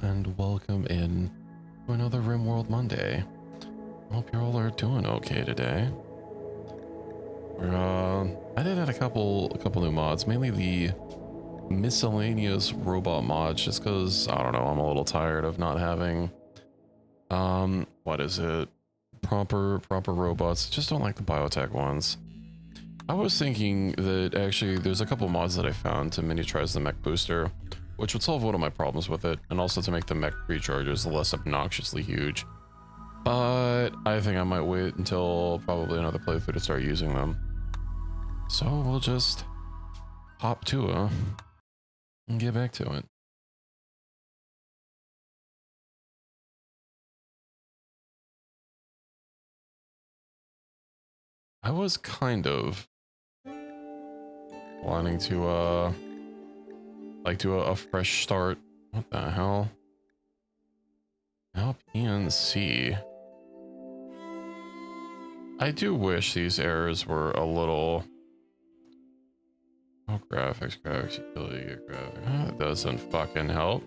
and welcome in to another Rimworld Monday. I hope you all are doing okay today. I did add a couple new mods, mainly the miscellaneous robot mods, just because I don't know, I'm a little tired of not having what is it? Proper robots. Just don't like the biotech ones. I was thinking that actually there's a couple mods that I found to miniaturize the mech booster, which would solve one of my problems with it, and also to make the mech recharges less obnoxiously huge. But I think I might wait until probably another playthrough to start using them. So we'll just hop to it and get back to it. I was kind of wanting to like do a fresh start. What the hell? Now PNC. I do wish these errors were a little... Oh, graphics, utility, graphics. That doesn't fucking help.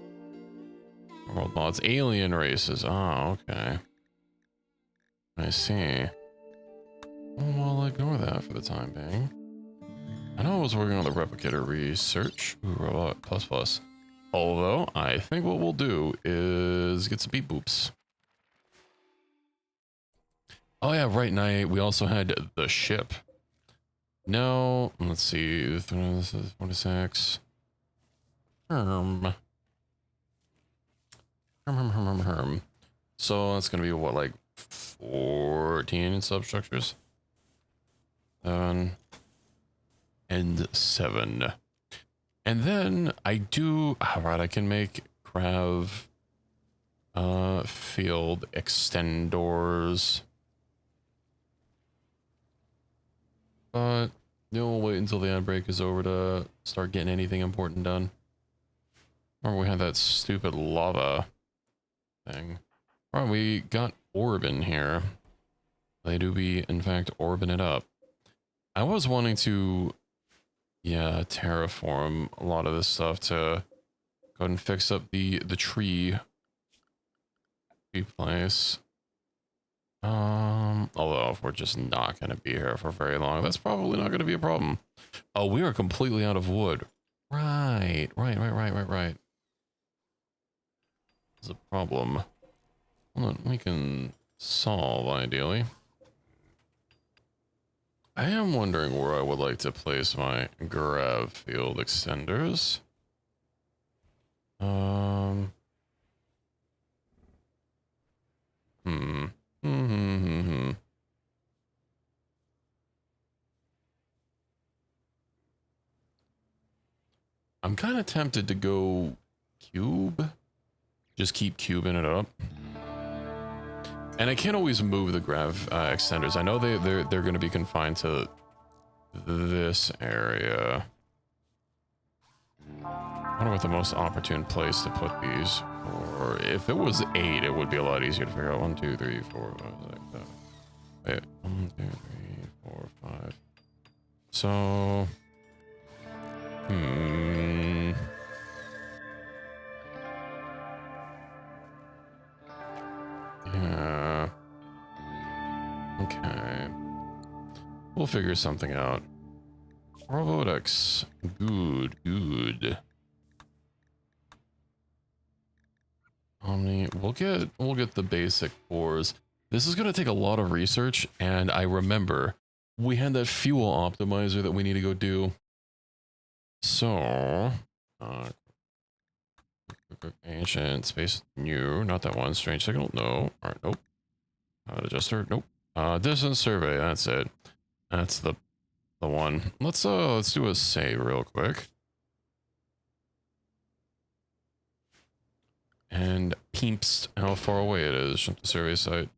World mods, alien races. Oh, okay. I see. Well, I'll ignore that for the time being. I know I was working on the replicator research. Ooh, robot plus plus. Although, I think what we'll do is get some beep boops. Oh yeah, right, night. We also had the ship. No, let's see. This is 26. Herm. So that's gonna be what, like 14 substructures? 7 and 7. And then I do, alright, I can make Grav field extendors. But we'll wait until the ad break is over to start getting anything important done. Remember we had that stupid lava thing. Alright, we got orb in here. They do be, in fact, orbing it up. I was wanting to, yeah, terraform a lot of this stuff to go ahead and fix up the tree place. Although if we're just not going to be here for very long, that's probably not going to be a problem. Oh, we are completely out of wood. Right. There's a problem. Hold on, we can solve, ideally. I am wondering where I would like to place my grav field extenders. I'm kind of tempted to go cube. Just keep cubing it up. And I can't always move the grav extenders. I know they're going to be confined to this area. I wonder what the most opportune place to put these. Or if it was 8, it would be a lot easier to figure out. 1, 2, 3, 4, 5, 6, 7. Wait, 1, 2, 3, 4, 5. So, yeah. Okay. We'll figure something out. Robotics. Good. Omni. We'll get the basic cores. This is gonna take a lot of research, and I remember we had that fuel optimizer that we need to go do. So, ancient space new, not that one. Strange signal, no. Alright, nope. Adjuster, nope. Distance survey, that's it. That's the one. Let's do a save real quick. And peeps how far away it is from the survey site.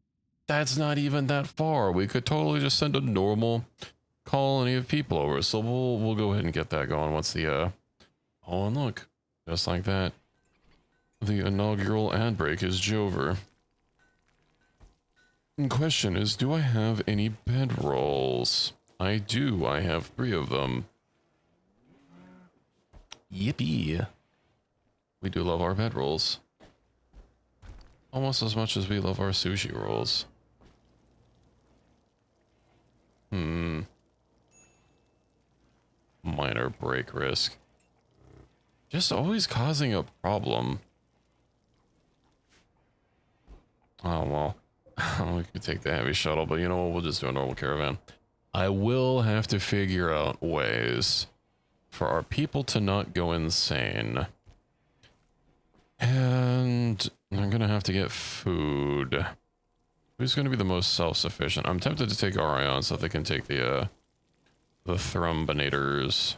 That's not even that far. We could totally just send a normal colony of people over. So we'll go ahead and get that going once the oh, and look, just like that, the inaugural ad break is over. The question is, do I have any bedrolls? I do. I have 3 of them. Yippee. We do love our bedrolls. Almost as much as we love our sushi rolls. Minor break risk. Just always causing a problem. Oh, well. We could take the heavy shuttle, but you know what? We'll just do a normal caravan. I will have to figure out ways for our people to not go insane. And I'm gonna have to get food. Who's gonna be the most self-sufficient? I'm tempted to take Orion so that they can take the Thrumbinators.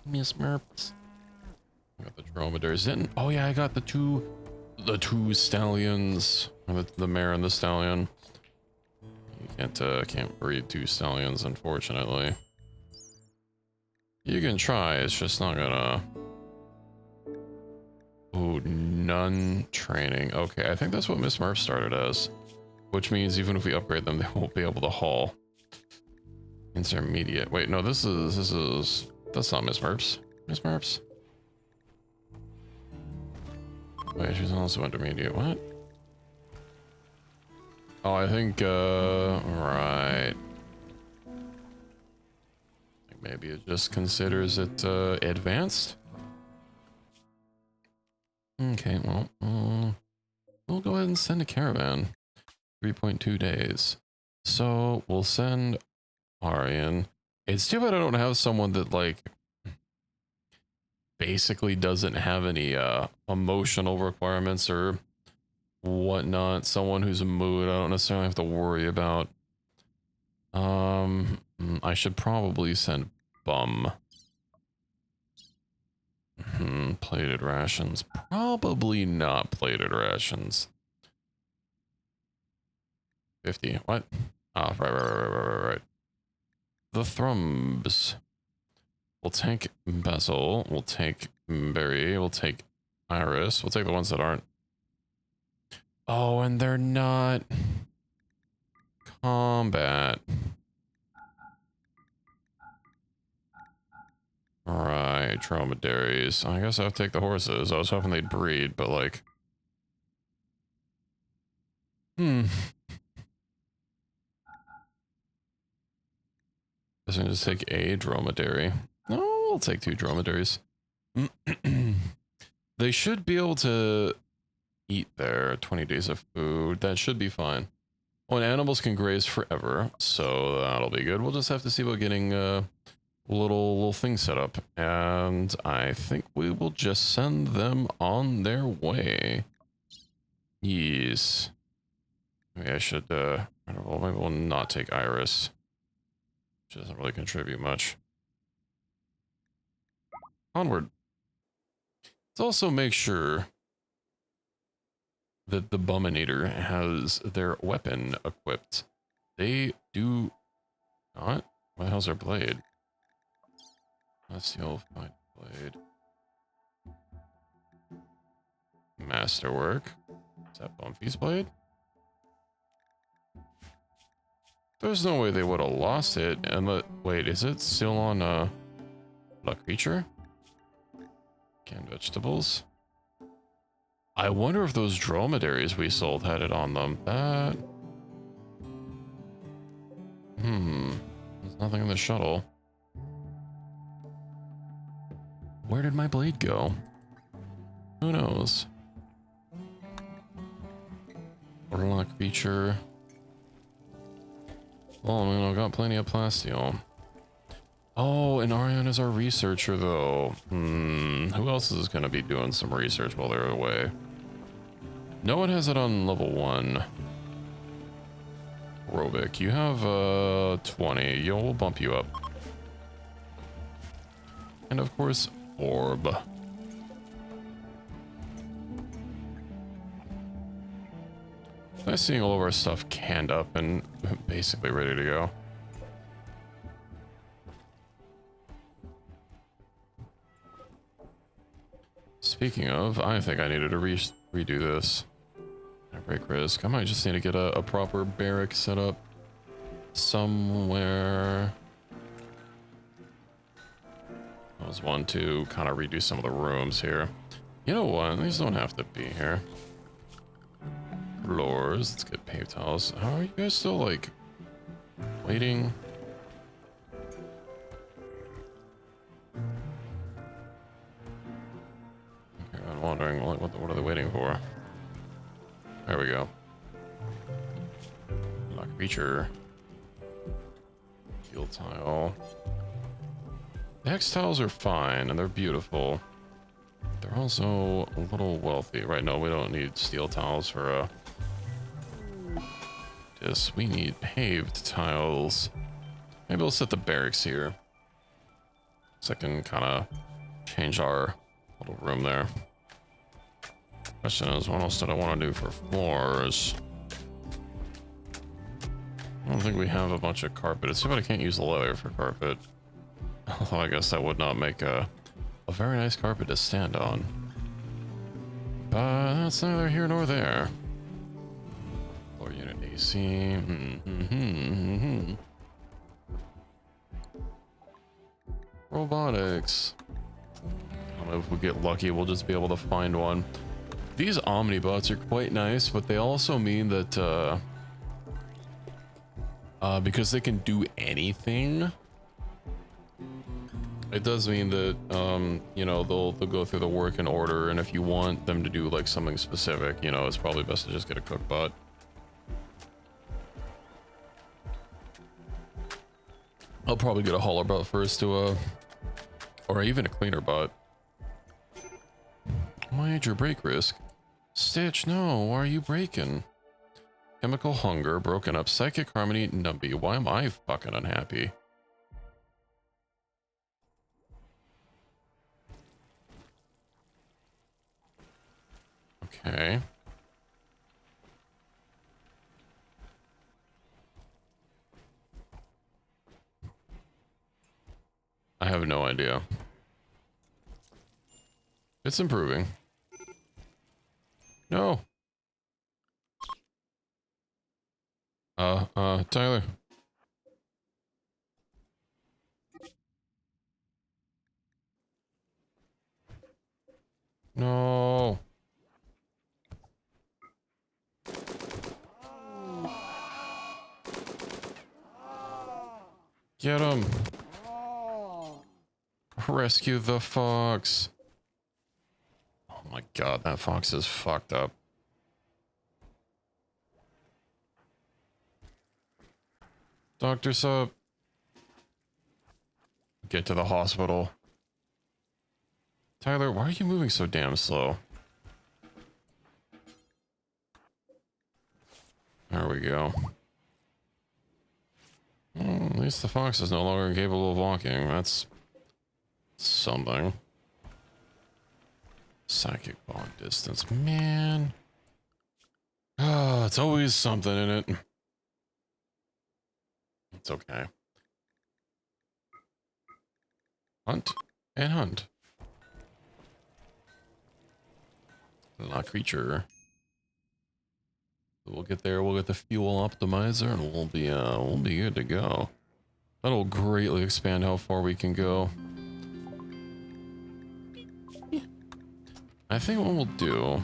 Miss Merps. I got the dromedaries in. Oh yeah, I got the two stallions. The mare and the stallion. You can't breed two stallions, unfortunately. You can try, it's just not gonna... Oh, none training. Okay, I think that's what Miss Murph started as. Which means even if we upgrade them, they won't be able to haul. Intermediate. Wait, no, this is... That's not Miss Murph's. Miss Murph's. Wait, she's also intermediate. What? Oh, I think, right. Maybe it just considers it, advanced? Okay, well, we'll go ahead and send a caravan. 3.2 days. So, we'll send Arian. It's too bad I don't have someone that, like, basically doesn't have any, emotional requirements or whatnot. Someone who's a mood I don't necessarily have to worry about. I should probably send Bum. Plated rations. Probably not plated rations. 50. What? Ah, right. The Thrumbs. We'll take Bezel. We'll take Berry. We'll take Iris. We'll take the ones that aren't. Oh, and they're not combat. Right, dromedaries. I guess I'll take the horses. I was hoping they'd breed, but like... Doesn't just take a dromedary. No, we'll take 2 dromedaries. They should be able to eat their 20 days of food. That should be fine. Well, and animals can graze forever, so that'll be good. We'll just have to see about getting little thing set up, and I think we will just send them on their way. Yes. Maybe I should well, maybe we'll not take Iris. She doesn't really contribute much. Onward. Let's also make sure that the Buminator has their weapon equipped. They do not. What the hell's their blade? That's the old fine blade. Masterwork. Is that Bumpy's blade? There's no way they would have lost it. And wait, is it still on La Creature? Canned vegetables. I wonder if those dromedaries we sold had it on them. That. There's nothing in the shuttle. Where did my blade go? Who knows? La Creature. Well, I mean, I've got plenty of plasteel. Oh, and Ariane is our researcher, though. Who else is going to be doing some research while they're away? No one has it on level 1. Robic, you have 20. We'll bump you up. And of course, Orb. Nice seeing all of our stuff canned up and basically ready to go. Speaking of, I think I needed to redo this. I break risk. I might just need to get a proper barrack set up somewhere. I was one to kind of redo some of the rooms here. You know what? These don't have to be here. Floors. Let's get paved tiles. How are you guys still like waiting? Okay, I'm wondering what are they waiting for? There we go. Lock feature. Field tile. The hex tiles are fine and they're beautiful. They're also a little wealthy. Right, no, we don't need steel tiles for this. We need paved tiles. Maybe we'll set the barracks here. So I can kind of change our little room there. Question is, what else did I want to do for floors? I don't think we have a bunch of carpet. It's too bad I can't use the leather for carpet. Although I guess that would not make a very nice carpet to stand on. But that's neither here nor there. Floor unit AC. Robotics. I don't know if we get lucky, we'll just be able to find one. These omnibots are quite nice, but they also mean that because they can do anything, it does mean that you know, they'll go through the work in order, and if you want them to do like something specific, you know, it's probably best to just get a cook bot. I'll probably get a hauler bot first to or even a cleaner bot. Major break risk. Stitch, no, why are you breaking? Chemical hunger, broken up, psychic harmony, Numby. Why am I fucking unhappy? Okay. I have no idea. It's improving. No. Tyler. No. Get him. Rescue the fox. Oh my god, that fox is fucked up. Doctor Sup. Get to the hospital. Tyler, why are you moving so damn slow? There we go. Well, at least the fox is no longer capable of walking. That's something. Psychic bond distance. Man. Ah, it's always something in it. It's okay. Hunt and hunt. Not creature. We'll get there. We'll get the fuel optimizer, and we'll be good to go. That'll greatly expand how far we can go. I think what we'll do,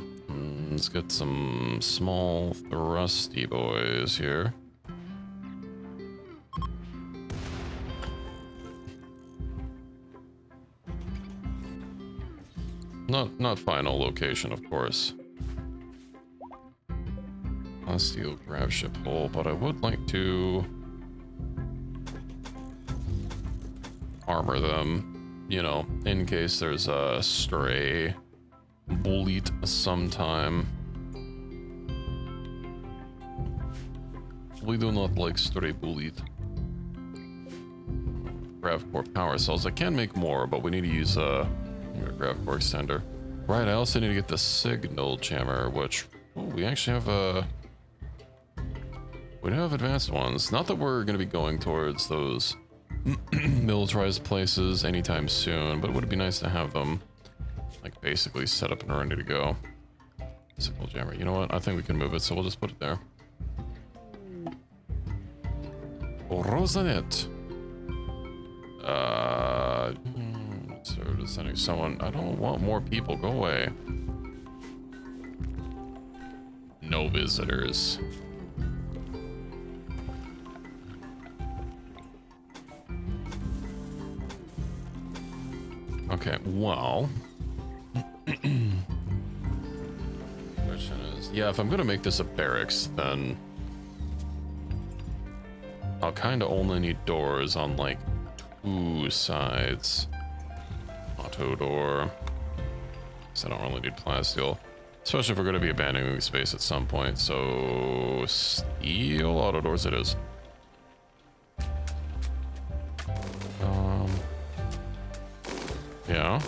let's get some small thrusty boys here. Not final location, of course. Steel grab ship hole, but I would like to armor them, you know, in case there's a stray bullet sometime. We do not like stray bullet. Gravcore power cells. I can make more, but we need to use Gravcore extender. Right, I also need to get the signal jammer, which we actually have we do have advanced ones. Not that we're going to be going towards those militarized places anytime soon, but it would be nice to have them like basically set up and ready to go. Signal jammer. You know what? I think we can move it, so we'll just put it there. Rosanet. Served as sending someone. I don't want more people. Go away. No visitors. Okay, well. Question is, yeah, if I'm gonna make this a barracks, then I'll kind of only need doors on like 2 sides. Auto door. So I don't really need plasteel. Especially if we're going to be abandoning the space at some point. So steel auto doors it is. Yeah.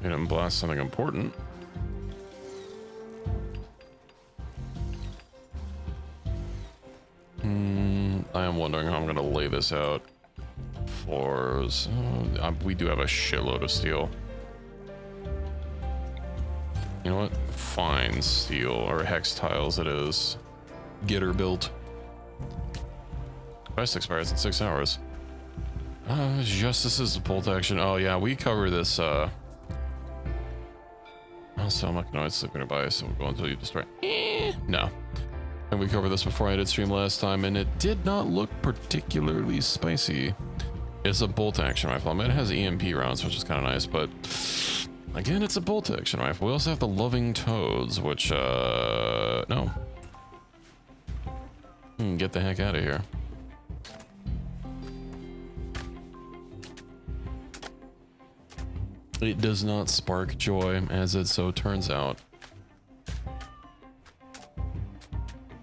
We didn't blast something important. I am wondering how I'm going to lay this out. Floors. We do have a shitload of steel. You know what? Fine steel, or hex tiles it is. Get her built. Quest expires in 6 hours. Justice's bolt action. Oh yeah, we cover this. Also, Mechinoids sleeping nearby, so we'll go until you destroy. No. And we covered this before I did stream last time, and it did not look particularly spicy. It's a bolt action rifle. I mean, it has EMP rounds, which is kind of nice, but again, it's a bolt action rifle. We also have the loving toads, which, no. Get the heck out of here. It does not spark joy, as it so turns out.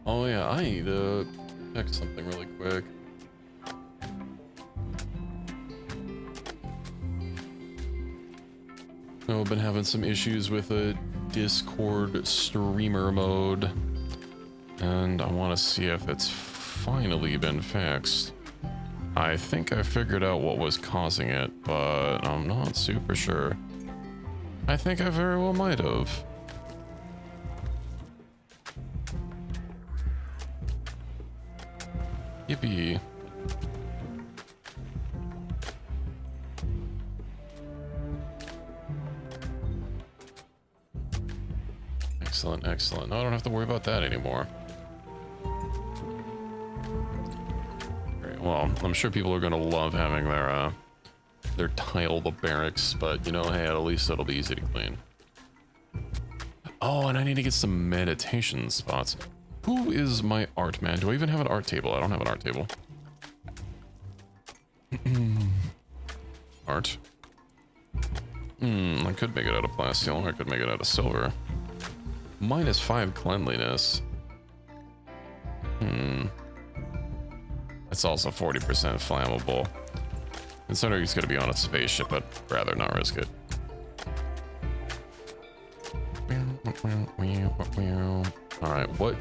Oh yeah, I need to check something really quick. I've been having some issues with a Discord streamer mode, and I want to see if it's finally been fixed. I think I figured out what was causing it, but I'm not super sure. I think I very well might have. Yippee. Excellent, excellent. No, I don't have to worry about that anymore. Great. Well, I'm sure people are gonna love having their tiled barracks, but you know, hey, at least it'll be easy to clean. Oh, and I need to get some meditation spots. Who is my art man? Do I even have an art table? I don't have an art table. Art. I could make it out of plasteel, or I could make it out of silver. -5 cleanliness. It's also 40% flammable. Considering it's gonna be on a spaceship, I'd rather not risk it. Alright, what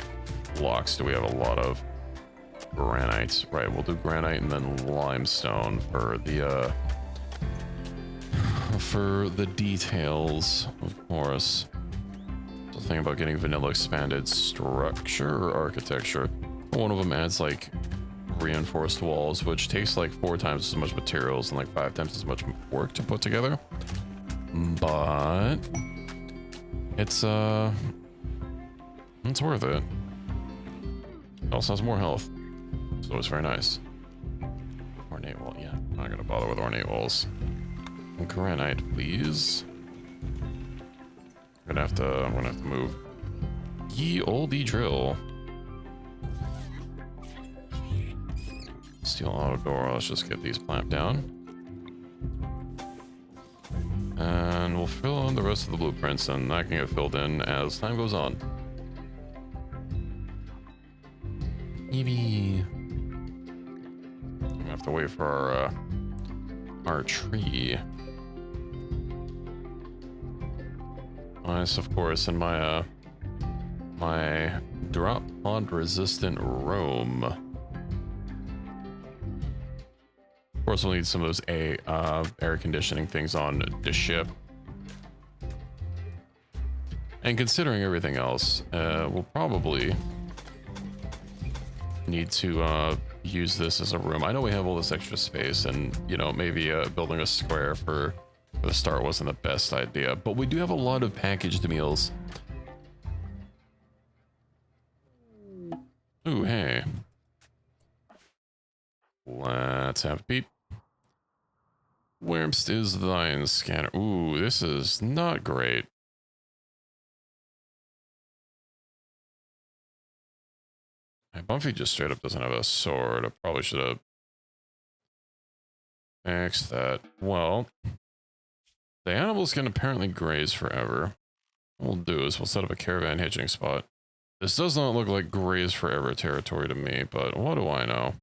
blocks do we have a lot of? Granite. Right, we'll do granite and then limestone for the details, of course. The thing about getting vanilla expanded structure or architecture. One of them adds like reinforced walls, which takes like 4 times as much materials and like 5 times as much work to put together. But it's worth it. It also has more health, so it's very nice. Ornate wall, yeah. I'm not gonna bother with ornate walls. Granite, please. I'm gonna have to move. Ye olde drill. Steel auto door. Let's just get these clamped down. And we'll fill in the rest of the blueprints, and that can get filled in as time goes on. Maybe I'm gonna have to wait for our tree. Nice, of course, in my my drop pod resistant roam. Of course, we'll need some of those air conditioning things on the ship. And considering everything else, we'll probably need to use this as a room. I know we have all this extra space, and you know, maybe building a square for the start wasn't the best idea, but we do have a lot of packaged meals. Ooh, hey. Let's have a peep. Where'st is thine scanner? Ooh, this is not great. Bumpy just straight up doesn't have a sword. I probably should have fixed that. Well, the animals can apparently graze forever. What we'll do is we'll set up a caravan hitching spot. This does not look like graze forever territory to me, but what do I know?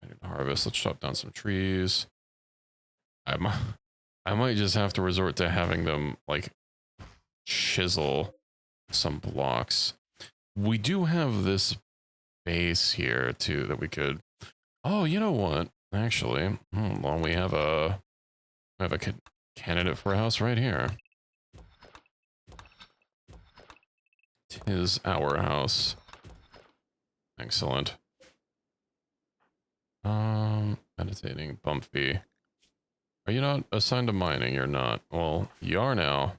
I need to harvest. Let's chop down some trees. I might just have to resort to having them like chisel some blocks. We do have this base here too that we could. Oh, you know what? Actually, well, we have a candidate for a house right here. Tis our house. Excellent. Meditating, Bumpy. Are you not assigned to mining? You're not. Well, you are now.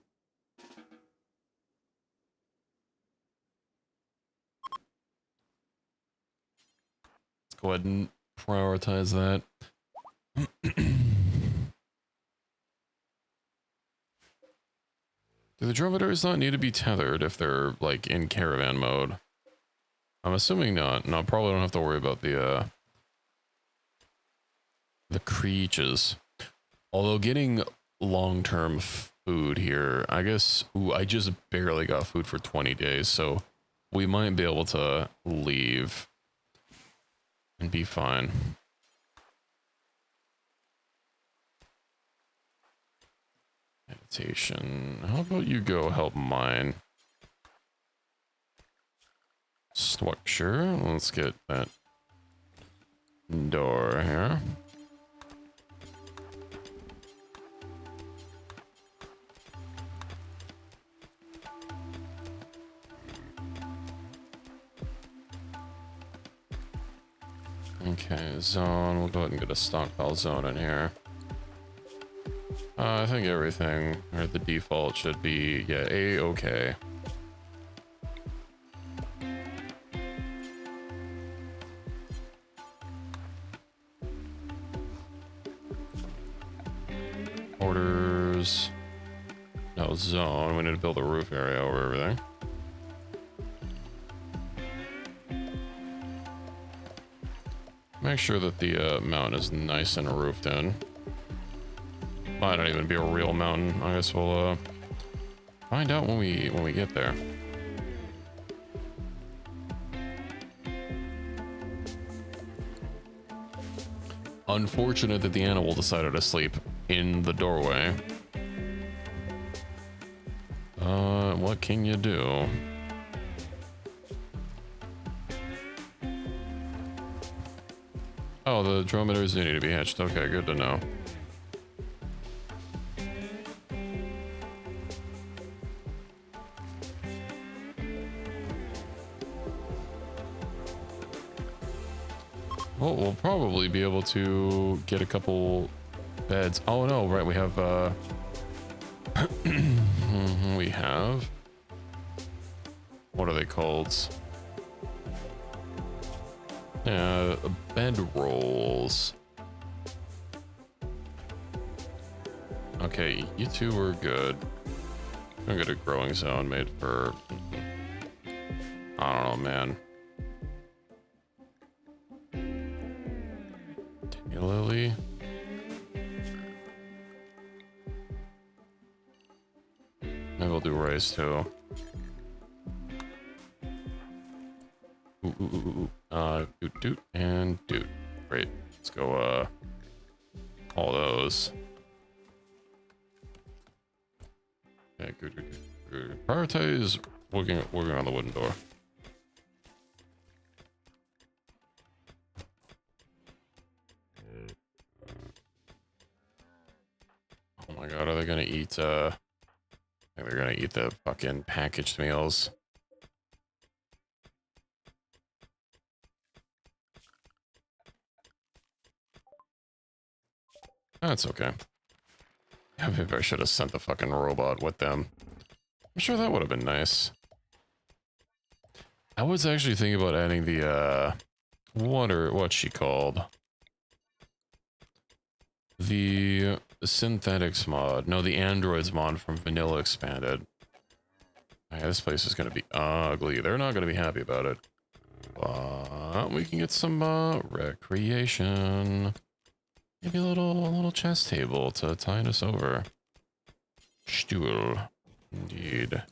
Let's go ahead and prioritize that. Do the dromedaries not need to be tethered if they're like in caravan mode? I'm assuming not. No, probably don't have to worry about the creatures. Although getting long-term food here, I guess, ooh, I just barely got food for 20 days, so we might be able to leave and be fine. Meditation. How about you go help mine? Structure. Let's get that door here. Okay, zone. We'll go ahead and get a stockpile zone in here. I think everything, or the default should be, yeah, A-okay. Orders. No zone. We need to build a roof area over everything. Make sure that the mountain is nice and roofed in. Might not even be a real mountain. I guess we'll find out when we get there. Unfortunate that the animal decided to sleep in the doorway. What can you do? Oh, the dromedaries do need to be hatched. Okay, good to know. Well, we'll probably be able to get a couple beds. Oh no, right, we have we have, what are they called? Yeah, bed rolls. Okay, you two are good. I'm gonna get a growing zone made for, I don't know, man. Lily. Maybe we'll do rice too. Doot and doot. Great. Let's go all those. Okay, good. Prioritize working on the wooden door. Oh my god, are they gonna eat I think they're gonna eat the fucking packaged meals. That's okay. Yeah, maybe I should have sent the fucking robot with them. I'm sure that would have been nice. I was actually thinking about adding the, what's she called? The synthetics mod. No, the androids mod from Vanilla Expanded. Okay, this place is gonna be ugly. They're not gonna be happy about it. But we can get some, recreation. Maybe a little chess table to tide us over. Stuhl. Indeed.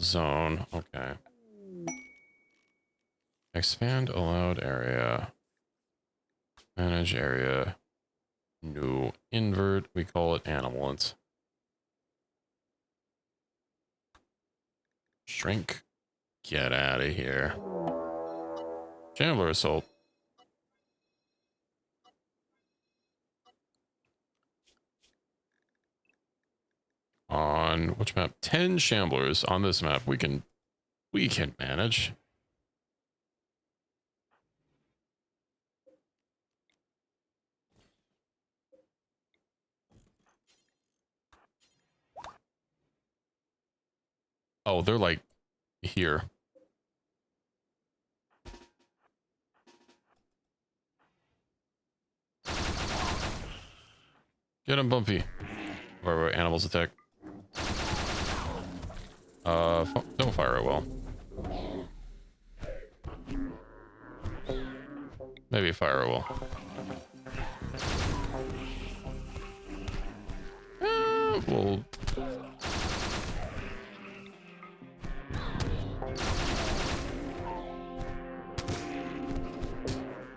Zone. Okay. Expand allowed area. Manage area. New. Invert. We call it animals. Shrink. Get out of here. Chandler assault. On which map? 10 shamblers on this map. We can manage. Oh, they're like here. Get him, Bumpy. Where animals attack. Don't fire it well. Maybe fire it well. Well.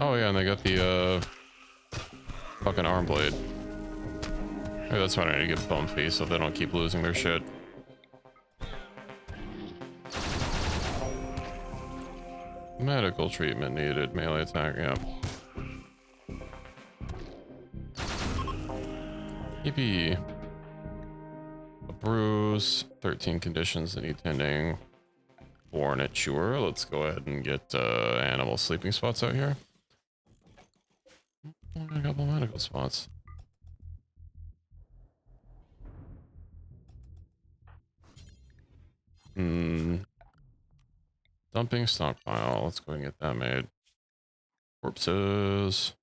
Oh yeah, and they got the fucking arm blade. Maybe that's why I need to get Bumpy so they don't keep losing their shit. Medical treatment needed. Melee attack, yeah. Yippee. A bruise. 13 conditions that need tending. Born at Chewer. Let's go ahead and get animal sleeping spots out here. A couple medical spots. Dumping stockpile. Let's go and get that made. Corpses.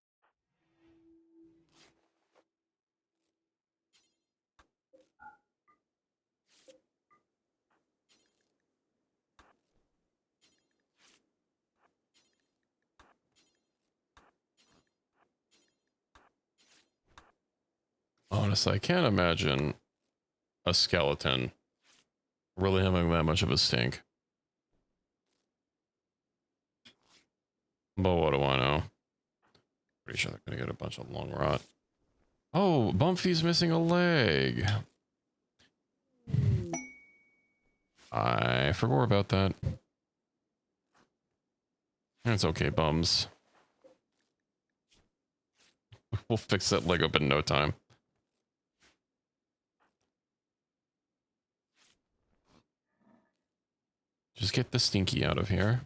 Honestly, I can't imagine a skeleton really having that much of a stink. But what do I know? Pretty sure they're gonna get a bunch of lung rot. Oh, Bumpy's missing a leg. I forgot about that. It's okay, bums. We'll fix that leg up in no time. Just get the stinky out of here.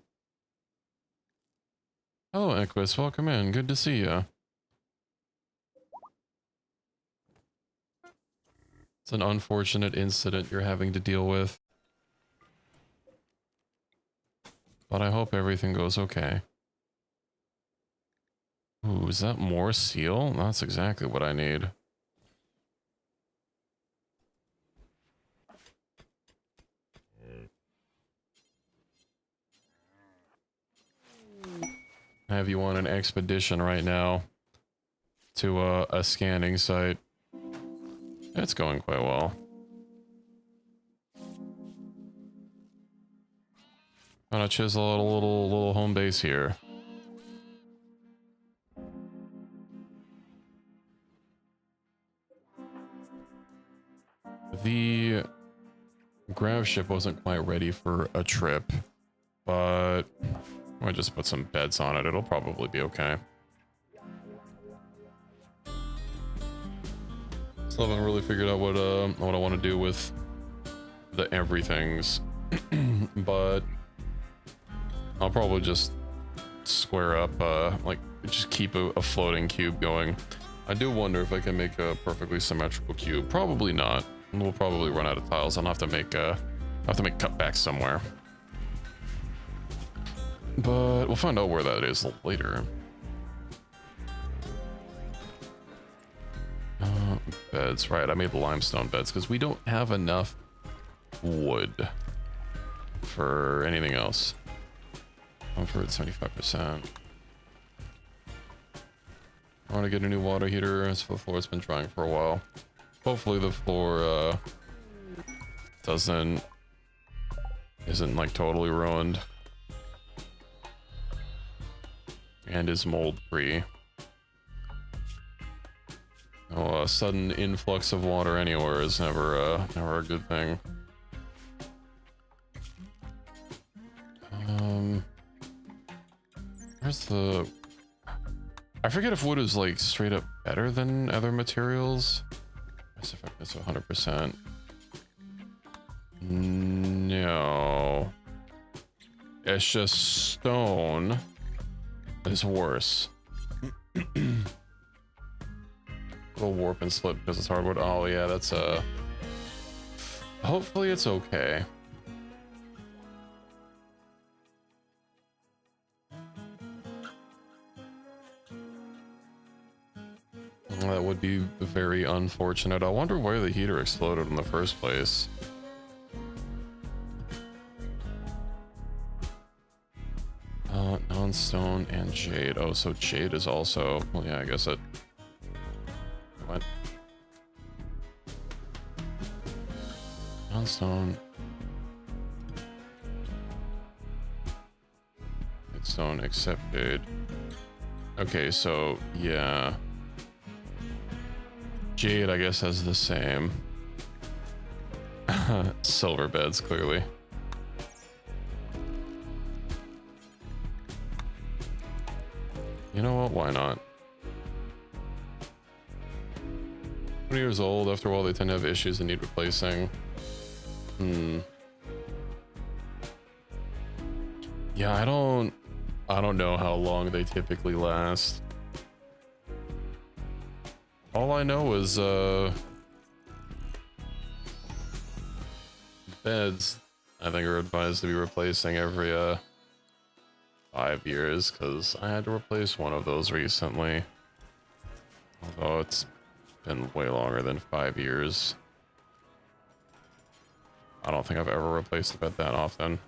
Hello, Equus. Welcome in. Good to see you. It's an unfortunate incident you're having to deal with. But I hope everything goes okay. Ooh, is that more seal? That's exactly what I need. I have you on an expedition right now to a scanning site. It's going quite well. Gonna chisel out a little home base here. The grav ship wasn't quite ready for a trip, but I just put some beds on it. It'll probably be okay. Still haven't really figured out what I want to do with the everythings, but I'll probably just square up, like just keep a floating cube going. I do wonder if I can make a perfectly symmetrical cube. Probably not. We'll probably run out of tiles. I'll have to make cutbacks somewhere. But we'll find out where that is later. Beds, right? I made the limestone beds because we don't have enough wood for anything else. Comfort 75%. I want to get a new water heater. It's for the floor. It's been trying for a while. Hopefully the floor isn't like totally ruined and is mold free. Oh, a sudden influx of water anywhere is never a good thing. Where's the... I forget if wood is like straight up better than other materials. Mass effectiveness 100%. No. It's just stone is worse. It'll warp and split because it's hardwood. Oh yeah, that's hopefully it's okay. That would be very unfortunate. I wonder why the heater exploded in the first place. Non-stone and jade. Oh, so jade is also... Well, yeah, I guess it... What? Non-stone. Stone accepted. Okay, so, yeah. Jade, I guess, has the same. Silver beds, clearly. You know what? Why not? 20 years old. After all, they tend to have issues and need replacing. Yeah, I don't know how long they typically last. All I know is beds, I think, are advised to be replacing every 5 years, because I had to replace one of those recently. Although it's been way longer than 5 years. I don't think I've ever replaced a bed that often.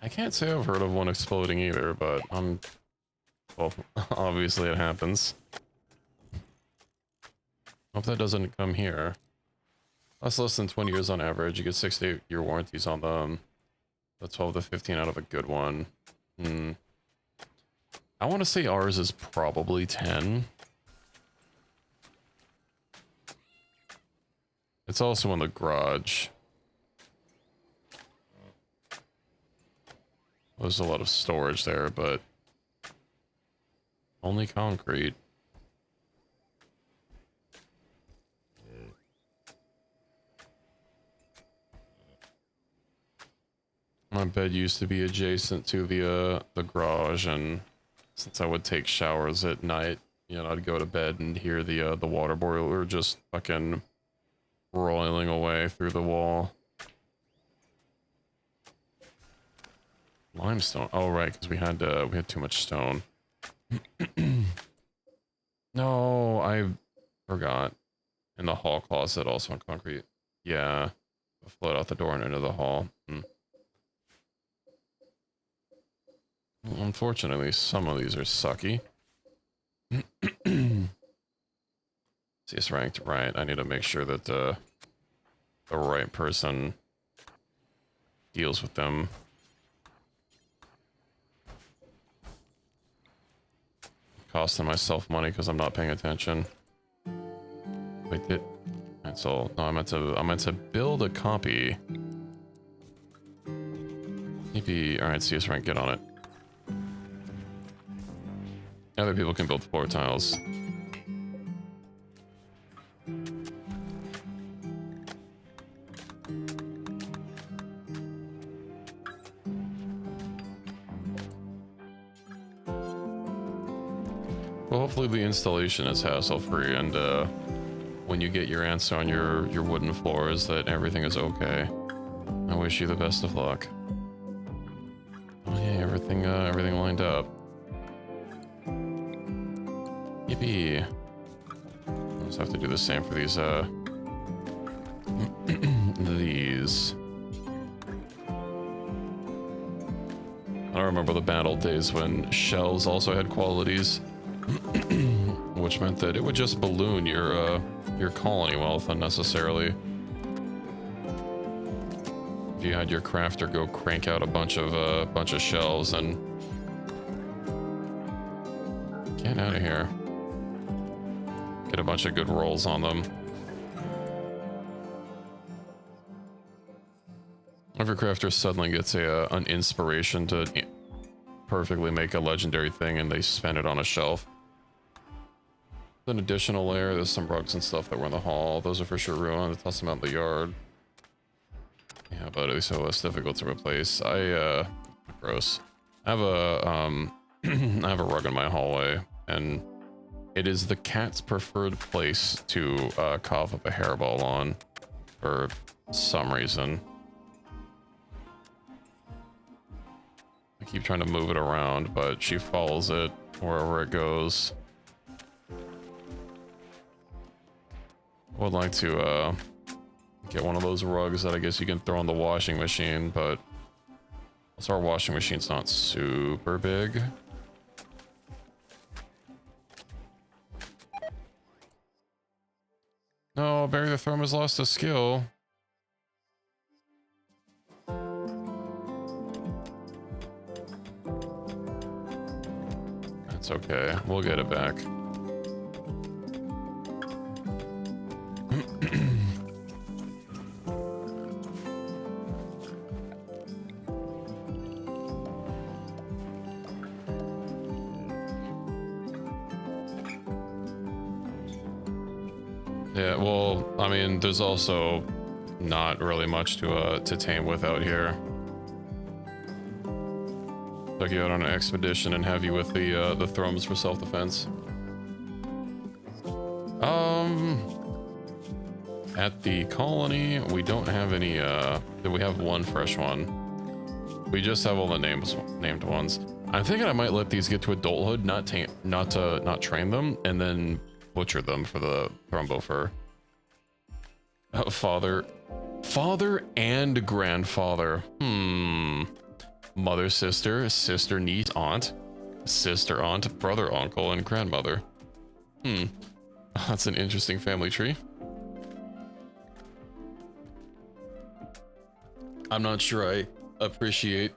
I can't say I've heard of one exploding either, but well, obviously it happens. Hope that doesn't come here. That's less than 20 years on average. You get 6 to 8 year warranties on them. That's 12 to 15 out of a good one. I want to say ours is probably 10. It's also in the garage. There's a lot of storage there, but only concrete. My bed used to be adjacent to the garage, and since I would take showers at night, you know, I'd go to bed and hear the water boiler just fucking roiling away through the wall. Limestone. Oh right, because we had too much stone. No, I forgot. In the hall closet, also on concrete. Yeah, float out the door and into the hall. Unfortunately, some of these are sucky. CS ranked, right? I need to make sure that the right person deals with them. Costing myself money because I'm not paying attention. Wait, that's all. No, I meant to build a copy. Maybe. All right, CS rank, get on it. Other people can build floor tiles. Well, hopefully the installation is hassle-free, and when you get your answer on your wooden floors, that everything is okay. I wish you the best of luck. Oh yeah, everything lined up. Yippee! I'll just have to do the same for these these. I remember the battle days when shells also had qualities. Which meant that it would just balloon your colony wealth unnecessarily. If you had your crafter go crank out a bunch of shells and get out of here, get a bunch of good rolls on them. If your crafter suddenly gets an inspiration to perfectly make a legendary thing and they spend it on a shelf. An additional layer, there's some rugs and stuff that were in the hall. Those are for sure ruined. Toss them out in the yard. Yeah, but it's so less difficult to replace. Gross. I have a, I have a rug in my hallway, and it is the cat's preferred place to cough up a hairball on for some reason. I keep trying to move it around, but she follows it wherever it goes. Would like to get one of those rugs that I guess you can throw in the washing machine, but also our washing machine's not super big. No, Barry the Throne has lost a skill. That's okay, we'll get it back. Yeah, well, I mean, there's also not really much to tame with out here. Took you out on an expedition and have you with the thrums for self-defense. At the colony, we don't have any, we have one fresh one. We just have all the named ones. I'm thinking I might let these get to adulthood, not train them, and then butcher them for the thrumbo fur. Father and grandfather. Mother, sister, niece, aunt, sister, aunt, brother, uncle, and grandmother. That's an interesting family tree. I'm not sure I appreciate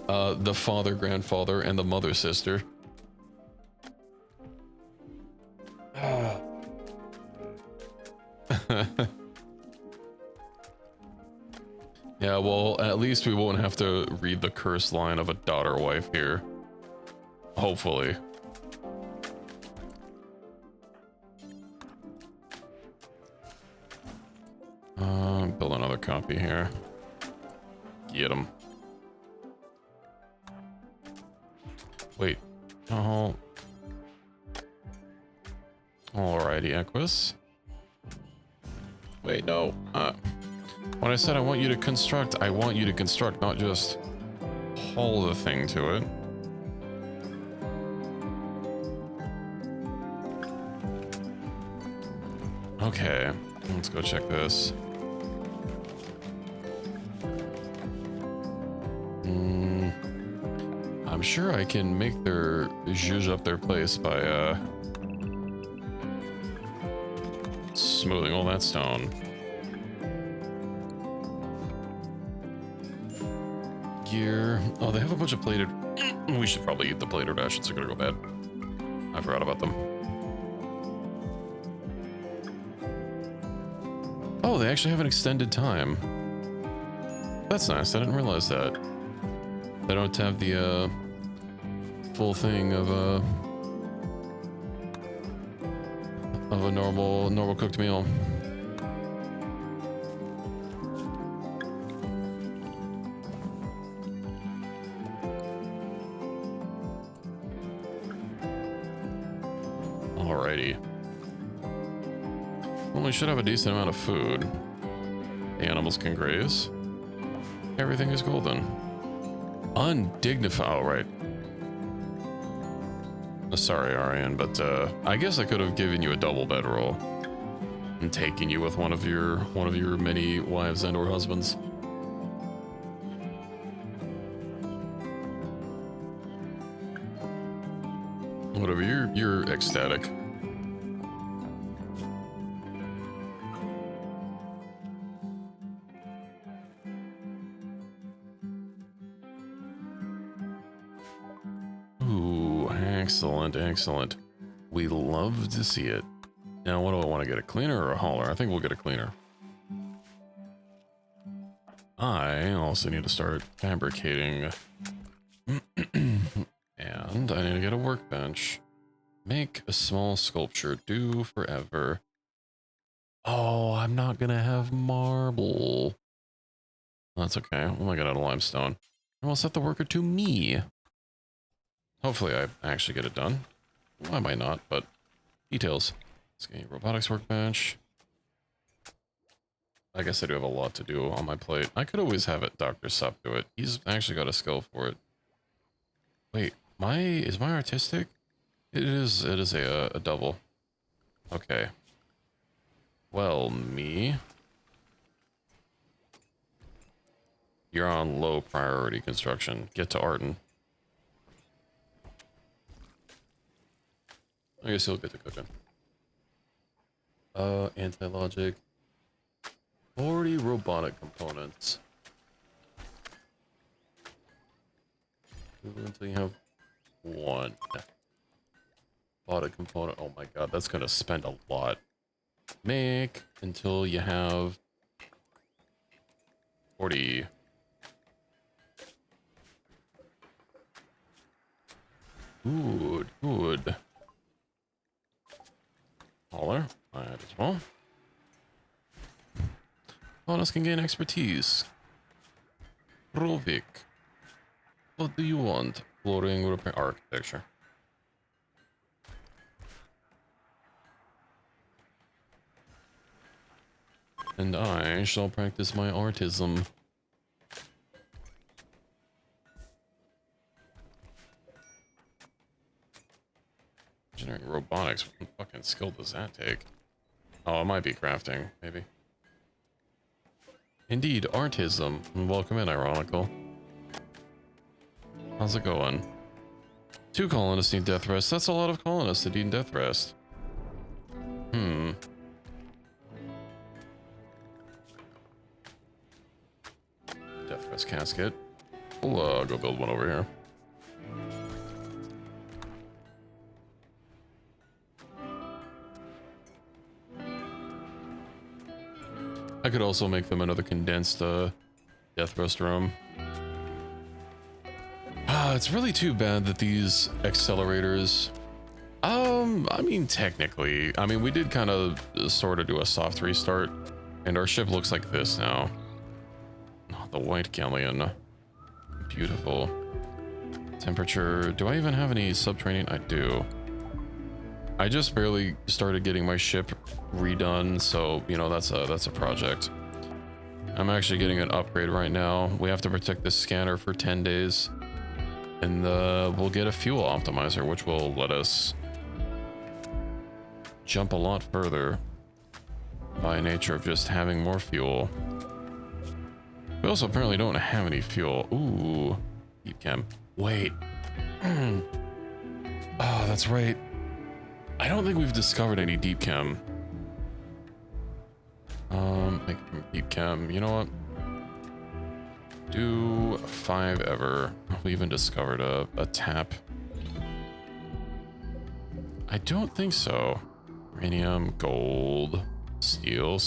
the father, grandfather, and the mother, sister. Yeah, well, at least we won't have to read the cursed line of a daughter wife here. Hopefully. Build another copy here. Get him. Wait. Oh. Alrighty, Equus. Wait, no. When I said I want you to construct, I want you to construct, not just haul the thing to it. Okay, let's go check this. I'm sure I can make their zhuzh up their place by smoothing all that stone. Gear. Oh, they have a bunch of plated. We should probably eat the plated rations. They're gonna go bad. I forgot about them. Oh, they actually have an extended time. That's nice. I didn't realize that. They don't have the full thing of of a normal cooked meal. Alrighty. Well, we should have a decent amount of food. The animals can graze. Everything is golden. Undignified, right? Sorry, Arian, but I guess I could have given you a double bedroll and taken you with one of your many wives and or husbands. Whatever, you're ecstatic. Ooh, excellent, excellent. We love to see it. Now, what do I want to get, a cleaner or a hauler? I think we'll get a cleaner. I also need to start fabricating. And I need to get a workbench. Make a small sculpture. Do forever. Oh, I'm not gonna have marble. That's okay. I'm gonna get out of limestone. And we'll set the worker to me. Hopefully I actually get it done. Well, I might not, but details. Let's get a robotics workbench. I guess I do have a lot to do on my plate. I could always have it Dr. Sup do it. He's actually got a skill for it. Wait, is my artistic? It is a double. Okay. Well, me. You're on low priority construction. Get to Arden. I guess he'll get to cooking. Anti-logic. 40 robotic components. Until you have one. Robotic component. Oh my god, that's gonna spend a lot. Make until you have 40. Good, good. Hauler, might as well. Honest can gain expertise. Rovik. What do you want? Flooring, repair, architecture. And I shall practice my artism. Engineering robotics. What fucking skill does that take? Oh, it might be crafting, maybe. Indeed, artism. Welcome in, Ironical. How's it going? 2 colonists need death rest. That's a lot of colonists that need death rest. Death rest casket. We'll go build one over here. I could also make them another condensed death rest room. It's really too bad that these accelerators... I mean, technically, we did kind of sort of do a soft restart, and our ship looks like this now. Oh, the white galleon. Beautiful. Temperature. Do I even have any subterranean? I do. I just barely started getting my ship redone, so, you know, that's a project. I'm actually getting an upgrade right now. We have to protect this scanner for 10 days. And we'll get a fuel optimizer, which will let us jump a lot further by nature of just having more fuel. We also apparently don't have any fuel. Ooh, deep chem. Wait. Oh, that's right. I don't think we've discovered any deep chem. Deep chem. You know what? Do 5 ever. We even discovered a tap. I don't think so. Uranium, gold, steel,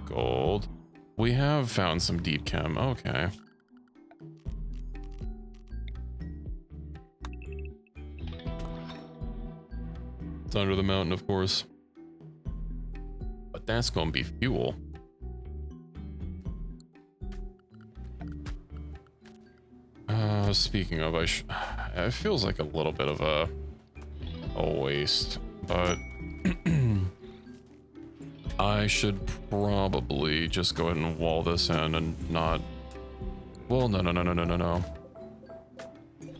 gold. We have found some deep chem. Okay. It's under the mountain, of course. that's gonna be fuel. Speaking of, it feels like a little bit of a waste, but I should probably just go ahead and wall this in and not... Well, no.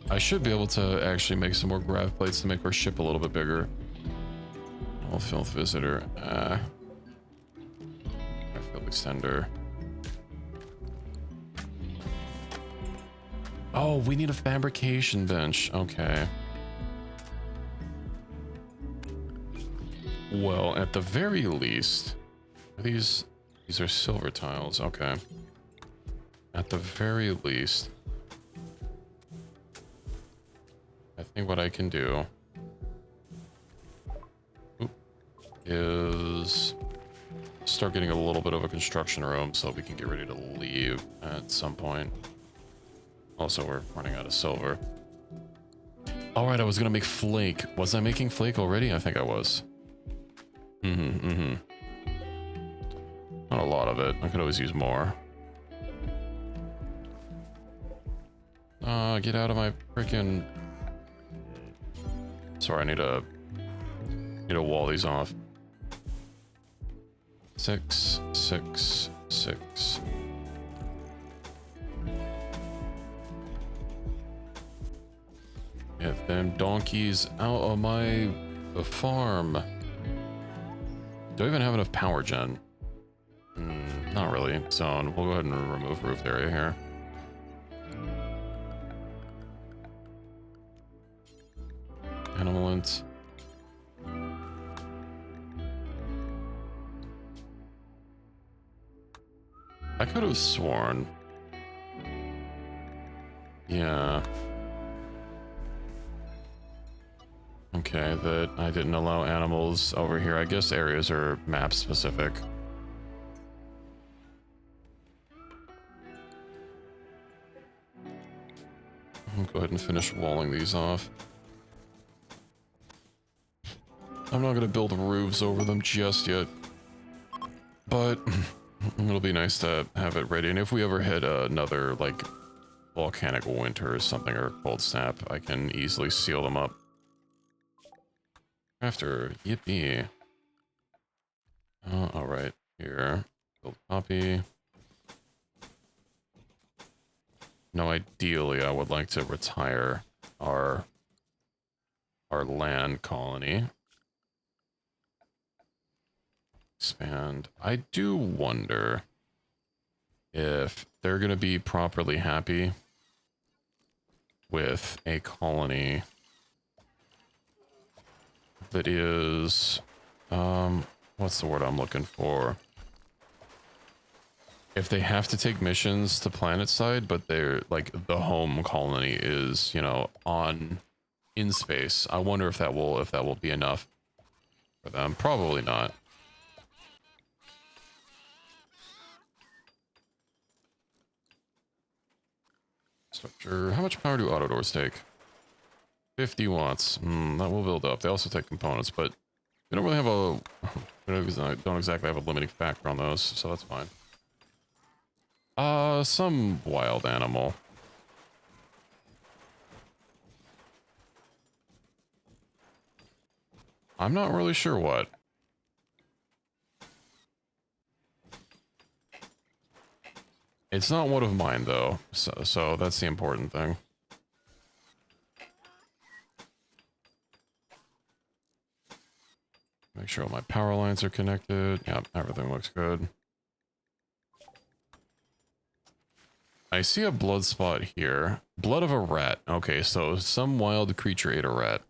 I should be able to actually make some more grav plates to make our ship a little bit bigger. Oh, filth visitor. Field extender. Oh, we need a fabrication bench. Okay. Well, at the very least, these are silver tiles. Okay. At the very least, I think what I can do is start getting a little bit of a construction room so we can get ready to leave at some point. Also, we're running out of silver. All right, I was gonna make flake. Was I making flake already? I think I was. Not a lot of it. I could always use more. Get out of my freaking... Sorry, I need to wall these off. 6, 6, 6. Get them donkeys out of my farm. Do I even have enough power gen? Not really. So we'll go ahead and remove roof area here. Animalent. I could have sworn. Yeah. Okay, that I didn't allow animals over here. I guess areas are map specific. I'll go ahead and finish walling these off. I'm not gonna build roofs over them just yet, but it'll be nice to have it ready. And if we ever hit another like volcanic winter or something, or cold snap, I can easily seal them up. After, yippee. All right, here, build copy. Now, ideally, I would like to retire our land colony. Expand. I do wonder if they're going to be properly happy with a colony that is, what's the word I'm looking for? If they have to take missions to planet side, but they're like the home colony is, you know, in space. I wonder if that will be enough for them. Probably not. Structure. How much power do auto doors take? 50 watts. That will build up. They also take components, but we don't really have a... I don't exactly have a limiting factor on those, so that's fine. Some wild animal. I'm not really sure what. It's not one of mine, though, so that's the important thing. Make sure all my power lines are connected. Yep, everything looks good. I see a blood spot here. Blood of a rat. Okay, so some wild creature ate a rat.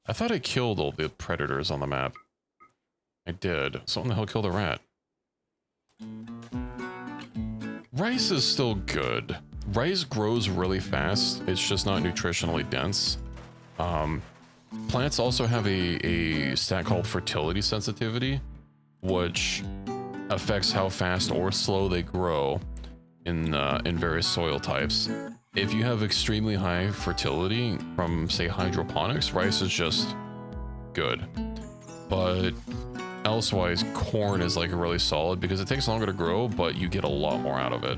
I thought I killed all the predators on the map. I did. So what the hell killed a rat? Rice is still good. Rice grows really fast. It's just not nutritionally dense. Plants also have a stat called fertility sensitivity, which affects how fast or slow they grow in various soil types. If you have extremely high fertility from, say, hydroponics, rice is just good. But Elsewise, corn is like really solid because it takes longer to grow, but you get a lot more out of it.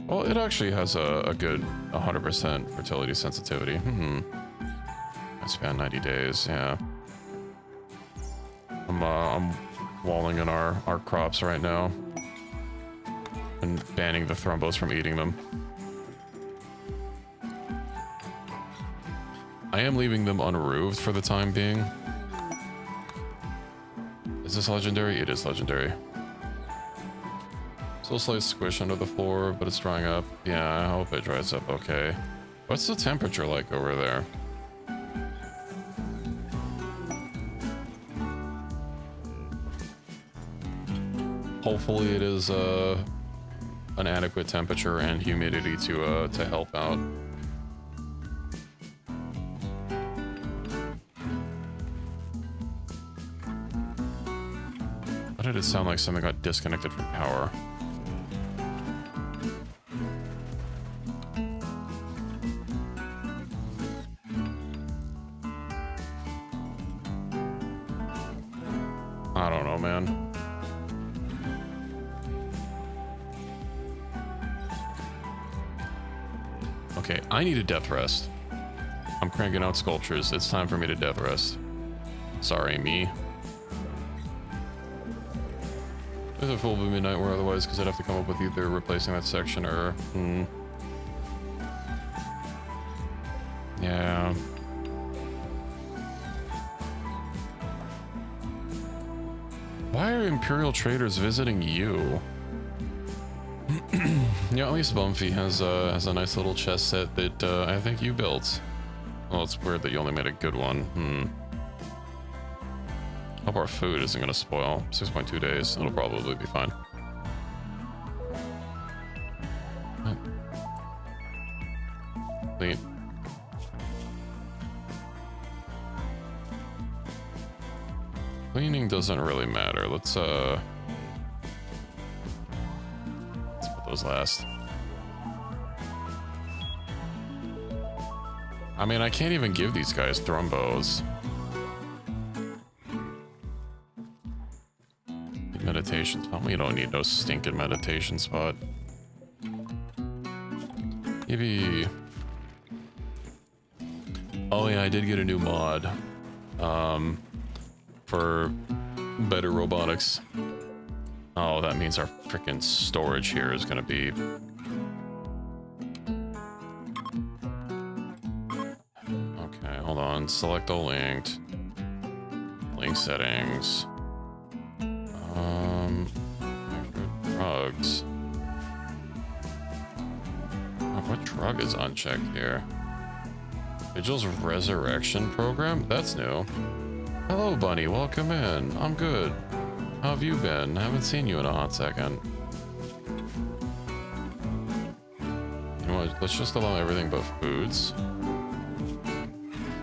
Well, it actually has a good 100% fertility sensitivity. I span 90 days, yeah. I'm walling in our crops right now and banning the thrumbos from eating them. I am leaving them unroofed for the time being. Is this legendary? It is legendary. Still slight squish under the floor, but it's drying up. Yeah, I hope it dries up okay. What's the temperature like over there? Hopefully it is an adequate temperature and humidity to help out. Why did it sound like something got disconnected from power? I don't know, man. Okay, I need a death rest. I'm cranking out sculptures. It's time for me to death rest. Sorry, me. There's a full midnight where otherwise, because I'd have to come up with either replacing that section or... Yeah. Why are Imperial traders visiting you? Yeah, at least Bumpy has a nice little chess set that I think you built. Well, it's weird that you only made a good one. Hope our food isn't gonna spoil. 6.2 days. It'll probably be fine. Neat. Cleaning doesn't really matter. Let's put those last. I mean, I can't even give these guys thrumbos. Meditation spot. We don't need no stinking meditation spot. Maybe. Oh yeah, I did get a new mod. For better robotics. Oh, that means our freaking storage here is gonna be. Okay, hold on. Select all linked. Link settings. Drugs. Oh, what drug is unchecked here? Vigil's resurrection program? That's new. Hello, Bunny. Welcome in. I'm good. How have you been? Haven't seen you in a hot second. You know what? Let's just allow everything but foods.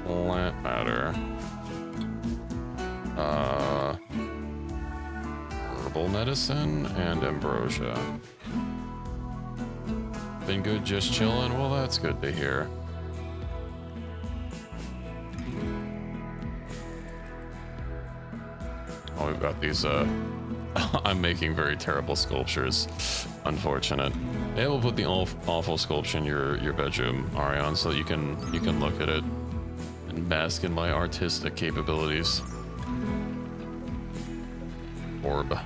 Plant matter. Herbal medicine and ambrosia. Been good just chilling? Well, that's good to hear. Oh, we've got these, I'm making very terrible sculptures. Unfortunate. Yeah, we'll put the awful sculpture in your bedroom, Ariane, so you can look at it and bask in my artistic capabilities. Orb.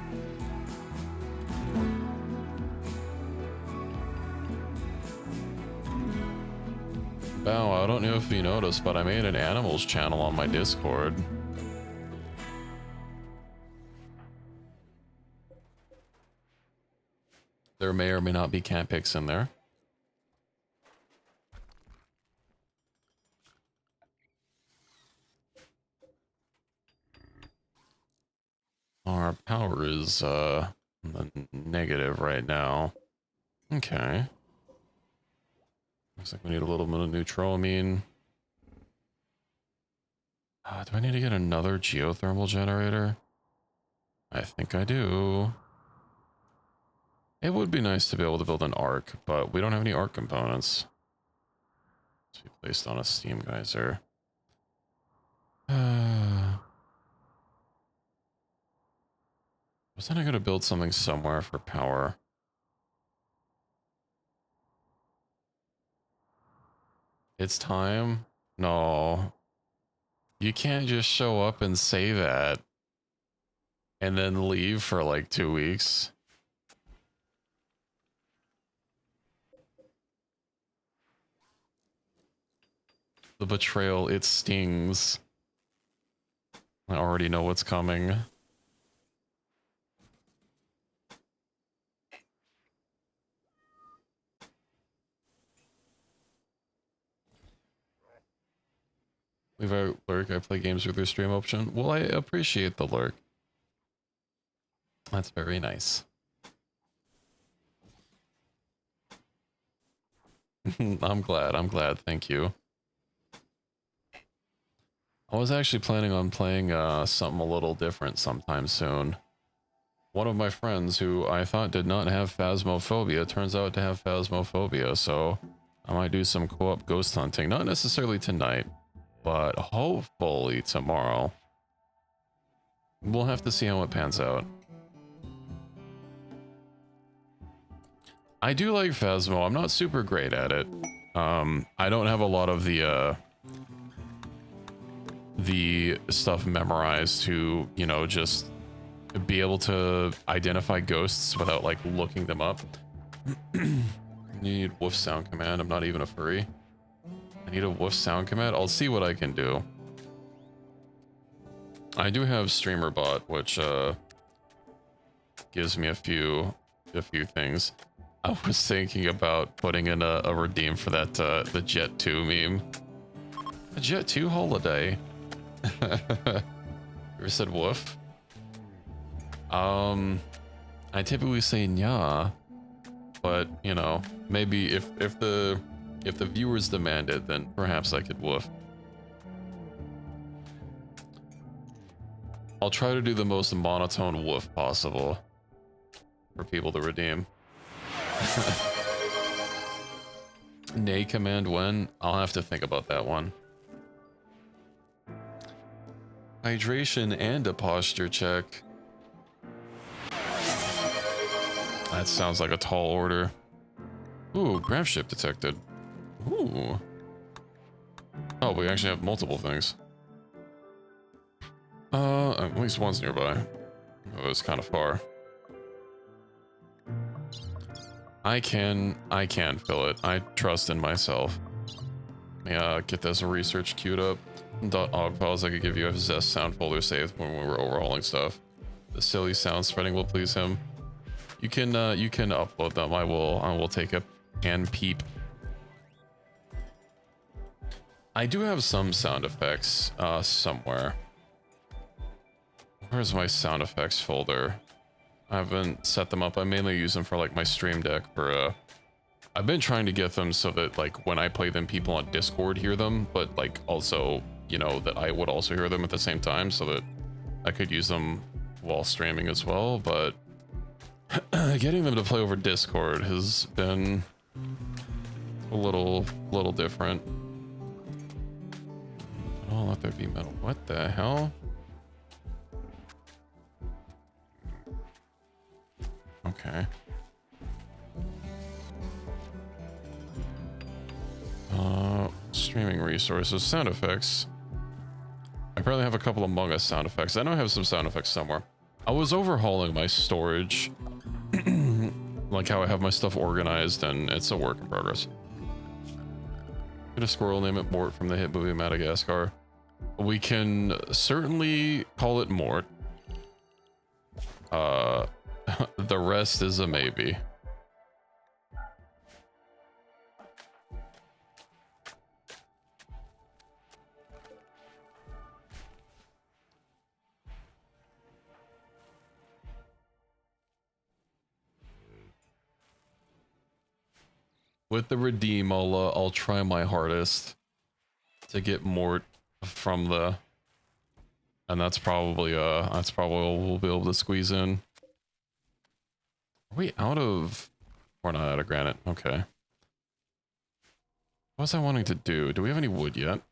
Bow, I don't know if you noticed, but I made an animals channel on my Discord. There may or may not be cat pics in there. Our power is negative right now. Okay. Looks like we need a little bit of neutroamine. Do I need to get another geothermal generator? I think I do. It would be nice to be able to build an arc, but we don't have any arc components. To be placed on a steam geyser. Wasn't I gonna build something somewhere for power? It's time? No. You can't just show up and say that and then leave for like 2 weeks. The betrayal, it stings. I already know what's coming. Leave out lurk, I play games with your stream option. Well, I appreciate the lurk. That's very nice. I'm glad, thank you. I was actually planning on playing something a little different sometime soon. One of my friends who I thought did not have phasmophobia turns out to have phasmophobia, so I might do some co-op ghost hunting. Not necessarily tonight, but hopefully tomorrow. We'll have to see how it pans out. I do like Phasmo. I'm not super great at it. I don't have a lot of the stuff memorized to, you know, just be able to identify ghosts without like looking them up. Need woof sound command. I'm not even a furry. I need a woof sound command. I'll see what I can do. I do have streamer bot, which gives me a few things. I was thinking about putting in a redeem for that the Jet 2 meme. A Jet 2 holiday. You ever said woof? I typically say nya, but you know, maybe if the viewers demand it, then perhaps I could woof. I'll try to do the most monotone woof possible for people to redeem. Nay command when? I'll have to think about that one. Hydration and a posture check. That sounds like a tall order. Ooh, craft ship detected. Ooh. Oh, we actually have multiple things. At least one's nearby. Oh, it's kind of far. I can fill it. I trust in myself. Yeah, get this research queued up. .ogg files I could give you a Zest sound folder saved when we were overhauling stuff. The silly sound spreading will please him. You can upload them. I will take a and peep. I do have some sound effects somewhere. Where's my sound effects folder? I haven't set them up. I mainly use them for like my stream deck for I've been trying to get them so that like when I play them people on Discord hear them, but like also, you know, that I would also hear them at the same time so that I could use them while streaming as well, but getting them to play over Discord has been a little different. Oh, let there be metal. What the hell? Okay. Streaming resources, sound effects. I apparently have a couple Among Us sound effects. I know I have some sound effects somewhere. I was overhauling my storage, like how I have my stuff organized, and it's a work in progress. Get a squirrel, name it Mort from the hit movie Madagascar. We can certainly call it Mort. The rest is a maybe. With the redeem, I'll try my hardest to get Mort from the, and that's probably what we'll be able to squeeze in. Are we out of? We're not out of granite. Okay. What was I wanting to do? Do we have any wood yet?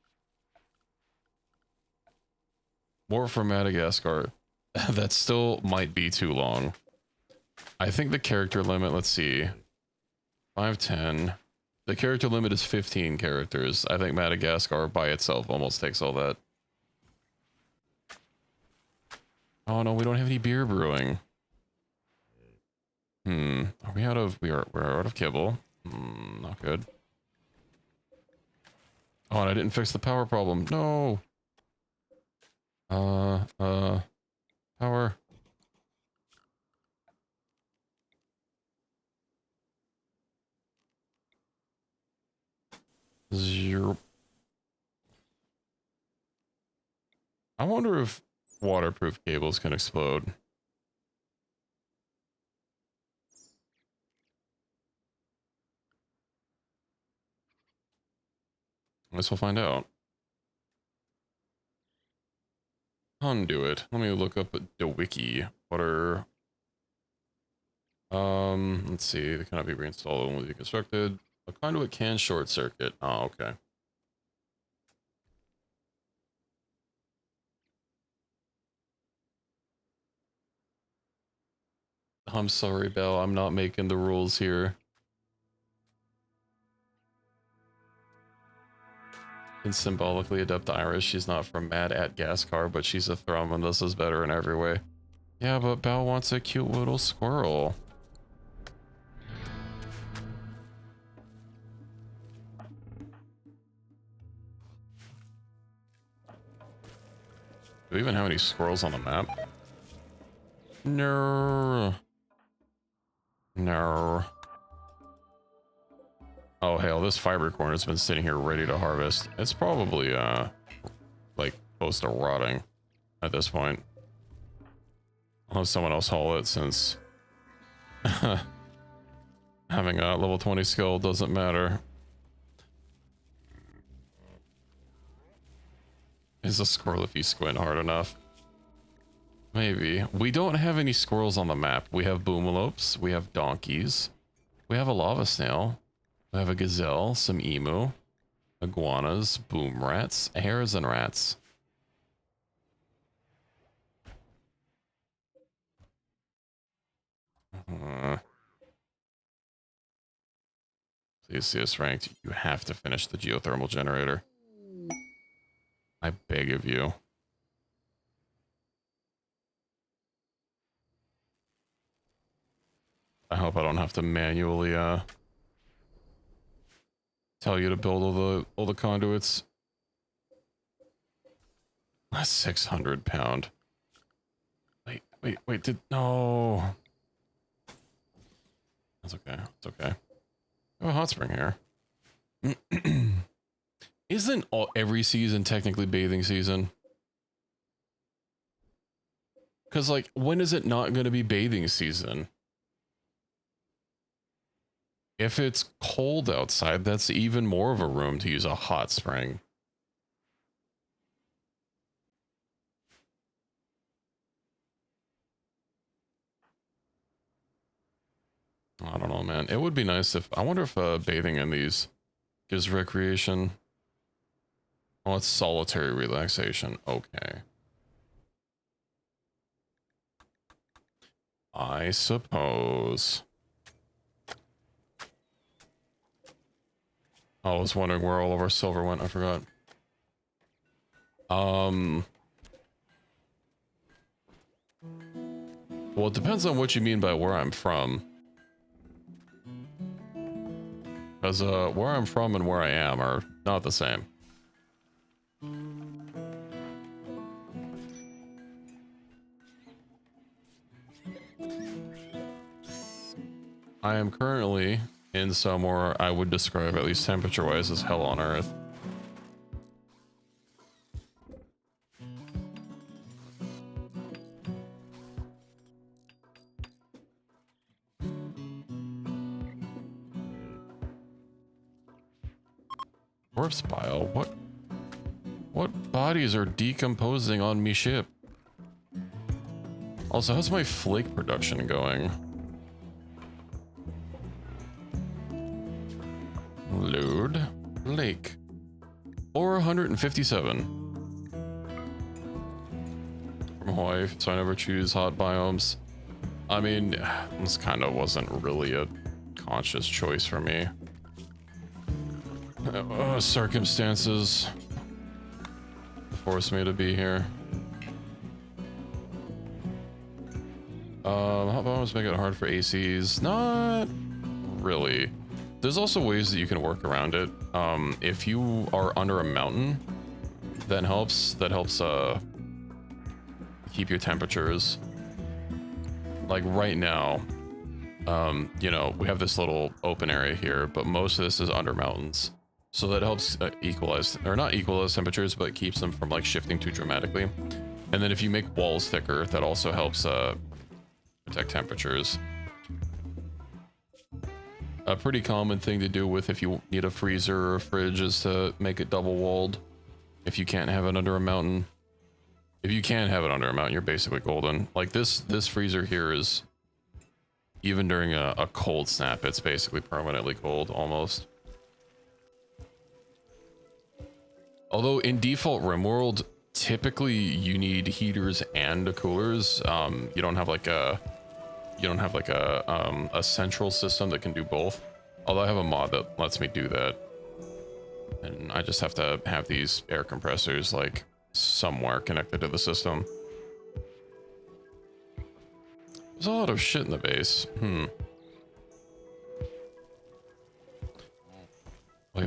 More from Madagascar. That still might be too long. I think the character limit, let's see. 510. The character limit is 15 characters. I think Madagascar by itself almost takes all that. Oh no, we don't have any beer brewing. Are we out of we're out of kibble. Not good. Oh, and I didn't fix the power problem. No. Power. 0. I wonder if waterproof cables can explode. I guess we'll find out. Conduit. Let me look up the wiki. Water. Let's see. They cannot be reinstalled, only be constructed. A conduit can short circuit. Oh, okay. I'm sorry, Belle. I'm not making the rules here. Can symbolically adopt Iris. She's not from Madagascar, but she's a Thrum, and this is better in every way. Yeah, but Belle wants a cute little squirrel. Do we even have any squirrels on the map? No. No. Oh hell, this fiber corn has been sitting here ready to harvest. It's probably like close to rotting at this point. I'll have someone else haul it since having a level 20 skill doesn't matter. Is a squirrel if you squint hard enough? Maybe. We don't have any squirrels on the map. We have boomalopes, we have donkeys, we have a lava snail, we have a gazelle, some emu, iguanas, boom rats, hares, and rats. Please see us ranked. You have to finish the geothermal generator. I beg of you. I hope I don't have to manually tell you to build all the conduits. That's 600 pound. Wait, no. That's okay. It's okay. I have a hot spring here. Isn't every season technically bathing season? Because, like, when is it not going to be bathing season? If it's cold outside, that's even more of a room to use a hot spring. I don't know, man. It would be nice if... I wonder if bathing in these gives recreation. Oh, it's solitary relaxation. Okay. I suppose. I was wondering where all of our silver went. I forgot. Well, it depends on what you mean by where I'm from. Because where I'm from and where I am are not the same. I am currently in somewhere I would describe, at least temperature-wise, as hell on Earth. Corpse bile? What bodies are decomposing on me ship? Also, how's my flake production going? Load. Lake. 457. For from Hawaii, so I never choose hot biomes. I mean, this kind of wasn't really a conscious choice for me. Circumstances forced me to be here. Hot biomes make it hard for ACs. Not really. There's also ways that you can work around it. If you are under a mountain, that helps keep your temperatures. Like right now, you know, we have this little open area here, but most of this is under mountains. So that helps equalize, or not equalize temperatures, but keeps them from like shifting too dramatically. And then if you make walls thicker, that also helps protect temperatures. A pretty common thing to do with if you need a freezer or a fridge is to make it double walled. If you can't have it under a mountain. If you can have it under a mountain, you're basically golden. Like this freezer here is, even during a cold snap, it's basically permanently cold almost. Although in default Rimworld, typically you need heaters and coolers. You don't have like a central system that can do both. Although I have a mod that lets me do that. And I just have to have these air compressors like somewhere connected to the system. There's a lot of shit in the base. Wait,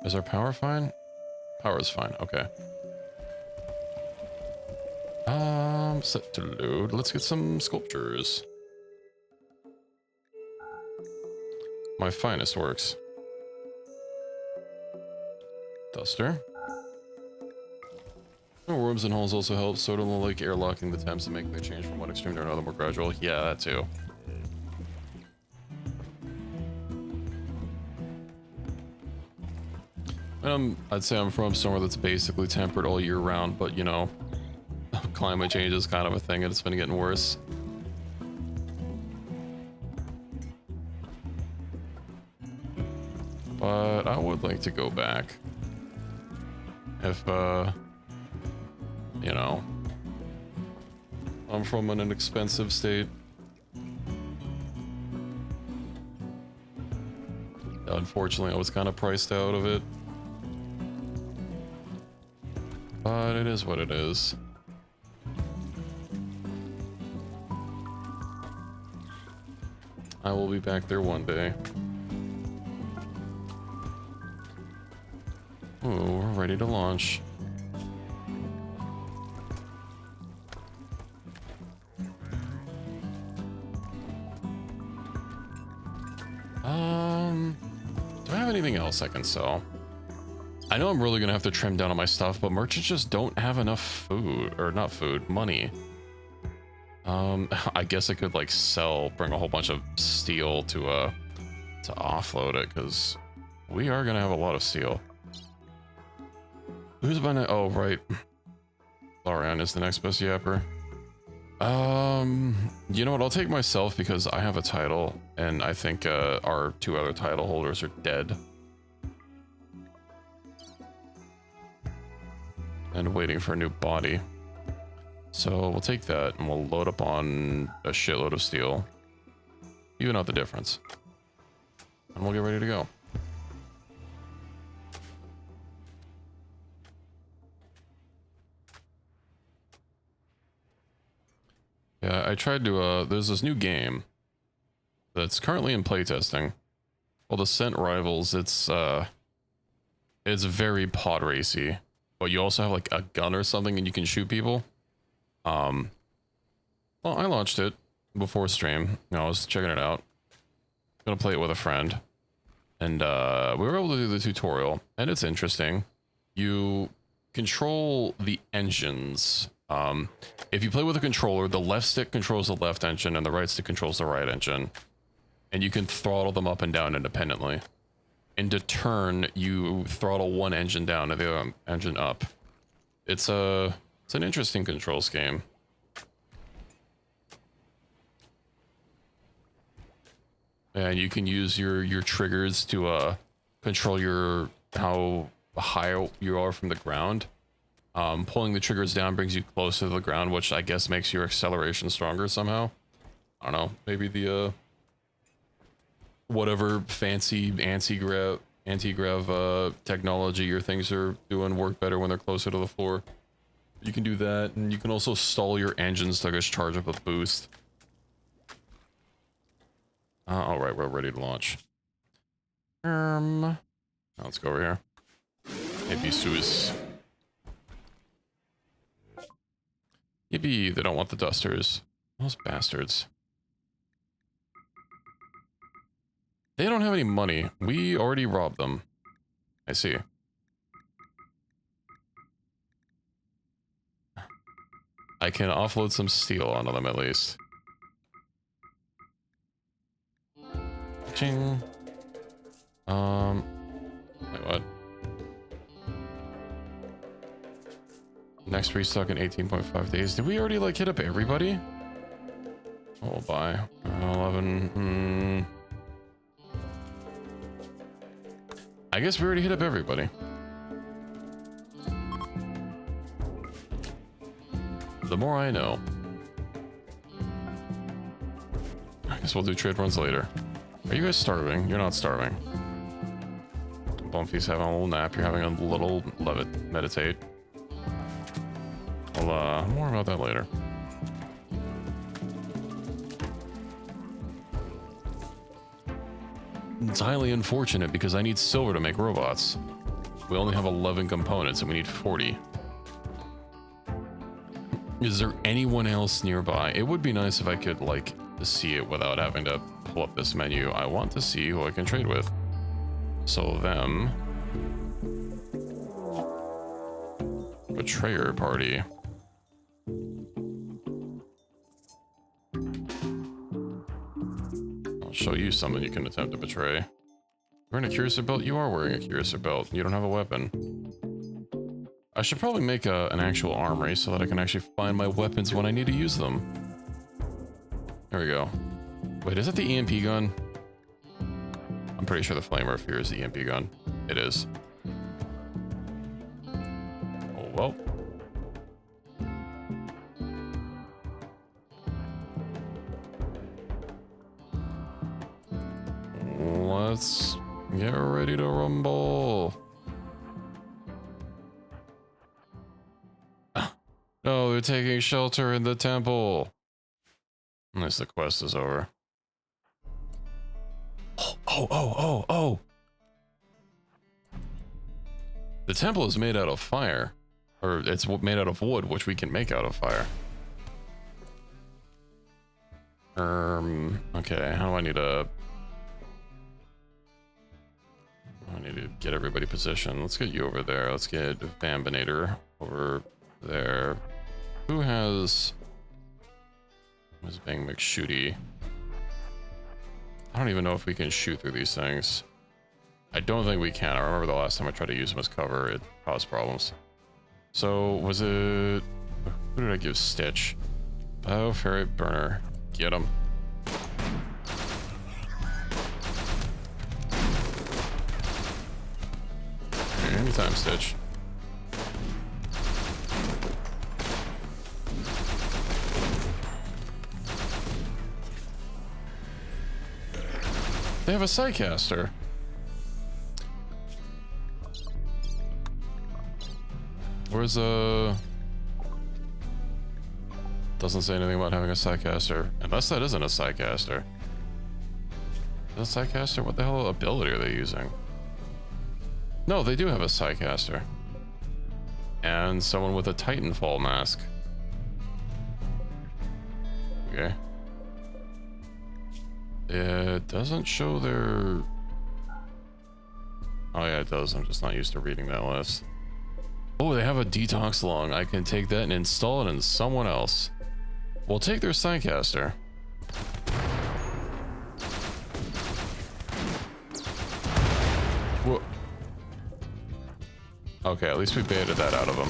is our power fine? Power is fine, okay. Set to load. Let's get some sculptures. My finest works. Duster. Rooms and holes also help, so don't like airlocking the temps and making the change from one extreme to another more gradual. Yeah, that too. I'd say I'm from somewhere that's basically temperate all year round, but you know, climate change is kind of a thing and it's been getting worse. But I would like to go back. If, you know, I'm from an inexpensive state. Unfortunately, I was kind of priced out of it. But it is what it is. I will be back there one day. Ooh, we're ready to launch. Do I have anything else I can sell? I know I'm really gonna have to trim down on my stuff, but merchants just don't have enough food, or not food, money. I guess I could like bring a whole bunch of steel to offload it, because we are gonna have a lot of steel. Who's buying it? Oh, right. Larian is the next best yapper. You know what? I'll take myself because I have a title, and I think our two other title holders are dead. And waiting for a new body. So we'll take that and we'll load up on a shitload of steel. Even out the difference. And we'll get ready to go. Yeah, I tried to, there's this new game that's currently in playtesting called Ascent Rivals. It's very pod racy, but you also have like a gun or something and you can shoot people. Well, I launched it before stream. You know, I was checking it out. Gonna play it with a friend. And we were able to do the tutorial, and it's interesting. You control the engines. If you play with a controller, the left stick controls the left engine and the right stick controls the right engine. And you can throttle them up and down independently. And to turn, you throttle one engine down and the other engine up. It's an interesting control scheme. And you can use your triggers to control how high you are from the ground. Pulling the triggers down brings you closer to the ground, which I guess makes your acceleration stronger somehow. I don't know. Maybe the whatever fancy anti-grav technology your things are doing work better when they're closer to the floor. You can do that, and you can also stall your engines to just charge up a boost. All right, we're ready to launch. Now let's go over here. Maybe Suis. Yippee, they don't want the dusters. Those bastards. They don't have any money. We already robbed them. I see. I can offload some steel onto them at least. Ching. Wait, what? Next restock in 18.5 days. Did we already like hit up everybody? Oh, bye. 11. I guess we already hit up everybody. The more I know. I guess we'll do trade runs later. Are you guys starving? You're not starving. Bumpy's having a little nap. You're having a little meditate. Well, more about that later. It's highly unfortunate because I need silver to make robots. We only have 11 components and we need 40. Is there anyone else nearby? It would be nice if I could, like, see it without having to pull up this menu. I want to see who I can trade with. So them. Betrayer party. I'll show you something you can attempt to betray. Wearing a cuirassar belt? You are wearing a cuirassar belt. You don't have a weapon. I should probably make an actual armory so that I can actually find my weapons when I need to use them. There we go. Wait, is that the EMP gun? I'm pretty sure the Flamer of Fear is the EMP gun. It is. Oh, well. Let's get ready to rumble. No, they're taking shelter in the temple. Unless the quest is over. Oh. The temple is made out of fire. Or it's made out of wood, which we can make out of fire. Okay, how do I need to... I need to get everybody positioned. Let's get you over there. Let's get Numbinator over there. Who has... Who's being McShooty? I don't even know if we can shoot through these things. I don't think we can. I remember the last time I tried to use them as cover, it caused problems. So, was it... Who did I give Stitch? Oh, Ferret Burner. Get him. Anytime, Stitch. They have a Psycaster. Where's doesn't say anything about having a Psycaster. Unless that isn't a Psycaster. Is it a Psycaster? What the hell ability are they using? No, they do have a Psycaster. And someone with a Titanfall mask. Okay. It doesn't show their... Oh yeah, it does. I'm just not used to reading that list. Oh, they have a detox lung. I can take that and install it in someone else. We'll take their Psycaster. Whoa. Okay, at least we baited that out of them.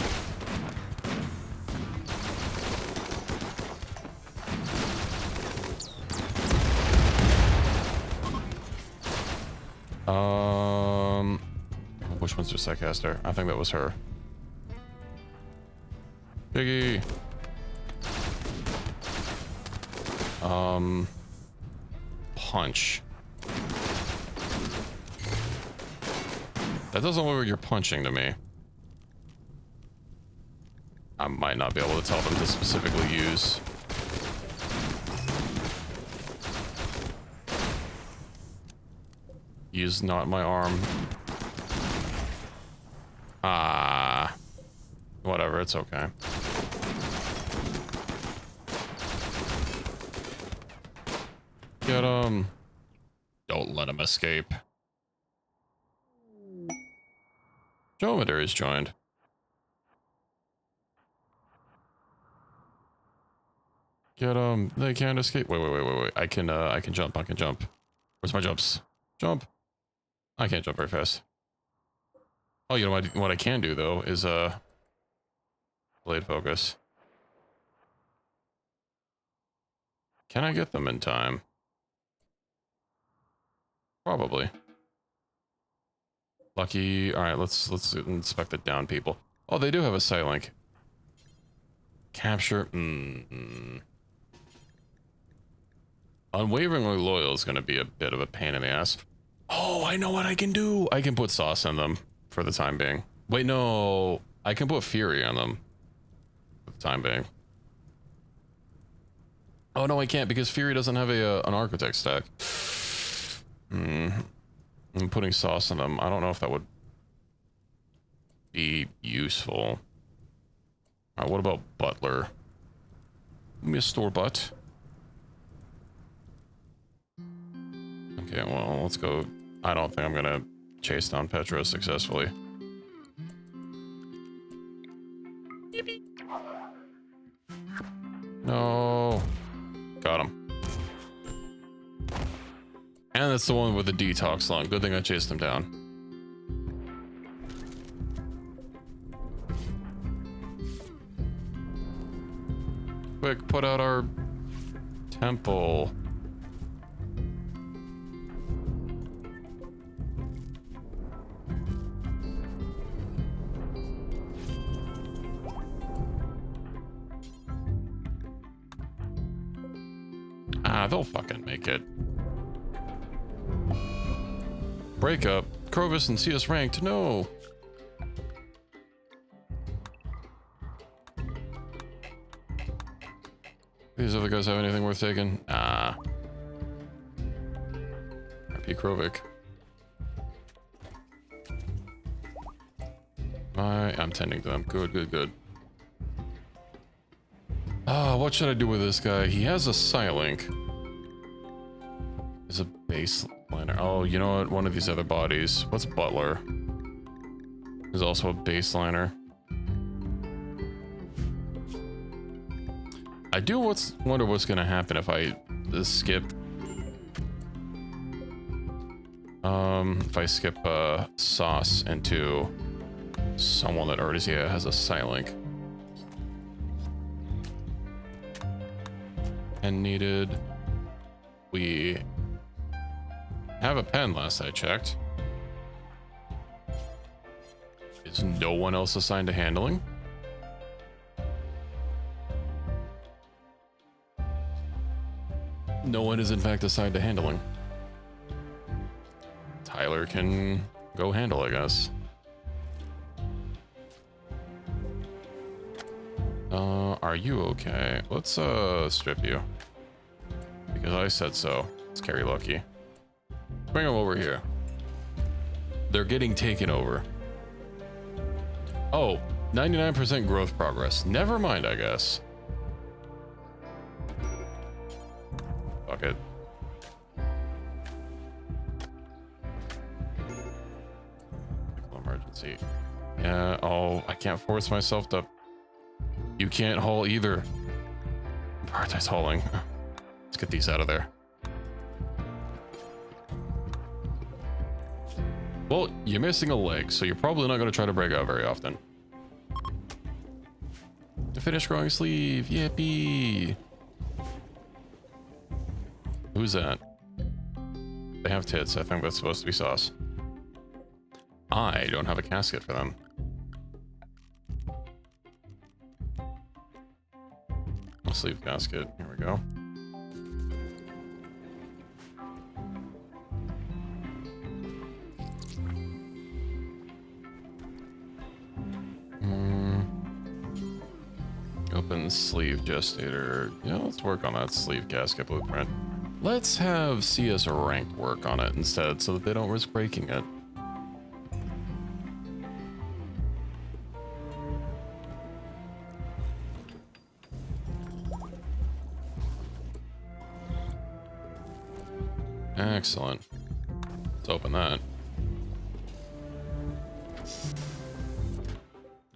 Which one's their Psycaster? I think that was her. Piggy. Punch. That doesn't look like you're punching to me. I might not be able to tell them to specifically use. Use not my arm. Ah. Whatever, it's okay. Get him. Don't let him escape. Geometer is joined. Get him. They can't escape. Wait. I can jump. I can jump. Where's my jumps? Jump. I can't jump very fast. Oh, you know what I can do though is blade focus. Can I get them in time? Probably. Lucky. All right, let's inspect the down people. Oh, they do have a sight. Capture. Unwaveringly loyal is going to be a bit of a pain in the ass. Oh, I know what I can do. I can put sauce in them for the time being. Wait, no. I can put fury on them for the time being. Oh, no, I can't because fury doesn't have an architect stack. I'm putting sauce in them. I don't know if that would be useful. All right, what about butler? Give me a store butt. Okay, well, let's go. I don't think I'm gonna chase down Petra successfully. Yippee. No. Got him. And that's the one with the detox lung. Good thing I chased him down. Quick, put out our temple. They'll fucking make it. Breakup. Crovis and CS ranked. No. These other guys have anything worth taking? Ah. RP Krovik. I'm tending to them. Good. What should I do with this guy? He has a Psylink. Is a baseliner. Oh, you know what? One of these other bodies. What's Butler? Is also a baseliner. I do wonder what's gonna happen if I skip. If I skip sauce into someone that already has a Psylink. And needed. We have a pen last I checked. Is no one else assigned to handling? No one is in fact assigned to handling. Tyler can go handle, I guess. Are you okay? Let's strip you. Because I said so. Let's carry Lucky. Bring them over here. They're getting taken over. Oh, 99% growth progress. Never mind, I guess. Fuck it. Emergency. Yeah, oh, I can't force myself to... You can't haul either. Prioritize hauling. Let's get these out of there. Well, you're missing a leg, so you're probably not going to try to break out very often. To finish growing sleeve. Yippee. Who's that? They have tits. I think that's supposed to be sauce. I don't have a casket for them. sleeve gasket. Here we go. Open sleeve gestator. Yeah, let's work on that sleeve gasket blueprint. Let's have CS ranked work on it instead so that they don't risk breaking it. Excellent. Let's open that.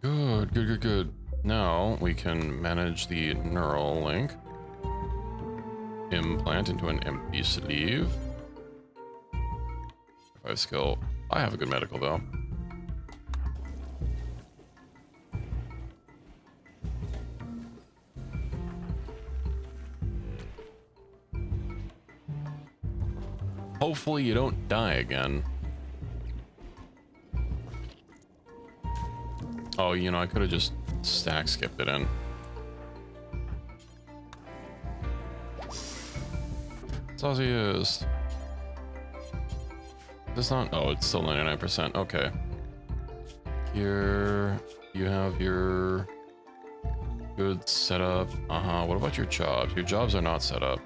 Good, good, good, good. Now we can manage the neural link. Implant into an empty sleeve. 5 skill. I have a good medical though. Hopefully you don't die again. Oh, you know, I could have just stack skipped it in. Sauciest. This not? Oh, it's still 99%. Okay. Here you have your good setup. What about your jobs? Your jobs are not set up.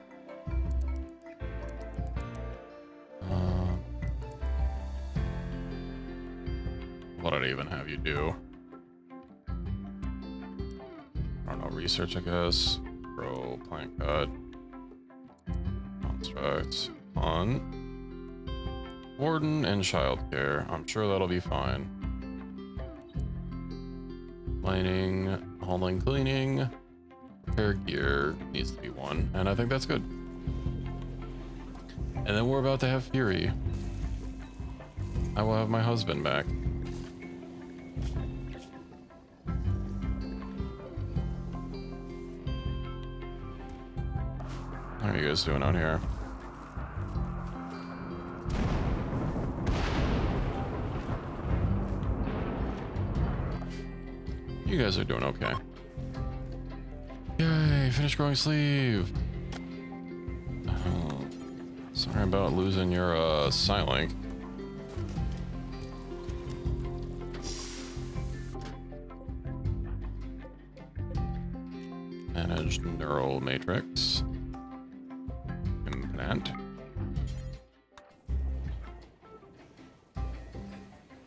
What did I even have you do? I don't know. Research, I guess. Pro plant cut. Construct on. Warden and childcare. I'm sure that'll be fine. Mining, hauling, cleaning, repair gear needs to be 1, and I think that's good. And then we're about to have Fury. I will have my husband back. How are you guys doing out here? You guys are doing okay. Yay, finish growing sleeve. Oh, sorry about losing your Silink. Managed neural matrix. Implant.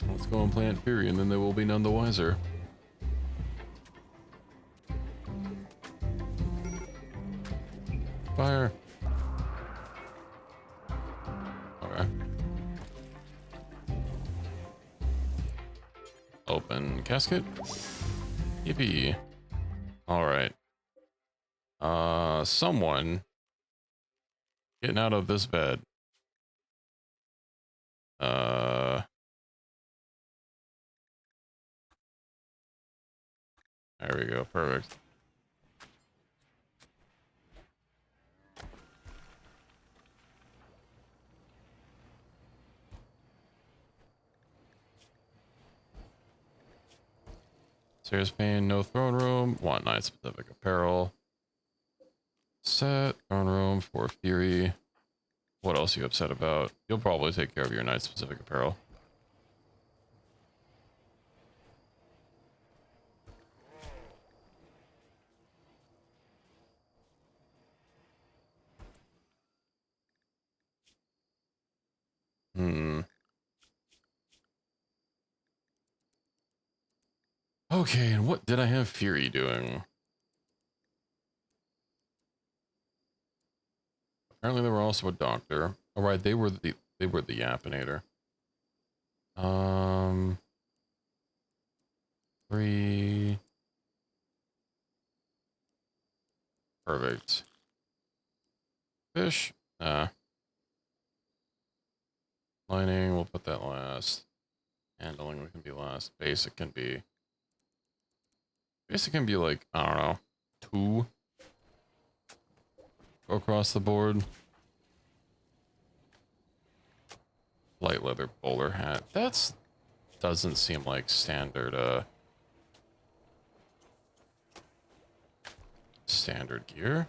Let's go and plant Fury, and then they will be none the wiser. Fire. Okay. Open casket. Yippee. All right. Someone getting out of this bed. There we go. Perfect. Serious pain, no throne room. Want night specific apparel. Set throne room for Fury. What else are you upset about? You'll probably take care of your night specific apparel. Okay, and what did I have Fury doing? Apparently they were also a doctor. All right, they were the Yapinator. 3. Perfect. Fish. Lining, we'll put that last. Handling, we can be last. Basic can be like, I don't know, 2. Go across the board. Light leather bowler hat. That's doesn't seem like standard gear.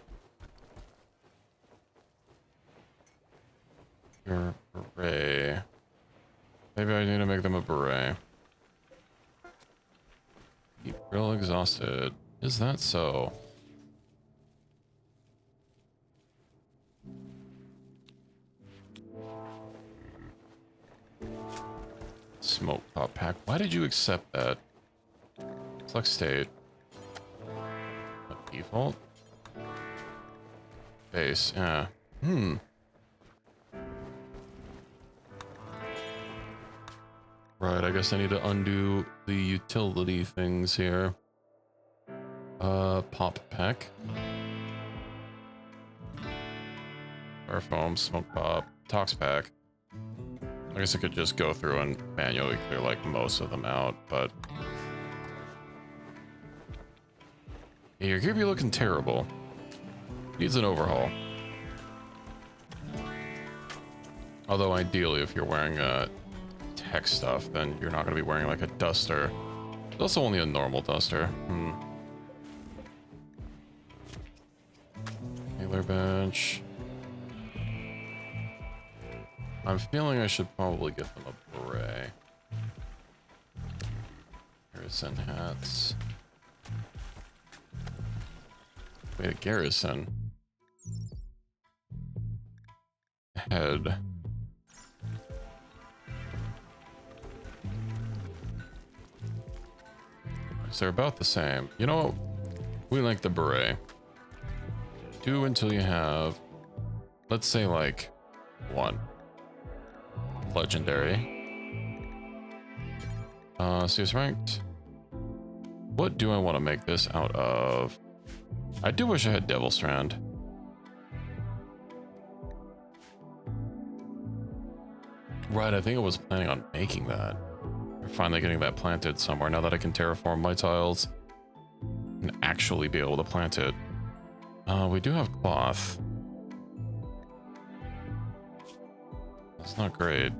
Your beret. Maybe I need to make them a beret. Keep real exhausted. Is that so? Smoke pop pack. Why did you accept that? Select state. Default. Base. Yeah. Right, I guess I need to undo the utility things here. Pop pack. Fire foam, smoke pop, tox pack. I guess I could just go through and manually clear like most of them out, but... Yeah, your gear be looking terrible. Needs an overhaul. Although ideally, if you're wearing tech stuff, then you're not going to be wearing like a duster. It's also only a normal duster. Healer bench. I'm feeling I should probably get them a beret. Garrison hats. Wait, a garrison. Head. So they're about the same. You know what? We like the beret. Do until you have, let's say like 1. Legendary. CS ranked. What do I want to make this out of? I do wish I had Devil Strand. Right, I think I was planning on making that. Finally getting that planted somewhere now that I can terraform my tiles and actually be able to plant it. We do have cloth. That's not great.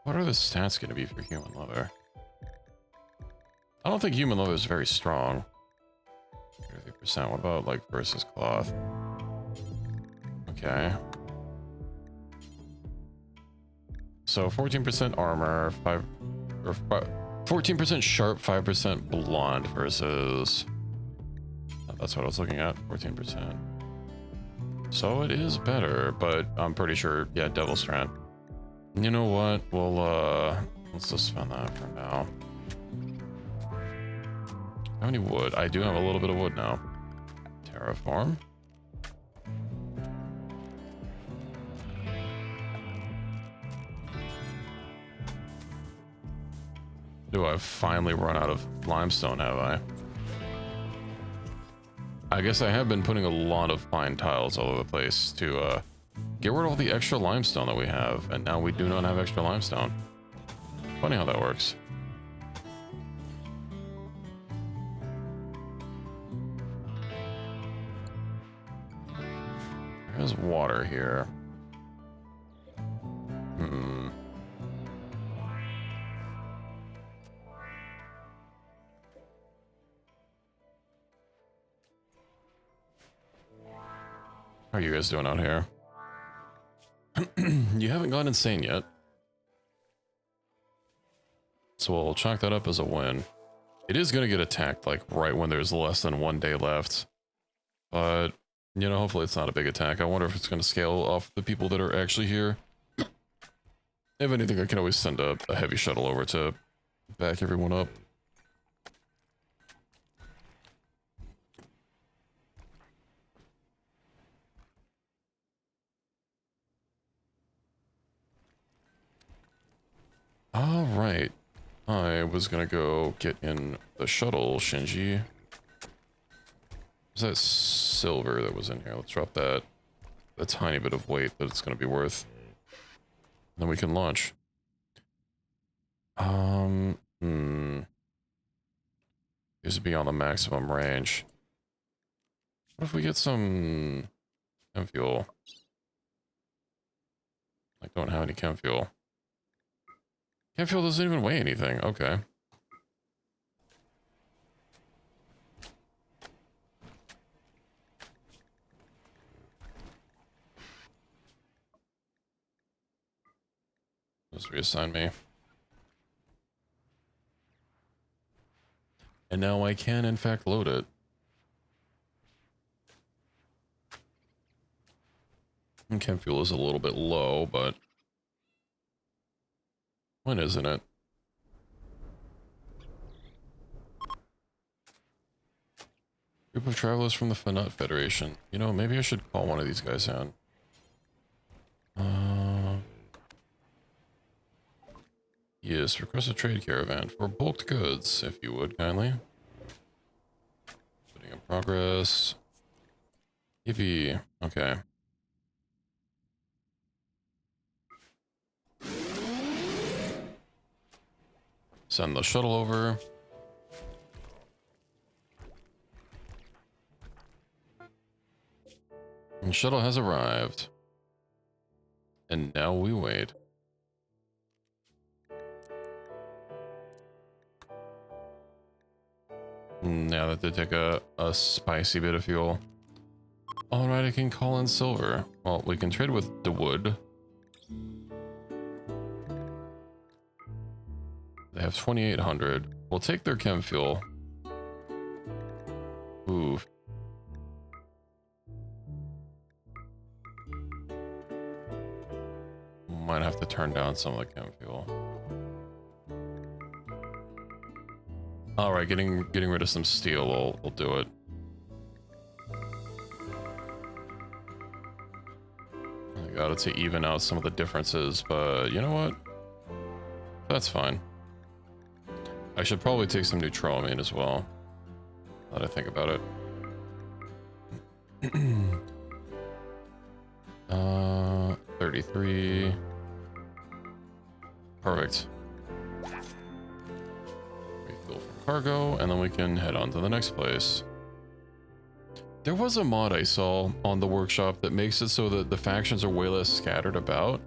What are the stats going to be for human leather? I don't think human leather is very strong. 30%. What about like versus cloth? Okay. So 14% armor, 14% sharp, 5% blonde versus. That's what I was looking at. 14%. So it is better, but I'm pretty sure, yeah, Devil Strand. You know what? Well, let's just spend that for now. How many wood? I do have a little bit of wood now. Terraform. Do I finally run out of limestone, have I? I guess I have been putting a lot of fine tiles all over the place to get rid of all the extra limestone that we have, and now we do not have extra limestone. Funny how that works. There's water here. How are you guys doing out here? You haven't gone insane yet. So we'll chalk that up as a win. It is going to get attacked like right when there's less than 1 day left. But, you know, hopefully it's not a big attack. I wonder if it's going to scale off the people that are actually here. If anything, I can always send a heavy shuttle over to back everyone up. All right. I was gonna go get in the shuttle, Shinji. What's that silver that was in here? Let's drop that. A tiny bit of weight that it's gonna be worth. Then we can launch. These would be on the maximum range. What if we get some fuel? I don't have any chem fuel. Chem fuel doesn't even weigh anything. Okay. Just reassign me. And now I can, in fact, load it. And chem fuel is a little bit low, but when isn't it? Group of travelers from the Fanut Federation. You know, maybe I should call one of these guys in. Yes, request a trade caravan for bulked goods, if you would, kindly. Putting in progress. Yippee. Okay. Send the shuttle over. And shuttle has arrived. And now we wait. Now that they take a spicy bit of fuel. Alright, I can call in silver. Well, we can trade with the wood. They have 2,800. We'll take their chem fuel. Ooh. Might have to turn down some of the chem fuel. Alright, getting rid of some steel will do it. I got it to even out some of the differences, but you know what? That's fine. I should probably take some neutroamine as well. Now that I think about it. 33. Perfect. Refill from cargo, and then we can head on to the next place. There was a mod I saw on the workshop that makes it so that the factions are way less scattered about.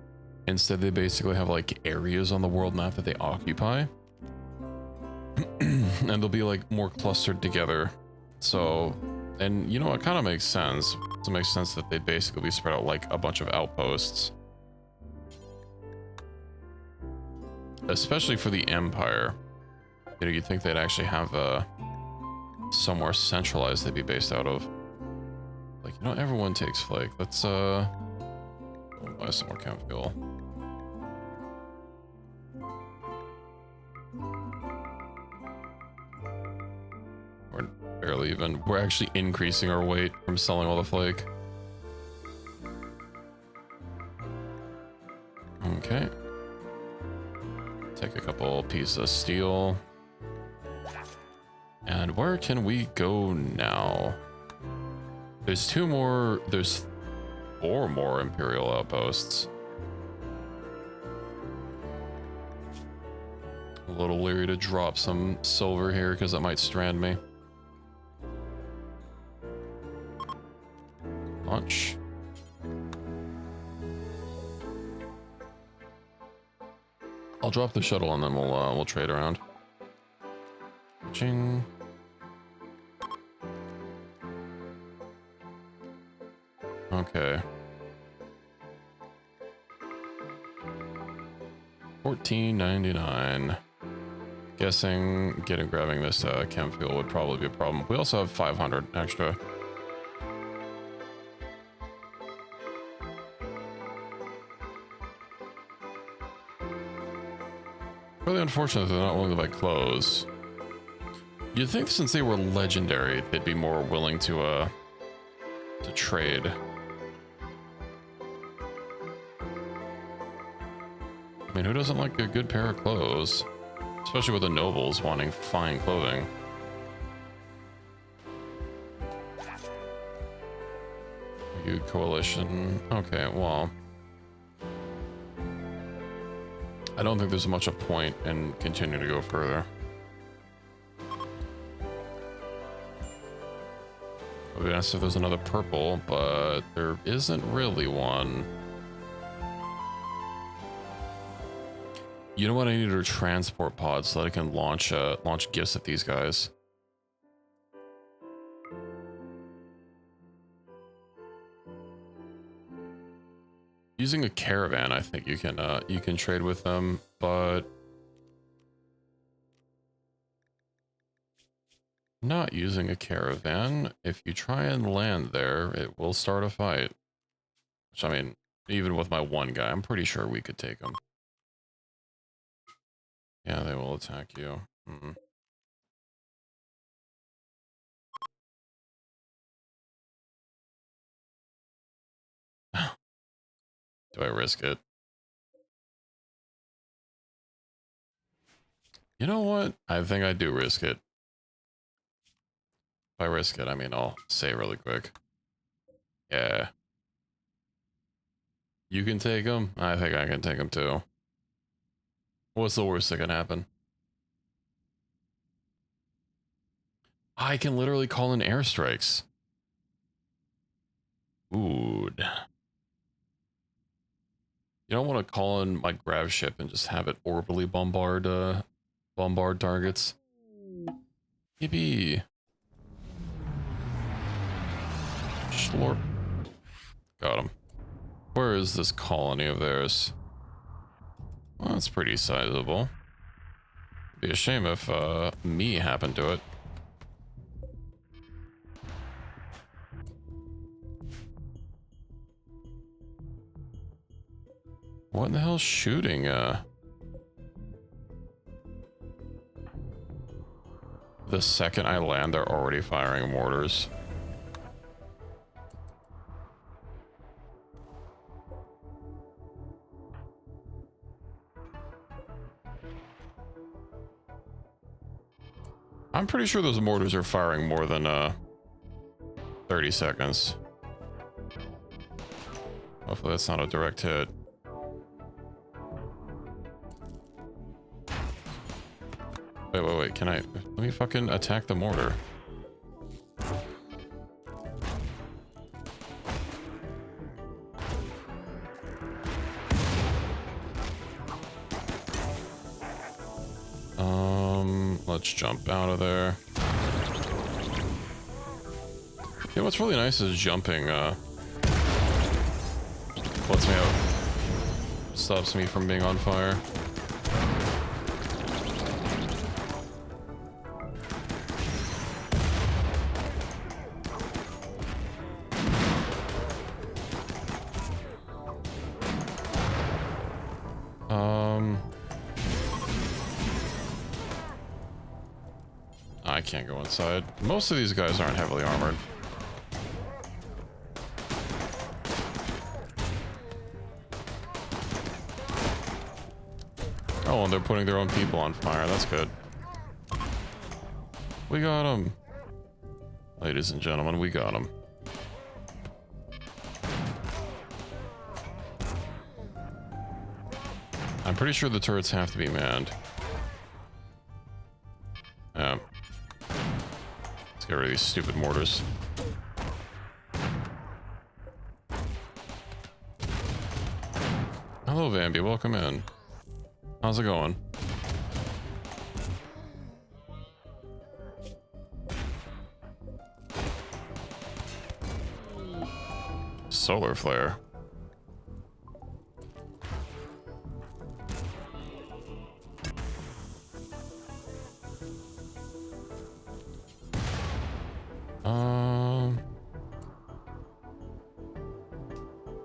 Instead, they basically have like areas on the world map that they occupy. And they'll be like more clustered together. So, and you know, it kind of makes sense. It makes sense that they'd basically be spread out like a bunch of outposts. Especially for the Empire. You know, you'd think they'd actually have somewhere centralized they'd be based out of. Like, you know, everyone takes flake. Let's buy some more chem fuel. We're barely even. We're actually increasing our weight from selling all the flake. Okay. Take a couple pieces of steel. And where can we go now? There's there's 4 more Imperial outposts. A little leery to drop some silver here because that might strand me. Launch. I'll drop the shuttle and then we'll trade around. Ching. Okay. 14.99. Guessing grabbing this chem fuel would probably be a problem. We also have 500 extra. Really unfortunate they're not willing to buy clothes. You'd think since they were legendary, they'd be more willing to trade. I mean, who doesn't like a good pair of clothes? Especially with the nobles wanting fine clothing. You coalition. Okay, well. I don't think there's much a point in continuing to go further. I would ask if there's another purple, but there isn't really one. You know what? I need a transport pod so that I can launch gifts at these guys. Using a caravan, I think you can trade with them, but not using a caravan. If you try and land there, it will start a fight. Which, I mean, even with my one guy, I'm pretty sure we could take him. Yeah, they will attack you. Do I risk it? You know what? I think I do risk it. If I risk it, I mean, I'll say really quick. Yeah. You can take him? I think I can take him too. What's the worst that can happen? I can literally call in airstrikes. Ooh. You don't want to call in my grav ship and just have it orbitally bombard targets. Yippee. Schlorp. Got him. Where is this colony of theirs? Well, that's pretty sizable. Be a shame if me happened to it. What in the hell's shooting? The second I land, they're already firing mortars. I'm pretty sure those mortars are firing more than 30 seconds. Hopefully that's not a direct hit. Wait, can I... Let me fucking attack the mortar. Let's jump out of there. Yeah, what's really nice is jumping, lets me out. Stops me from being on fire. I can't go inside. Most of these guys aren't heavily armored. Oh, and they're putting their own people on fire. That's good. We got them. Ladies and gentlemen, we got them. I'm pretty sure the turrets have to be manned. Yeah. Let's get rid of these stupid mortars. Hello, Vambi. Welcome in. How's it going? Solar flare.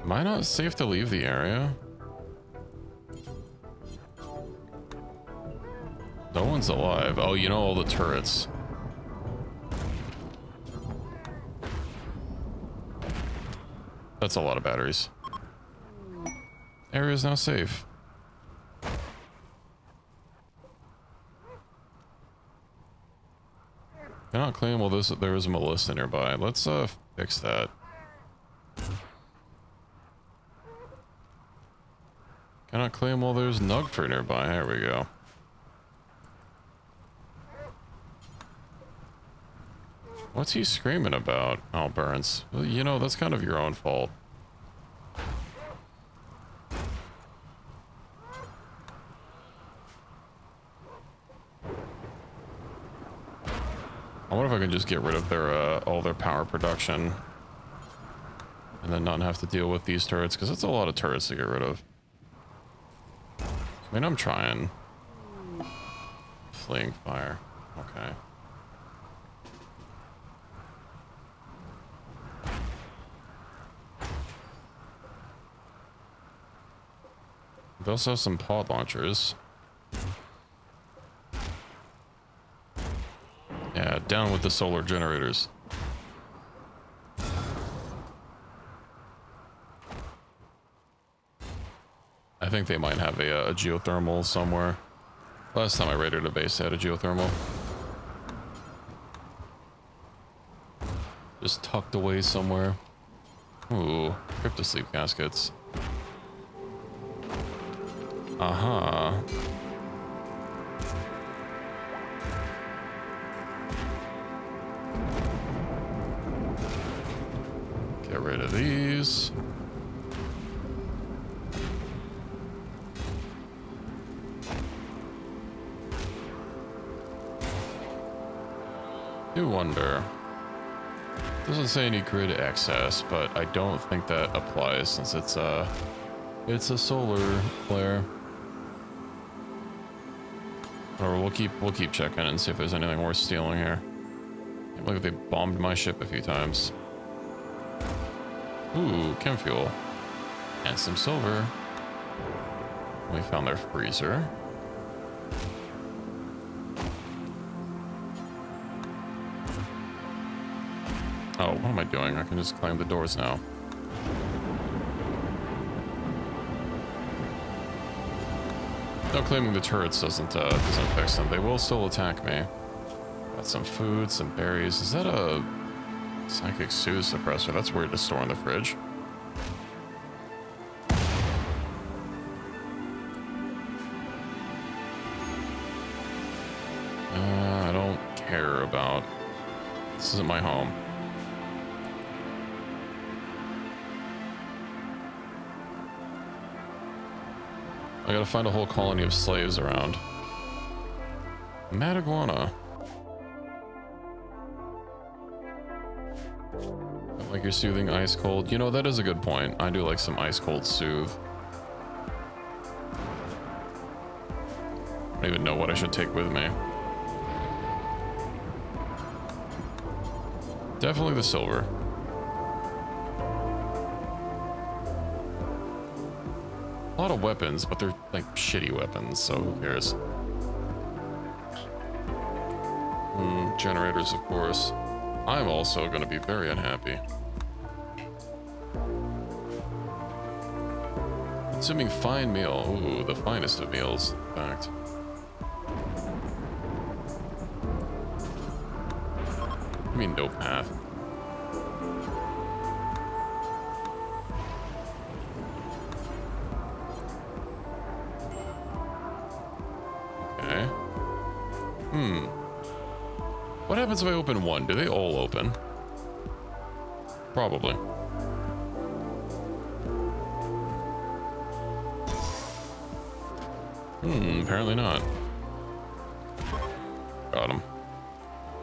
Am I not safe to leave the area? No one's alive. Oh, you know all the turrets. That's a lot of batteries. Area is now safe. Cannot claim while there is a Melissa nearby. Let's fix that. Cannot claim while there's Nugford nearby. There we go. What's he screaming about? Oh, Burns. Well, you know, that's kind of your own fault. I wonder if I can just get rid of their all their power production and then not have to deal with these turrets, because it's a lot of turrets to get rid of. I mean, I'm trying. Fleeing fire. Okay. They also have some pod launchers. Yeah, down with the solar generators. I think they might have a geothermal somewhere. Last time I raided a base, they had a geothermal. Just tucked away somewhere. Ooh, cryptosleep caskets. Uh-huh. Get rid of these. Do wonder. Doesn't say any grid access, but I don't think that applies since it's a solar flare. Or we'll keep checking and see if there's anything worth stealing here. Can't believe they bombed my ship a few times. Ooh, chem fuel. And some silver. We found their freezer. Oh, what am I doing? I can just climb the doors now. No, claiming the turrets doesn't fix them. They will still attack me. Got some food, some berries. Is that a psychic soothe suppressor? That's weird to store in the fridge. I don't care about. This isn't my home. I gotta find a whole colony of slaves around. Mad iguana. Like you're soothing ice cold. You know, that is a good point. I do like some ice cold soothe. I don't even know what I should take with me. Definitely the silver. A lot of weapons, but they're like shitty weapons, so who cares? Generators, of course. I'm also going to be very unhappy. Assuming fine meal. Ooh, the finest of meals, in fact. I mean, no path. Okay. What happens if I open one? Do they all open? Probably. Apparently not. Got him.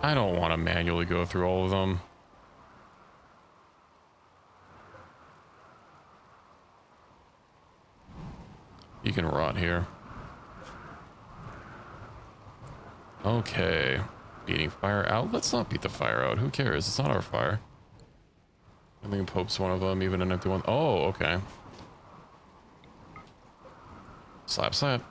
I don't want to manually go through all of them. You can rot here. Okay. Beating fire out? Let's not beat the fire out. Who cares? It's not our fire. I think Pope's one of them, even an empty one. Oh, okay. Slap, slap.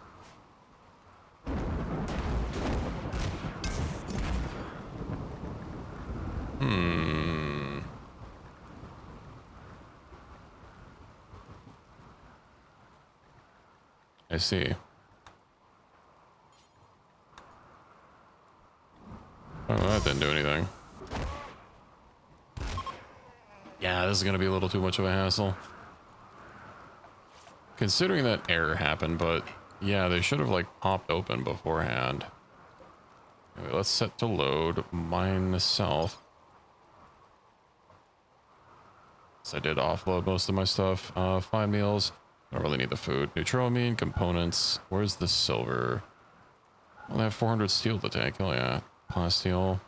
I see. Oh, that didn't do anything. Yeah, this is gonna be a little too much of a hassle. Considering that error happened, but yeah, they should have like popped open beforehand. Anyway, let's set to load. Mine myself. So I did offload most of my stuff. 5 meals. Don't really need the food. Neutroamine, components. Where's the silver? Well, I have 400 steel to take. Oh yeah. Plasteel.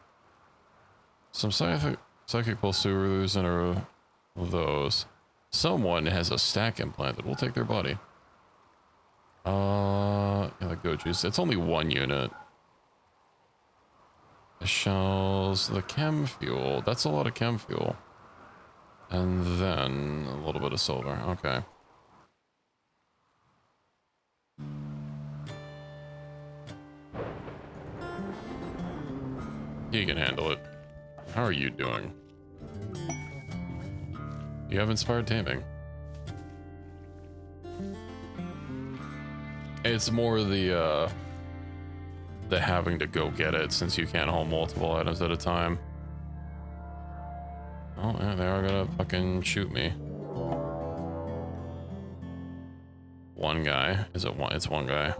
Some psychic pulsars and those. Someone has a stack implanted. We'll take their body. Yeah, the goat juice. It's only 1 unit. The shells, the chem fuel. That's a lot of chem fuel. And then a little bit of silver. Okay. You can handle it. How are you doing? You have inspired taming. It's more the having to go get it since you can't hold multiple items at a time. Oh, yeah, they are gonna fucking shoot me. One guy. Is it one? It's one guy.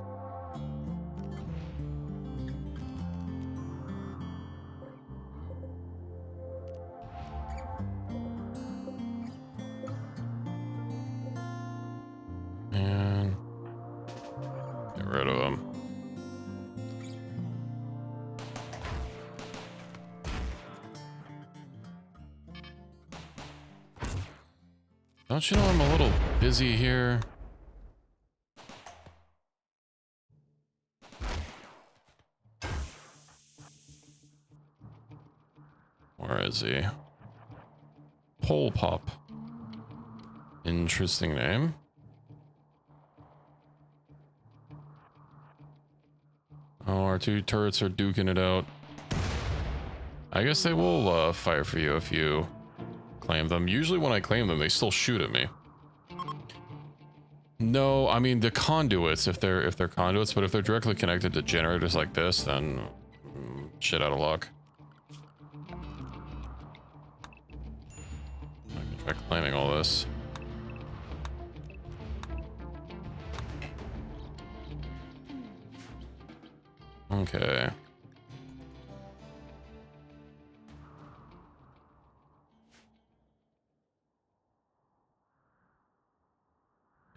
And get rid of him. Don't you know I'm a little busy here? Where is he? Pole Pop. Interesting name. Oh, our 2 turrets are duking it out. I guess they will fire for you if you claim them. Usually when I claim them, they still shoot at me. No, I mean the conduits, if they're conduits, but if they're directly connected to generators like this, then shit out of luck. I can try claiming all this. Okay.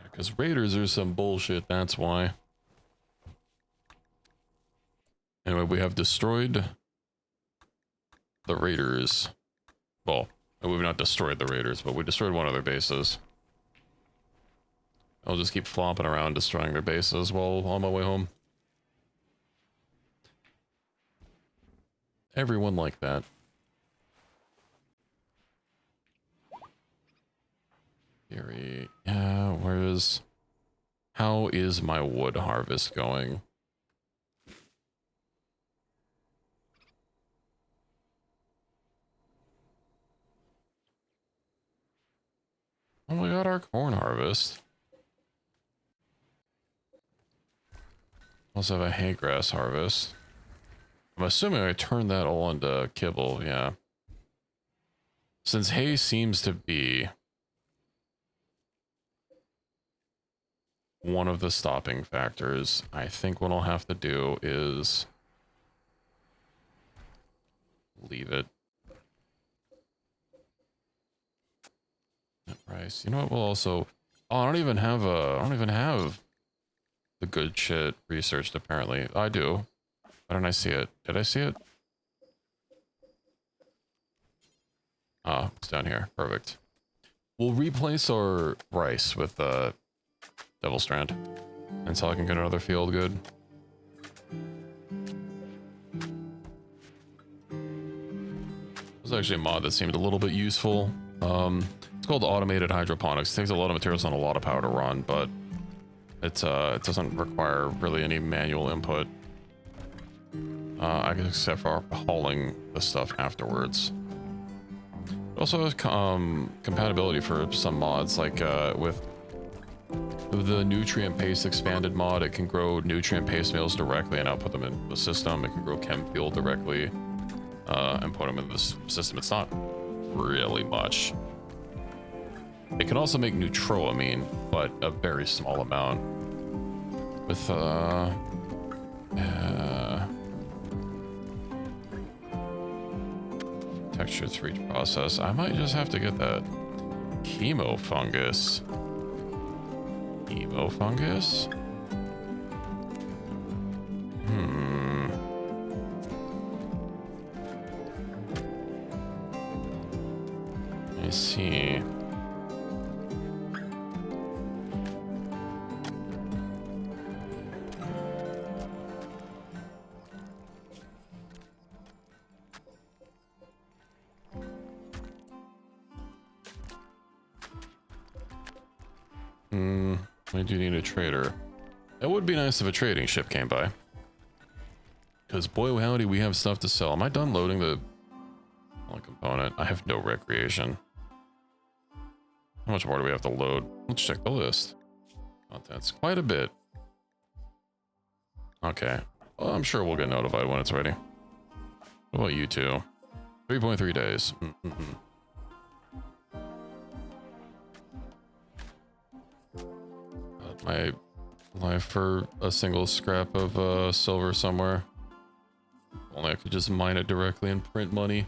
Because raiders are some bullshit, that's why. Anyway, we have destroyed the raiders. Well, we've not destroyed the raiders, but we destroyed one of their bases. I'll just keep flopping around destroying their bases while on my way home. Everyone like that. Theory. Yeah, how is my wood harvest going? Oh, we got our corn harvest. Also have a hay grass harvest. I'm assuming I turned that all into kibble, yeah. Since hay seems to be one of the stopping factors, I think what I'll have to do is leave it. That price. You know what? We'll also. Oh, I don't even have the good shit researched. Apparently, I do. Why don't I see it? Did I see it? Ah, it's down here. Perfect. We'll replace our rice with Devil Strand until I can get another field good. There's actually a mod that seemed a little bit useful. It's called automated hydroponics. It takes a lot of materials and a lot of power to run, but it doesn't require really any manual input. I guess except for hauling the stuff afterwards. It also has compatibility for some mods, like with the nutrient paste expanded mod. It can grow nutrient paste meals directly and output them into the system. It can grow chem fuel directly and put them in the system. It's not really much. It can also make neutroamine, but a very small amount. With textures for each process. I might just have to get that chemo fungus. Chemo fungus? Let me see. I do need a trader. It would be nice if a trading ship came by. Because boy howdy, we have stuff to sell. Am I done loading the component? I have no recreation. How much more do we have to load? Let's check the list. Contents, quite a bit. Okay. Well, I'm sure we'll get notified when it's ready. What about you two? 3.3 days. My life for a single scrap of silver somewhere. Only I could just mine it directly and print money.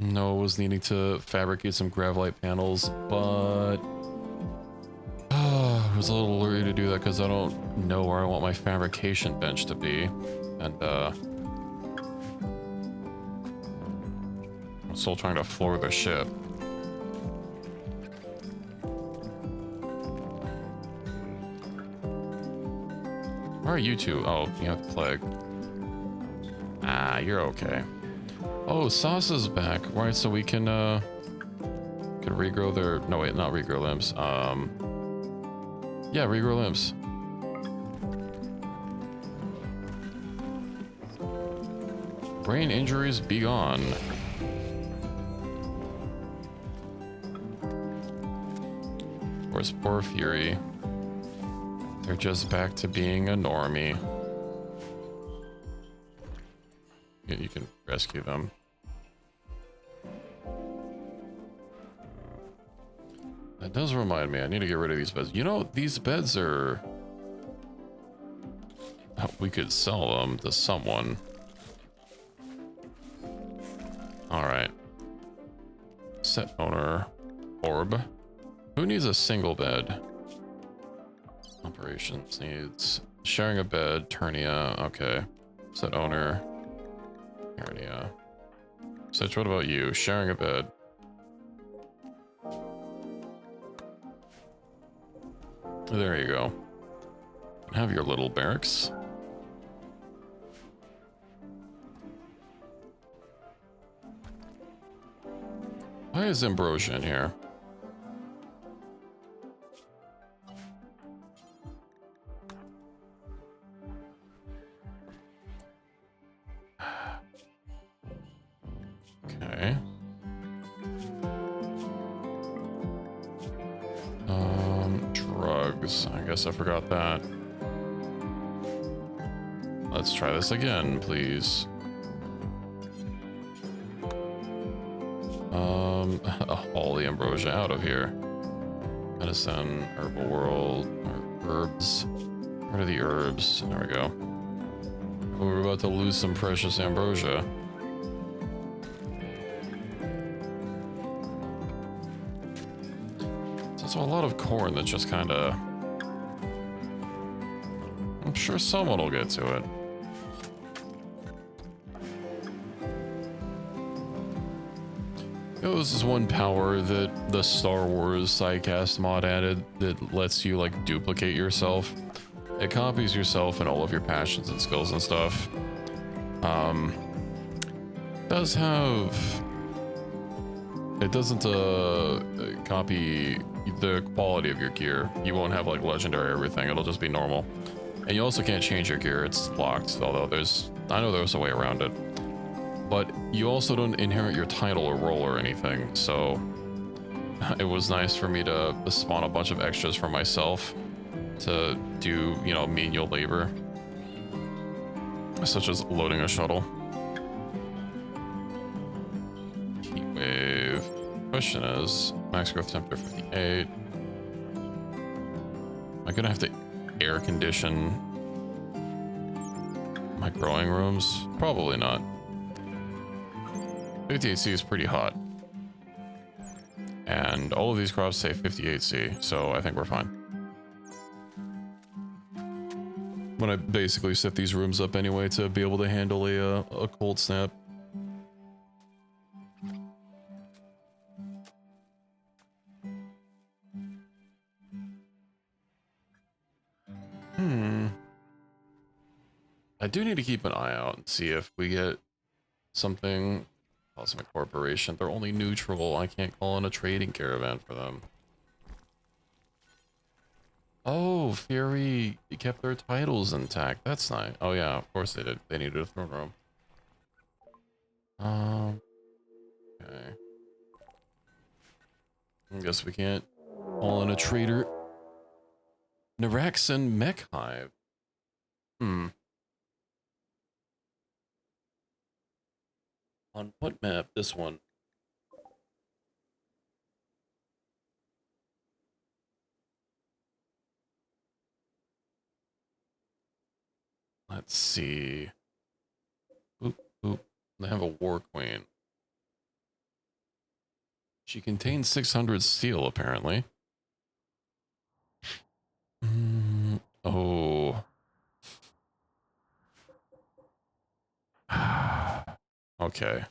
Noah was needing to fabricate some gravelite panels, but I was a little worried to do that because I don't know where I want my fabrication bench to be, and I'm still trying to floor the ship. Where are you two? Oh, you have plague. Ah, you're okay. Oh, Sauce is back. Right, so we can regrow their... No, wait, not regrow limbs. Yeah, regrow limbs. Brain injuries be gone. Where's poor Fury? They're just back to being a normie. You can rescue them. That does remind me, I need to get rid of these beds. You know, these beds are... We could sell them to someone. Alright. Set owner. Orb. Who needs a single bed? Operations needs... Sharing a bed. Turnia. Okay. Set owner. Turnia. Sitch, what about you? Sharing a bed. There you go. Have your little barracks. Why is Ambrosia in here? Okay. Drugs. I guess I forgot that. Let's try this again, please. All the ambrosia out of here. Medicine, herbal world, herbs. Where are the herbs? There we go. We're about to lose some precious ambrosia. So a lot of corn that just kind of... I'm sure someone will get to it. You know, this is one power that the Star Wars Sidecast mod added that lets you like duplicate yourself. It copies yourself and all of your passions and skills and stuff. Does have... It doesn't copy the quality of your gear. You won't have like legendary everything, it'll just be normal. And you also can't change your gear, it's locked, although I know there's a way around it. But you also don't inherit your title or role or anything, so it was nice for me to spawn a bunch of extras for myself to do, you know, menial labor, such as loading a shuttle. Heat wave. Question is, max growth temperature 58. Am I gonna have to air condition my growing rooms? Probably not. 58C is pretty hot. And all of these crops say 58C, so I think we're fine. When I basically set these rooms up anyway to be able to handle a cold snap. I do need to keep an eye out and see if we get something. Cosmic Corporation. They're only neutral. I can't call in a trading caravan for them. Oh, Fury kept their titles intact. That's nice. Oh yeah, of course they did. They needed a throne room. Okay. I guess we can't call in a trader. Naraxan Mech Hive. On what map? This one. Let's see. Boop, boop. They have a war queen. She contains 600 steel, apparently. Oh. Okay.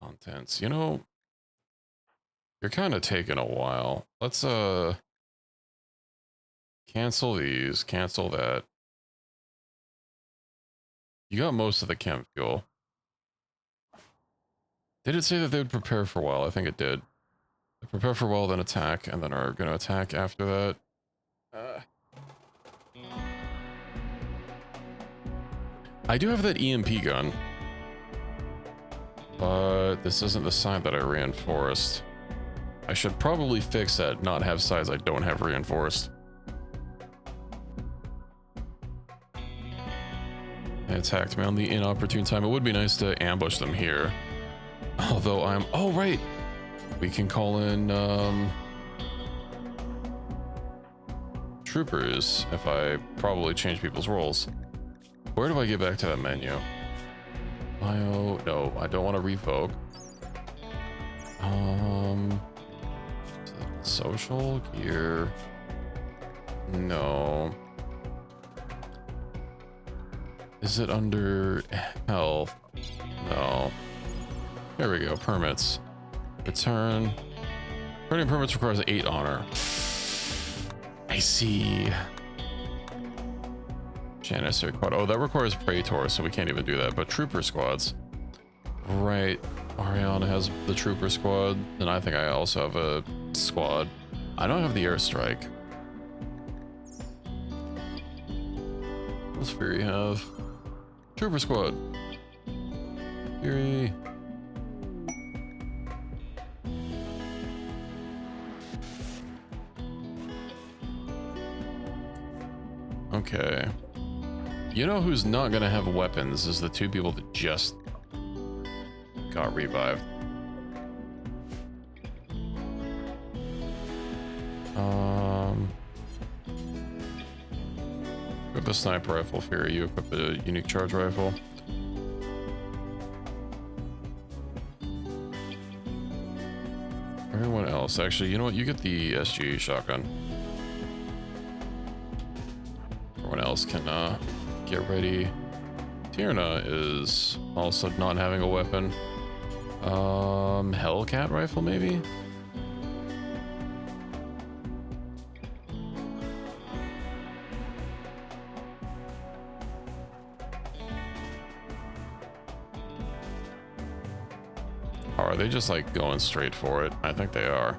Contents. You know, you're kind of taking a while. Let's, cancel these, cancel that. You got most of the chem fuel. Did it say that they would prepare for a while? I think it did. They prepare for a while, then attack, and then are going to attack after that. I do have that EMP gun. But this isn't the side that I reinforced. I should probably fix that, not have sides I don't have reinforced. They attacked me on the inopportune time. It would be nice to ambush them here. Although I'm... Oh, right! We can call in, troopers if I probably change people's roles. Where do I get back to that menu? Bio... No, I don't want to revoke. Social gear. No. Is it under health? No. There we go. Permits. Return. Returning permits requires 8 honor. I see. Janissary quad. Oh, that requires Praetor, so we can't even do that. But trooper squads. Right. Ariana has the trooper squad, and I think I also have a squad. I don't have the airstrike. What does Fury have? Trooper squad. Fury. Okay. You know who's not gonna have weapons is the 2 people that just got revived. Equip the sniper rifle, Fury. You equip the unique charge rifle. Everyone else, actually, you know what? You get the SG shotgun. Everyone else can get ready. Tierna is also not having a weapon. Hellcat rifle, maybe? Or are they just like going straight for it? I think they are.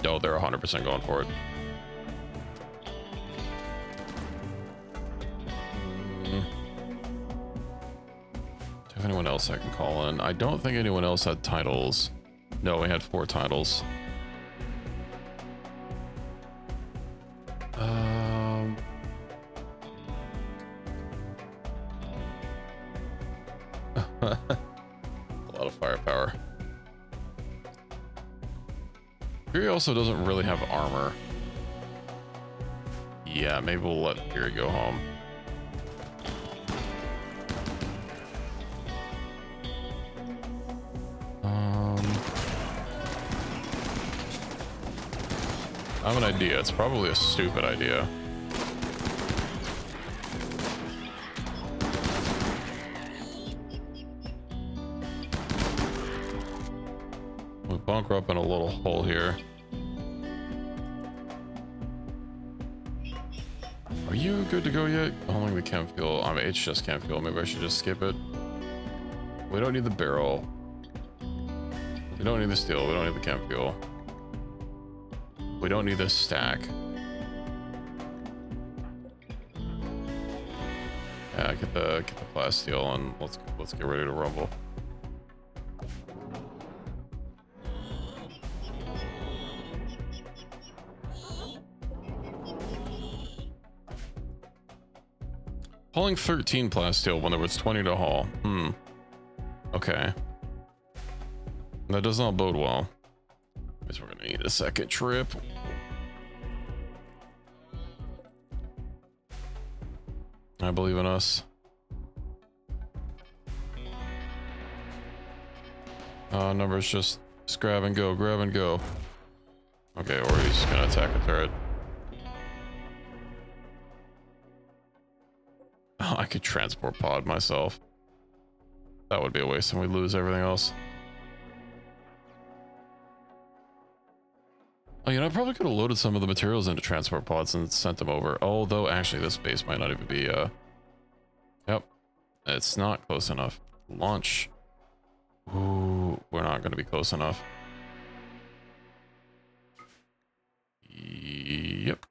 No, they're 100% going for it. Do I have anyone else I can call in? I don't think anyone else had titles. No, we had 4 titles. A lot of firepower. Fury also doesn't really have armor. Yeah, maybe we'll let Fury go home. I have an idea. It's probably a stupid idea. We bunker up in a little hole here. Are you good to go yet? Only the chem fuel. I mean, it's just chem fuel. Maybe I should just skip it. We don't need the barrel. We don't need the steel. We don't need the chem fuel. We don't need this stack. Yeah, get the plasteel and let's get ready to rumble. Hauling 13 plasteel when there was 20 to haul. Okay. That does not bode well. Guess we're gonna need a second trip. I believe in us. Numbers just grab and go, grab and go. Okay, or he's gonna attack a turret. Oh, I could transport pod myself. That would be a waste and we lose everything else. Oh, you know, I probably could have loaded some of the materials into transport pods and sent them over. Although, actually, this base might not even be, Yep. It's not close enough. Launch. Ooh, we're not going to be close enough. Yep.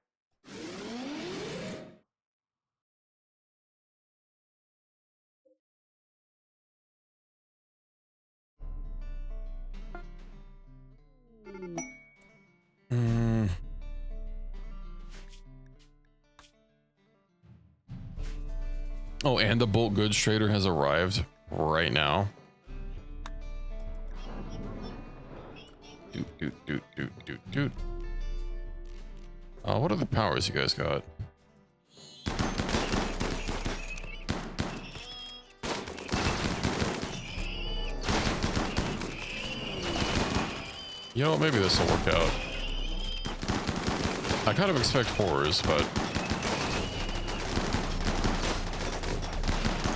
Oh, and the bulk goods trader has arrived right now. Dude. What are the powers you guys got? You know, maybe this will work out. I kind of expect horrors, but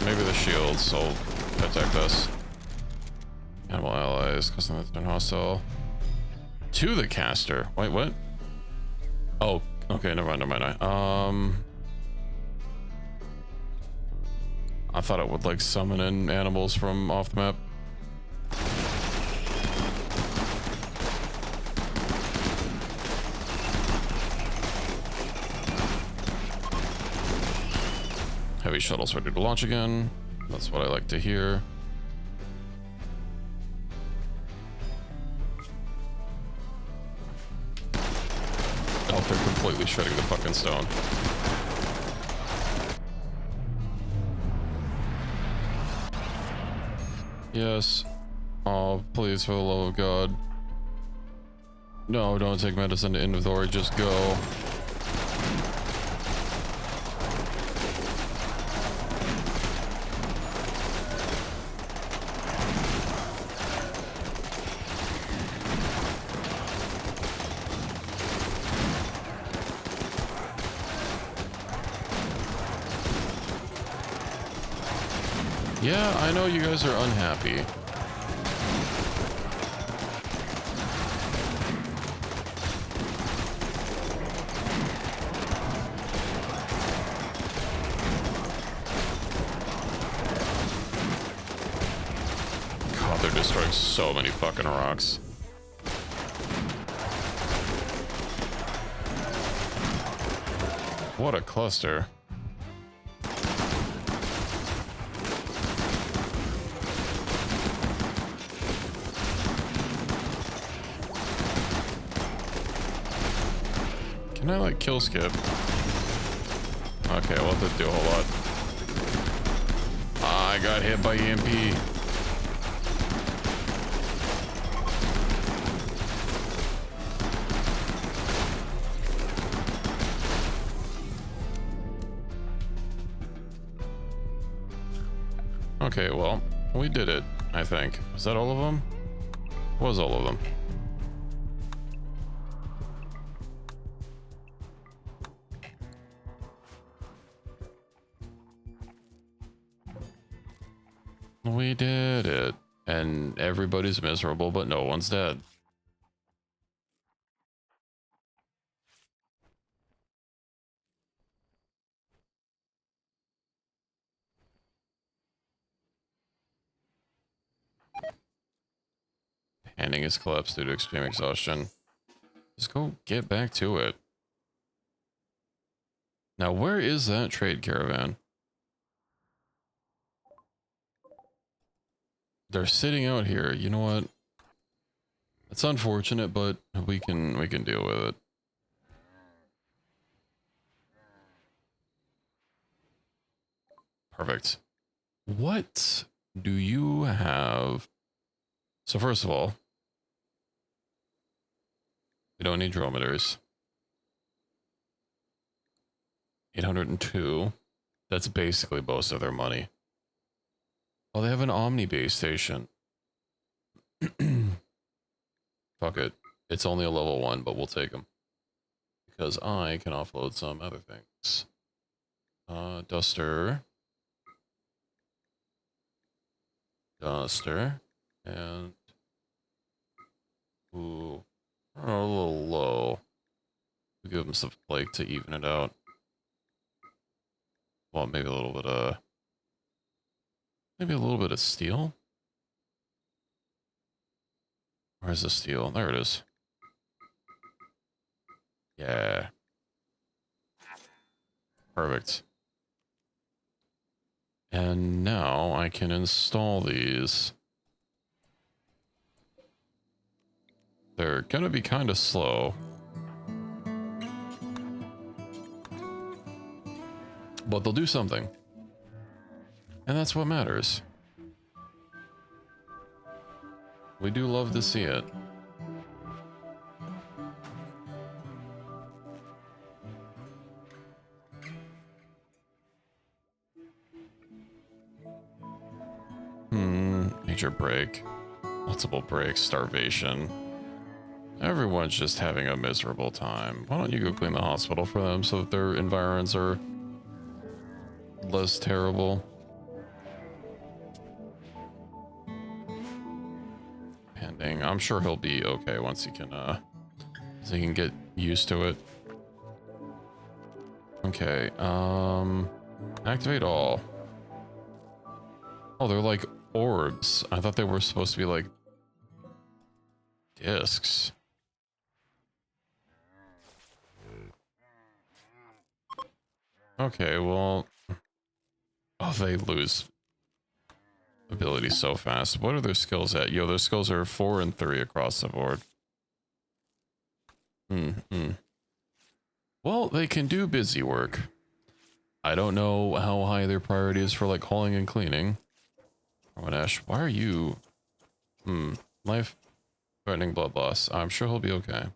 maybe the shields will protect us. Animal allies, custom that's been hostile. To the caster. Wait, what? Oh, okay, never mind. I thought it would like summon in animals from off the map. Heavy shuttles ready to launch again. That's what I like to hear. Oh, they're completely shredding the fucking stone. Yes. Oh, please, for the love of God. No, don't take medicine to inventory, just go. Yeah, I know you guys are unhappy. God, they're destroying so many fucking rocks. What a cluster. Can I like kill skip? Okay, well, that didn't do a whole lot. I got hit by EMP. Okay, well, we did it, I think. Was that all of them? Was all of them. We did it. And everybody's miserable, but no one's dead. Handing is collapsed due to extreme exhaustion. Just go get back to it. Now, where is that trade caravan? They're sitting out here. You know what? It's unfortunate, but we can deal with it. Perfect. What do you have? So first of all, we don't need drometers. 802. That's basically most of their money. Oh, they have an Omni base station. Fuck it. It's only a level 1, but we'll take them. Because I can offload some other things. Duster. Duster. And... Ooh. A little low. We'll give them some flake to even it out. Well, maybe a little bit of... Maybe a little bit of steel? Where's the steel? There it is. Yeah. Perfect. And now I can install these. They're gonna be kind of slow. But they'll do something. And that's what matters. We do love to see it. Major break. Multiple breaks, starvation. Everyone's just having a miserable time. Why don't you go clean the hospital for them so that their environs are less terrible? Pending. I'm sure he'll be okay once he can get used to it. Okay, activate all. Oh, they're like orbs. I thought they were supposed to be like discs. Okay, well... Oh, they lose ability so fast. What are their skills at? Yo, their skills are 4 and 3 across the board. Well, they can do busy work. I don't know how high their priority is for like hauling and cleaning. Ash, why are you... Life threatening blood loss. I'm sure he'll be okay.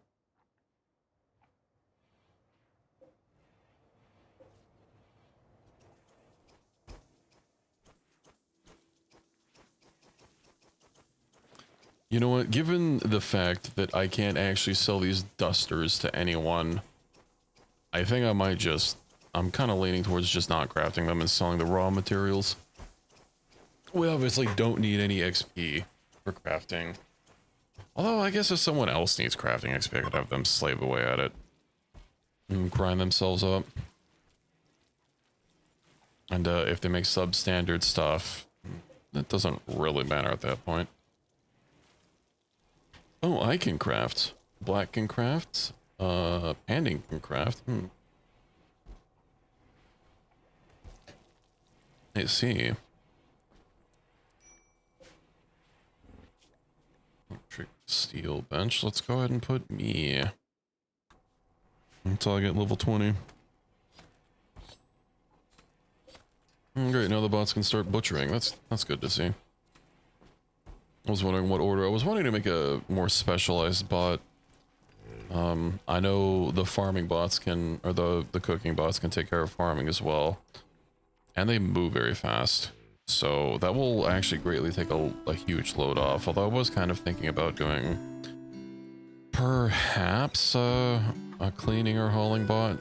You know what? Given the fact that I can't actually sell these dusters to anyone, I think I might just... I'm kind of leaning towards just not crafting them and selling the raw materials. We obviously don't need any XP for crafting. Although, I guess if someone else needs crafting XP, I could have them slave away at it. And grind themselves up. And if they make substandard stuff, that doesn't really matter at that point. Oh, I can craft. Black can craft. Panding can craft. I see. Electric steel bench. Let's go ahead and put me. Until I get level 20. Great, now the bots can start butchering. That's good to see. I was wondering what order. I was wanting to make a more specialized bot. I know the farming bots can, or the cooking bots can take care of farming as well. And they move very fast. So that will actually greatly take a huge load off. Although I was kind of thinking about doing perhaps a cleaning or hauling bot.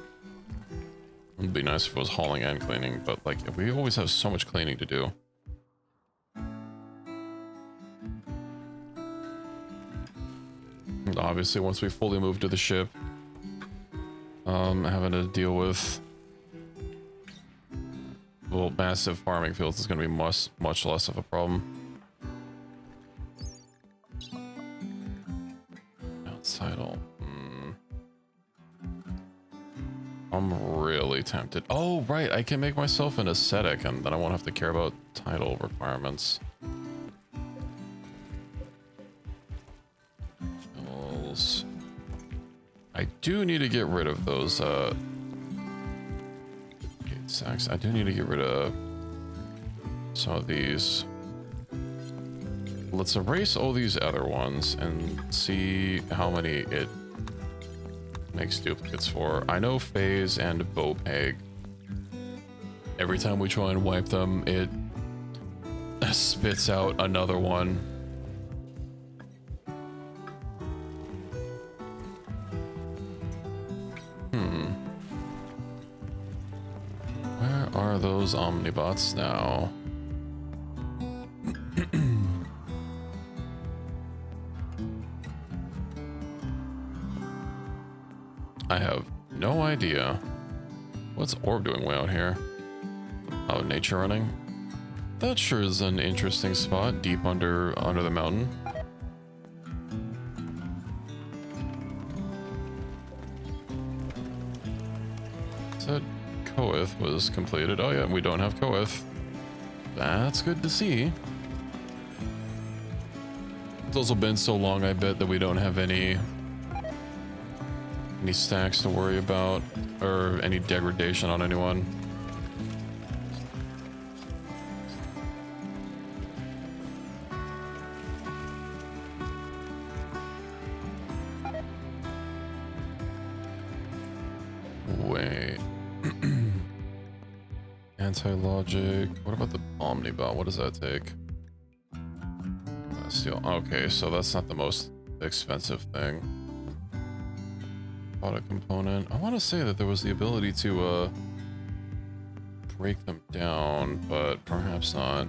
It would be nice if it was hauling and cleaning, but like we always have so much cleaning to do. And obviously, once we fully move to the ship, having to deal with, well, massive farming fields is going to be much less of a problem. Title. I'm really tempted. Oh, right. I can make myself an ascetic and then I won't have to care about title requirements. I do need to get rid of those gate sacks. I do need to get rid of some of these. Let's erase all these other ones and see how many it makes duplicates for. I know Phase and Bopeg. Every time we try and wipe them, it spits out another one. Where are those Omnibots now? I have no idea. What's Orb doing way out here? Oh, nature running? That sure is an interesting spot, deep under the mountain. Said Koeth was completed. Oh yeah, we don't have Koeth. That's good to see. It's also been so long, I bet, that we don't have any stacks to worry about, or any degradation on anyone. Wait. Anti-logic. What about the Omnibot? What does that take? Steel. Okay, so that's not the most expensive thing. Product component. I want to say that there was the ability to break them down, but perhaps not.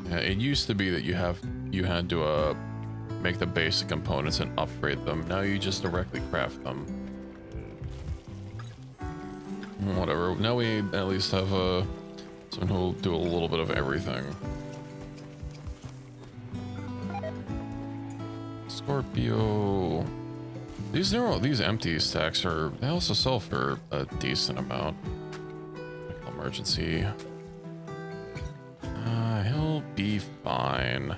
Yeah, it used to be that you had to make the basic components and upgrade them. Now you just directly craft them. Whatever. Now we at least have someone who'll do a little bit of everything. Scorpio. These empty stacks they also sell for a decent amount. Emergency. He'll be fine.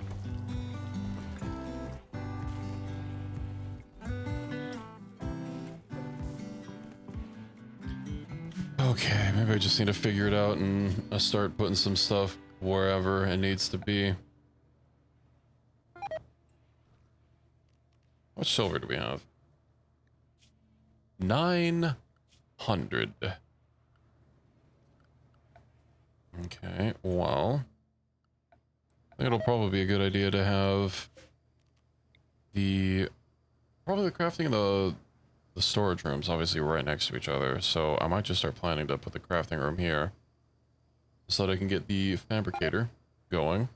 Okay, maybe I just need to figure it out and start putting some stuff wherever it needs to be. What silver do we have? 900. Okay, well, I think it'll probably be a good idea to have probably the crafting and the storage rooms obviously right next to each other. So I might just start planning to put the crafting room here so that I can get the fabricator going,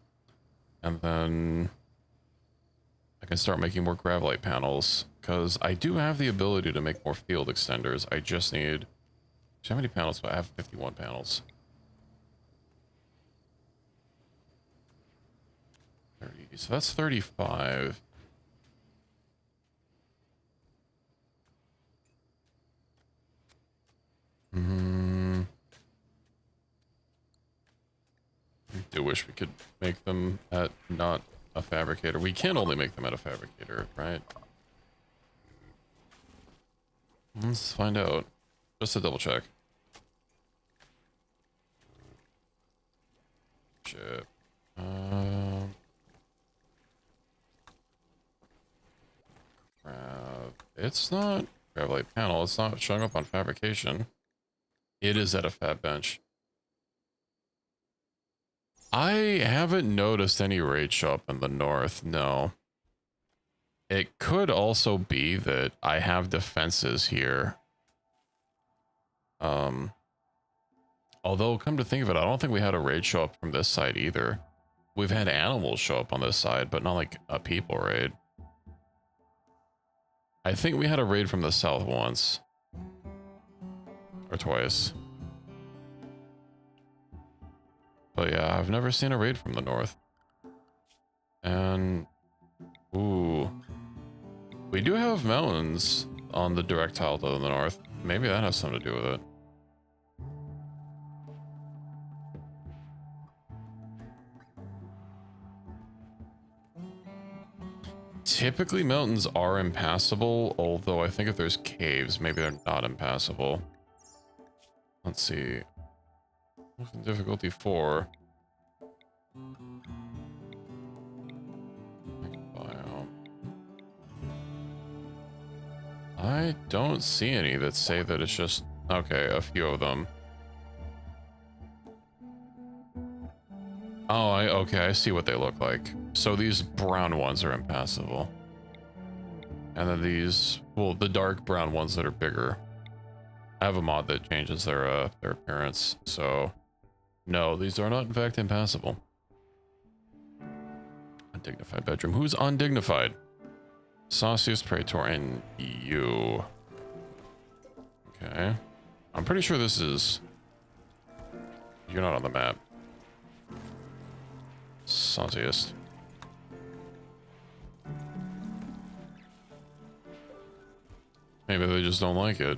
and then I can start making more gravelite panels, because I do have the ability to make more field extenders. I just need... How many panels do I have? 51 panels. 30. So that's 35. I do wish we could make them at not a fabricator. We can only make them at a fabricator, right? Let's find out. Just to double check. Ship. It's not gravelite panel. It's not showing up on fabrication. It is at a fab bench. I haven't noticed any raid show up in the north, no. It could also be that I have defenses here. Although, come to think of it, I don't think we had a raid show up from this side either. we've had animals show up on this side, but not like a people raid. I think we had a raid from the south once. Or twice. But yeah, I've never seen a raid from the north. And... ooh. We do have mountains on the direct tile to the north. Maybe that has something to do with it. Typically mountains are impassable, although I think if there's caves, maybe they're not impassable. Let's see. Difficulty 4. Biome. I don't see any that say that it's just... okay, a few of them. Oh, okay, I see what they look like. So these brown ones are impassable. And then these, well, the dark brown ones that are bigger. I have a mod that changes their appearance, so... no, these are not in fact impassable. Undignified bedroom. Who's undignified? Sauciest Praetor and you. Okay. I'm pretty sure this is... you're not on the map. Sauciest. Maybe they just don't like it.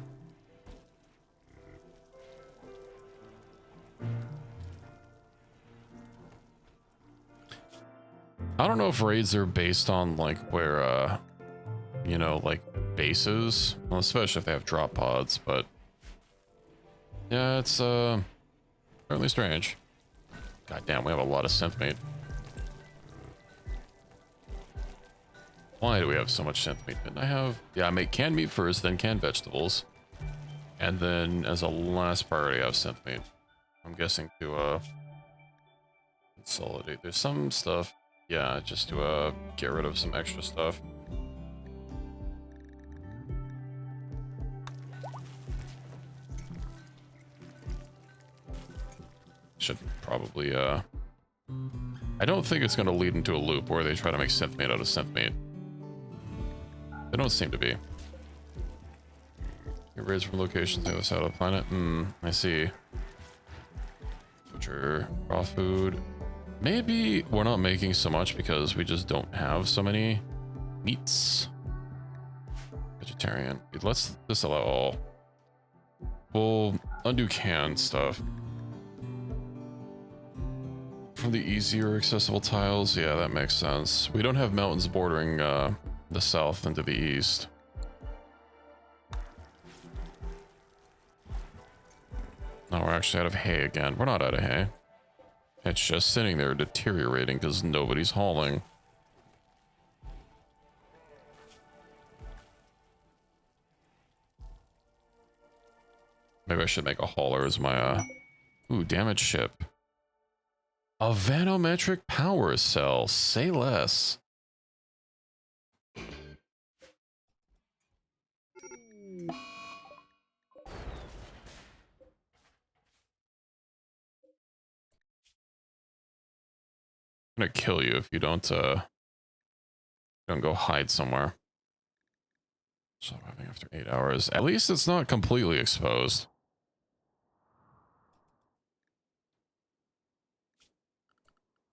I don't know if raids are based on like where you know, like bases, well, especially if they have drop pods, but yeah, it's certainly strange. God damn, we have a lot of synth meat. Why do we have so much synth meat? Didn't I have... yeah, I make canned meat first, then canned vegetables. And then as a last priority, I have synth meat. I'm guessing to consolidate. There's some stuff, yeah, just to get rid of some extra stuff. Should probably I don't think it's going to lead into a loop where they try to make synth meat out of synth meat. They don't seem to be. Get raids from locations on the other side of the planet. I see. Butcher, raw food. Maybe we're not making so much because we just don't have so many meats. Vegetarian. Let's disallow all. We'll undo canned stuff. From the easier accessible tiles, yeah, that makes sense. We don't have mountains bordering the south into the east. No, we're actually out of hay again. We're not out of hay. It's just sitting there deteriorating because nobody's hauling. Maybe I should make a hauler as my ooh, damaged ship. A vanometric power cell. Say less. I'm gonna kill you if you don't go hide somewhere. Surviving after 8 hours. At least it's not completely exposed.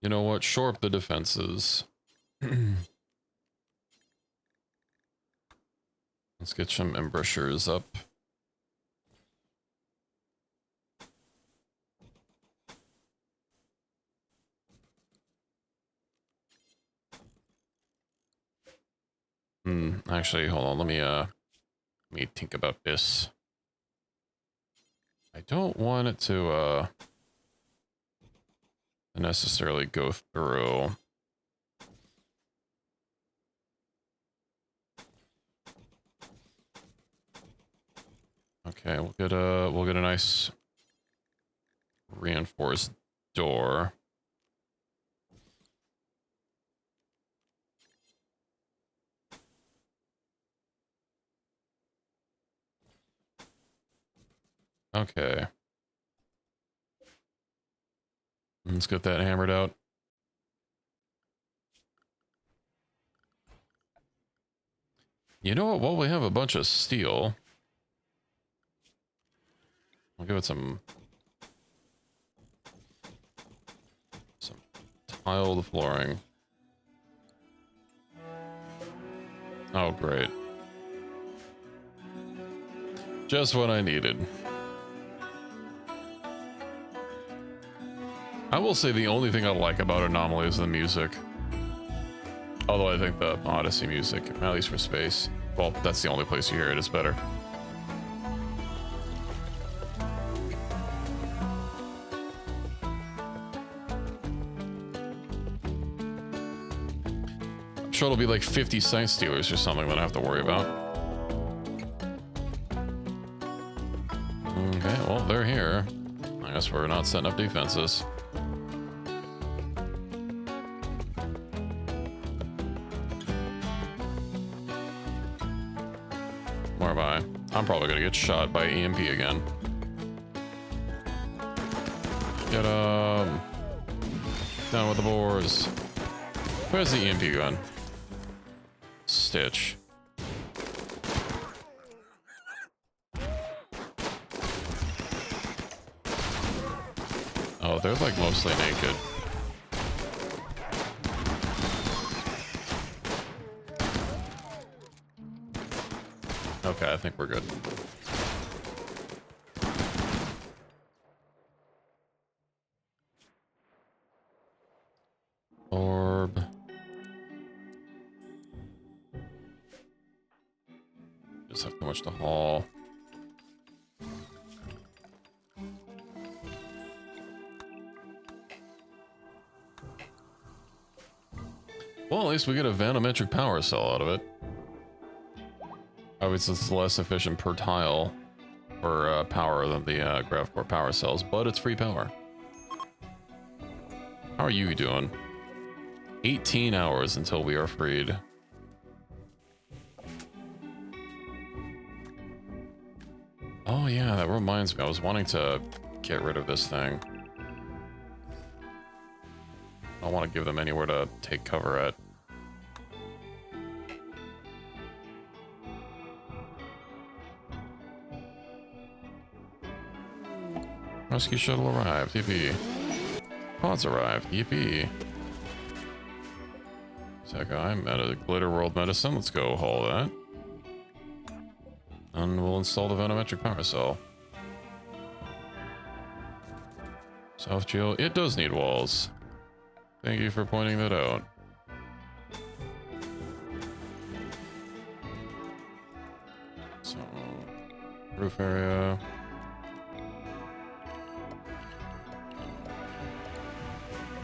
You know what? Shore up the defenses. Let's get some embrasures up. Actually, hold on. Let me think about this. I don't want it to necessarily go through. Okay, we'll get a nice reinforced door. Okay. Let's get that hammered out. You know what? Well, we have a bunch of steel. I'll give it some tiled flooring. Oh, great. Just what I needed. I will say the only thing I like about Anomaly is the music. Although I think the Odyssey music, at least for space, well, that's the only place you hear it, is better. I'm sure it'll be like 50 site stealers or something that I have to worry about. Okay, well, they're here. I guess we're not setting up defenses. Where am I? I'm probably gonna get shot by EMP again. Get him! Down with the boars. Where's the EMP gun? Stitch. Oh, they're like mostly naked. Okay, I think we're good. Orb. Just have too much to haul. Well, at least we get a vanometric power cell out of it. Obviously, it's less efficient per tile for power than the GravCore power cells, but it's free power. How are you doing? 18 hours until we are freed. Oh yeah, that reminds me. I was wanting to get rid of this thing. I don't want to give them anywhere to take cover at. Rescue shuttle arrived. Yippee. Pods arrived. Yippee. That guy, Glitter World Medicine. Let's go haul that. And we'll install the vanometric power cell. South Jail. It does need walls. Thank you for pointing that out. So, roof area.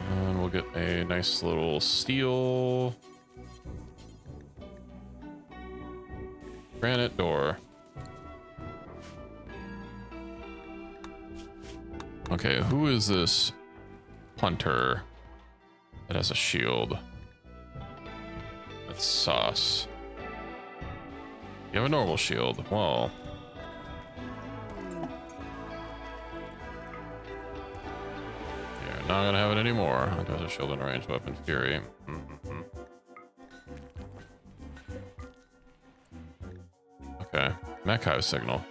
And we'll get a nice little steel granite door. Okay, who is this hunter that has a shield? That's sauce. You have a normal shield. Well, you're not gonna have it anymore. Hunter has a shield and a ranged weapon. Fury. Okay, Mechinoid signal.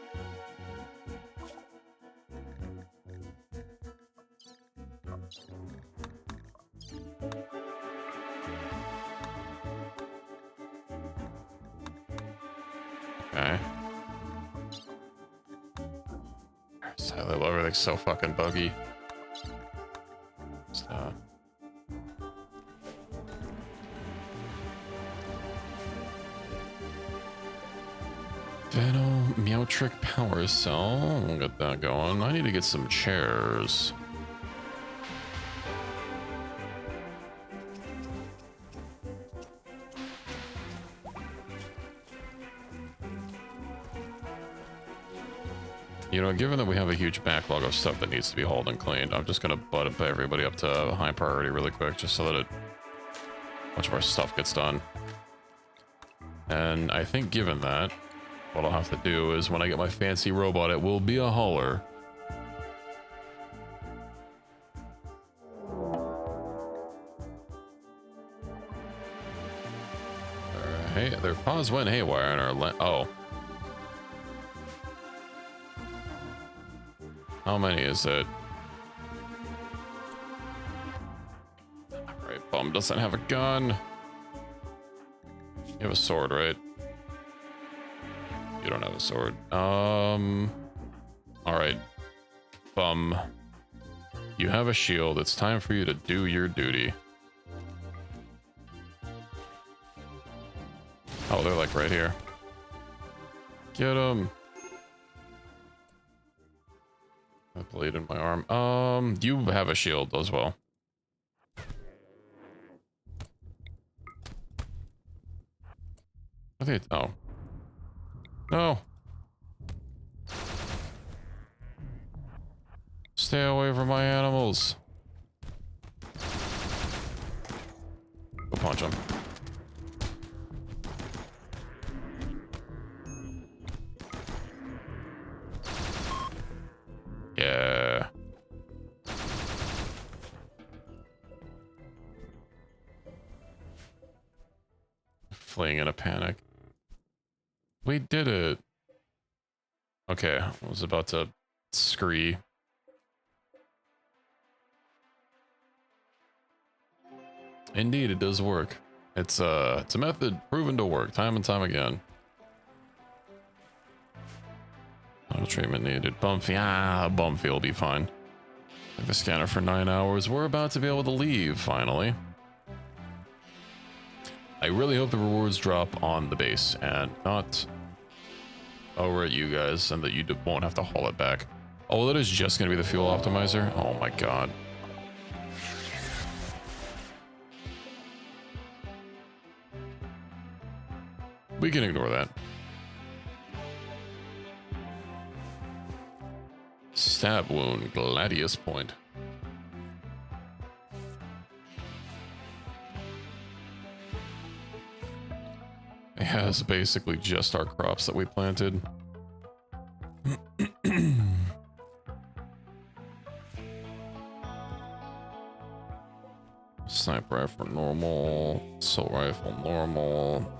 Okay. Everything's so fucking buggy. Vanometric power cell. We'll get that going. I need to get some chairs. You know, given that we have a huge backlog of stuff that needs to be hauled and cleaned, I'm just gonna butt everybody up to high priority really quick, just so that much of our stuff gets done. And I think given that, what I'll have to do is when I get my fancy robot, it will be a hauler. Hey, their paws went haywire in our oh. How many is it? Alright, bum doesn't have a gun. You have a sword, right? You don't have a sword. Alright. Bum. You have a shield. It's time for you to do your duty. Oh, they're like right here. Get them. A blade in my arm. You have a shield as well. I think. Oh. No. Stay away from my animals. Go punch him. Yeah. Fleeing in a panic. We did it. Okay, I was about to scree. Indeed, it does work. It's a method proven to work time and time again. No treatment needed. Bumpy will be fine. Like the scanner for 9 hours. We're about to be able to leave, finally. I really hope the rewards drop on the base and not over at you guys, and that you won't have to haul it back. Oh, that is just going to be the fuel optimizer? Oh my god. We can ignore that. Stab wound, Gladius point. Yeah, it's basically just our crops that we planted. Sniper rifle normal, assault rifle normal.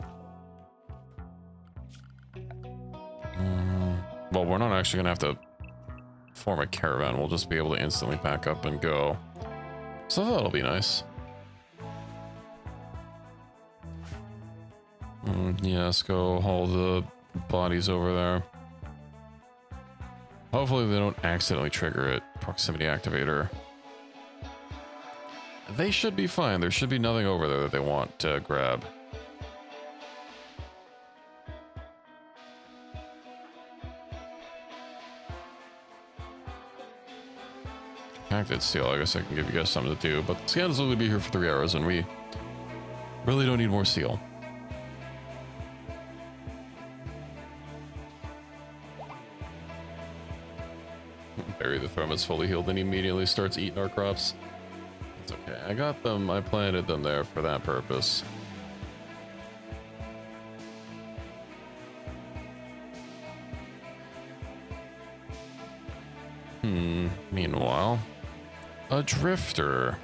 Well, we're not actually gonna have to form a caravan. We'll just be able to instantly pack up and go. So that'll be nice. Yeah, let's go haul the bodies over there. Hopefully they don't accidentally trigger it. Proximity activator. They should be fine. There should be nothing over there that they want to grab. Acted steel, I guess I can give you guys something to do, but the scanners will only be here for 3 hours and we really don't need more steel. Bury the Thrum is fully healed and he immediately starts eating our crops. It's okay. I got them. I planted them there for that purpose. Meanwhile, a drifter.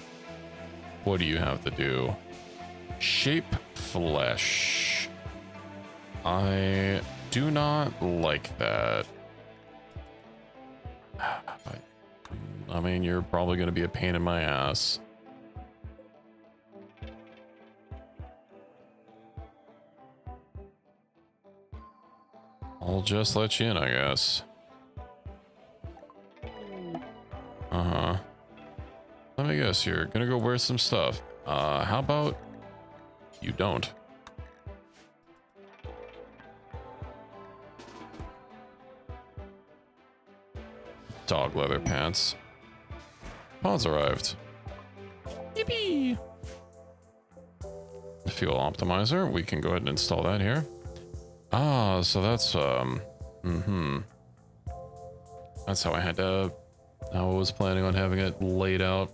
What do you have to do? Shape flesh. I do not like that. I mean, you're probably going to be a pain in my ass. I'll just let you in, I guess. Uh-huh. Let me guess, you're gonna go wear some stuff. How about you don't? Dog leather pants. Pods arrived. Yippee! The fuel optimizer, we can go ahead and install that here. Ah, so that's, that's how I was planning on having it laid out.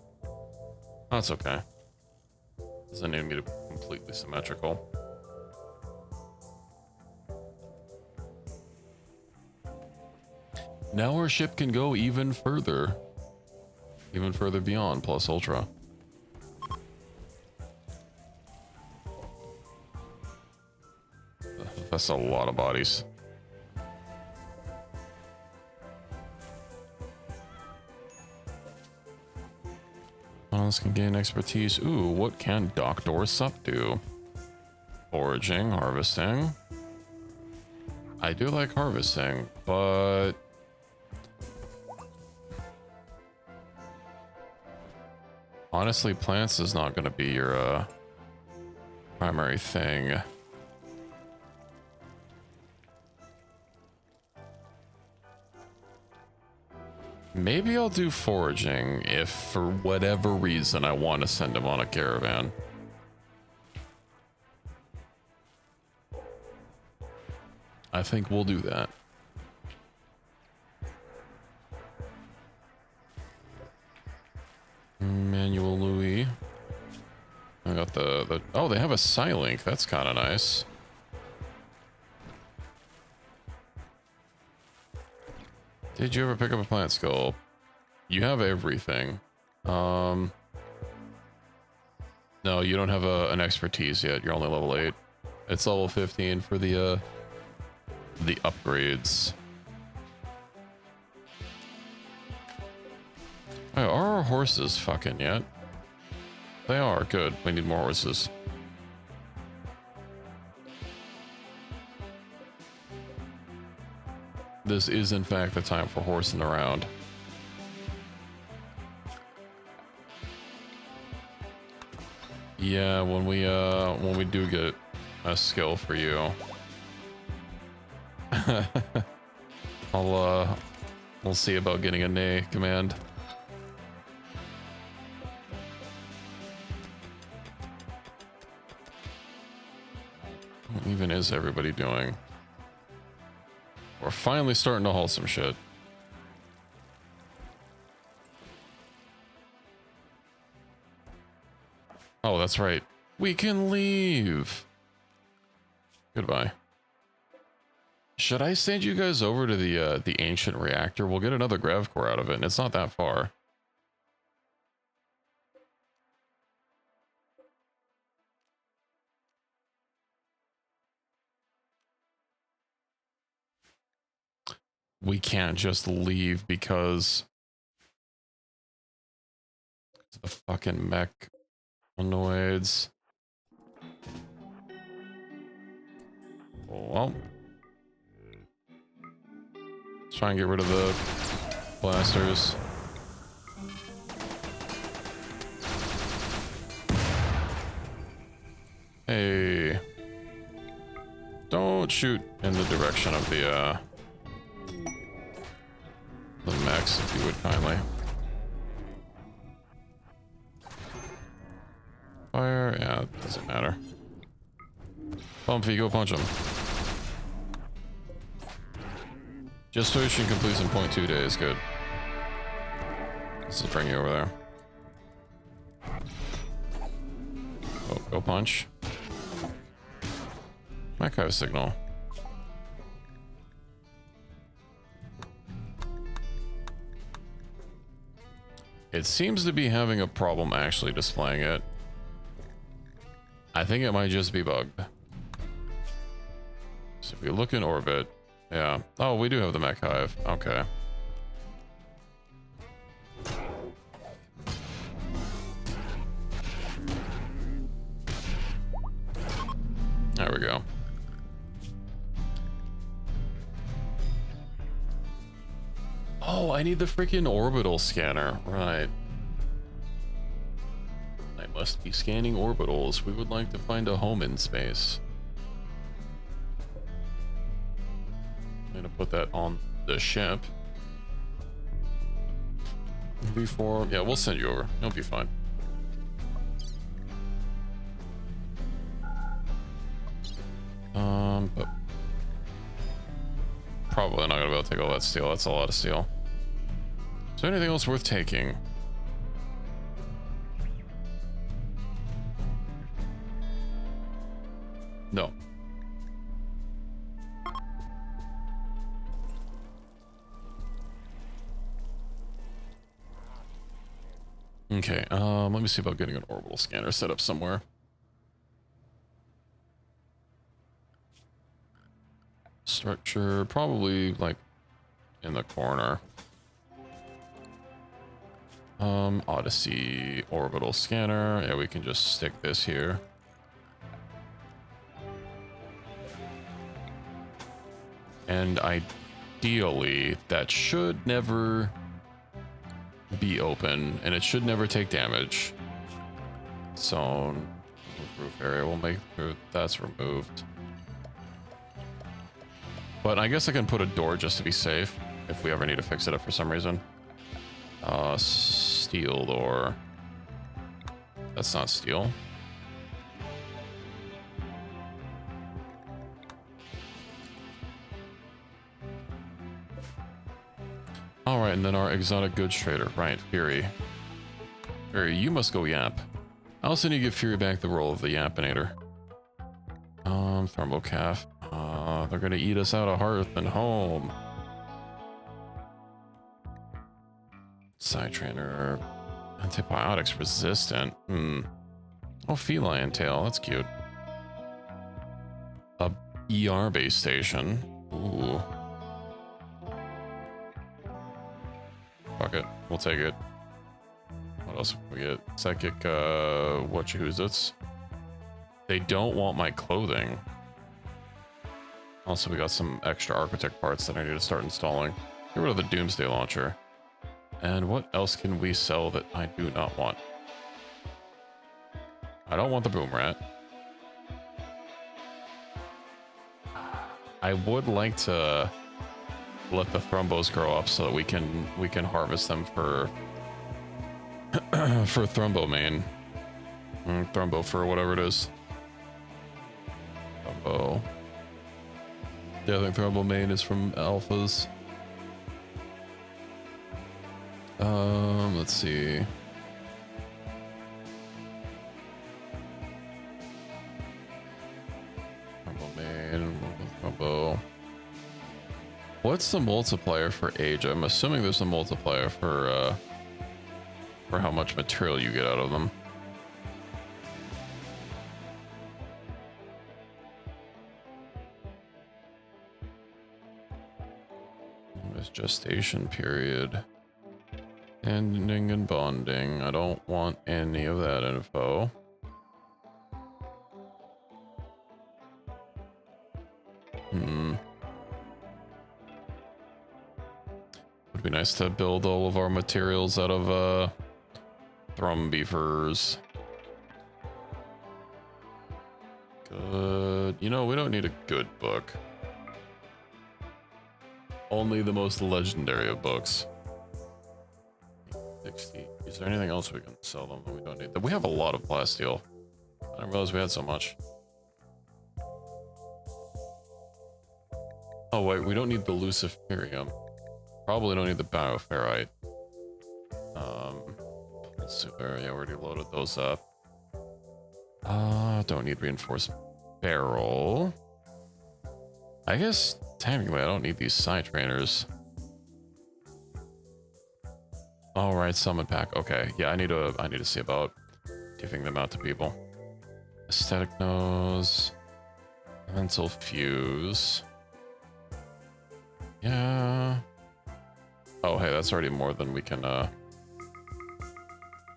That's okay. Doesn't need me to be completely symmetrical. Now our ship can go even further beyond plus ultra. That's a lot of bodies. This can gain expertise. Ooh, what can Doctor Sup do? Foraging, harvesting. I do like harvesting, but honestly, plants is not going to be your primary thing. Maybe I'll do foraging if for whatever reason I want to send him on a caravan. I think we'll do that. Manual Louis. I got the oh, they have a assailing. That's kind of nice. Did you ever pick up a plant skill? You have everything. No, you don't have an expertise yet. You're only level 8. It's level 15 for the upgrades. Oh, are our horses fucking yet? They are. Good. We need more horses. This is in fact the time for horsing around. Yeah, when we do get a skill for you, we'll see about getting a nay command. What even is everybody doing? We're finally starting to haul some shit. Oh, that's right. We can leave. Goodbye. Should I send you guys over to the ancient reactor? We'll get another grav core out of it, and it's not that far. We can't just leave because the fucking Mechinoids. Well, let's try and get rid of the blasters. Hey, don't shoot in the direction of the mechs, if you would kindly. Fire, yeah, it doesn't matter. Bumpy, go punch him. Gestation completes in 0.2 days, good. Let's just bring you over there. Oh, go punch. Mecho signal. It seems to be having a problem actually displaying it. I think it might just be bugged. So if we look in orbit, yeah. Oh, we do have the mech hive. Okay. There we go. Oh, I need the freaking orbital scanner. Right. I must be scanning orbitals. We would like to find a home in space. I'm gonna put that on the ship. V4. Yeah, we'll send you over. You'll be fine. But probably not gonna be able to take all that steel. That's a lot of steel. Is there anything else worth taking? No. Okay, let me see about getting an orbital scanner set up somewhere. structure, probably like in the corner. Odyssey orbital scanner. Yeah, we can just stick this here. And ideally, that should never be open, and it should never take damage. So, roof area will make sure that's removed. But I guess I can put a door just to be safe if we ever need to fix it up for some reason. Steel door. That's not steel. All right, and then our exotic goods trader, right? Fury. Fury, you must go yap. I also need to give Fury back the role of the Yapinator. Thermal calf. They're gonna eat us out of hearth and home. Side trainer. Antibiotics resistant. Oh, feline tail. That's cute. A ER base station. Ooh. Fuck it. We'll take it. What else can we get? Psychic, whatchahoozits. They don't want my clothing. Also, we got some extra architect parts that I need to start installing. Get rid of the Doomsday Launcher. And what else can we sell that I do not want? I don't want the Boom Rat. I would like to let the Thrumbos grow up so that we can harvest them for for Thrumbo main. Thrumbo for whatever it is. Thrumbo. Yeah, I think Thrumbo main is from alphas. Let's see. Thrumbo main, Thrumbo. What's the multiplier for age? I'm assuming there's a multiplier for how much material you get out of them. There's gestation period. Ending and bonding. I don't want any of that info. Would be nice to build all of our materials out of Thrum Beefers. Good. You know, we don't need a good book. Only the most legendary of books. 60. Is there anything else we can sell them that we don't need? We have a lot of plasteel. I didn't realize we had so much. Oh wait, we don't need the Luciferium. Probably don't need the Bioferrite. Super, yeah, we already loaded those up. Don't need reinforced barrel. I guess technically I don't need these side trainers. All right, summon pack. Okay, yeah, I need to see about giving them out to people. Aesthetic nose, mental fuse. Yeah. Oh, hey, that's already more than we can.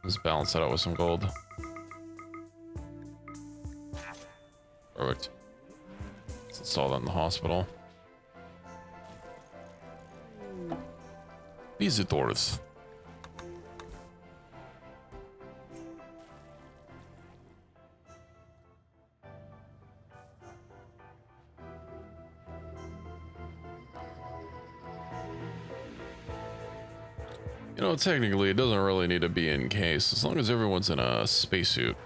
Let's balance that out with some gold. Perfect. Let's install that in the hospital. Visitors. You know, technically, it doesn't really need to be in case, as long as everyone's in a spacesuit.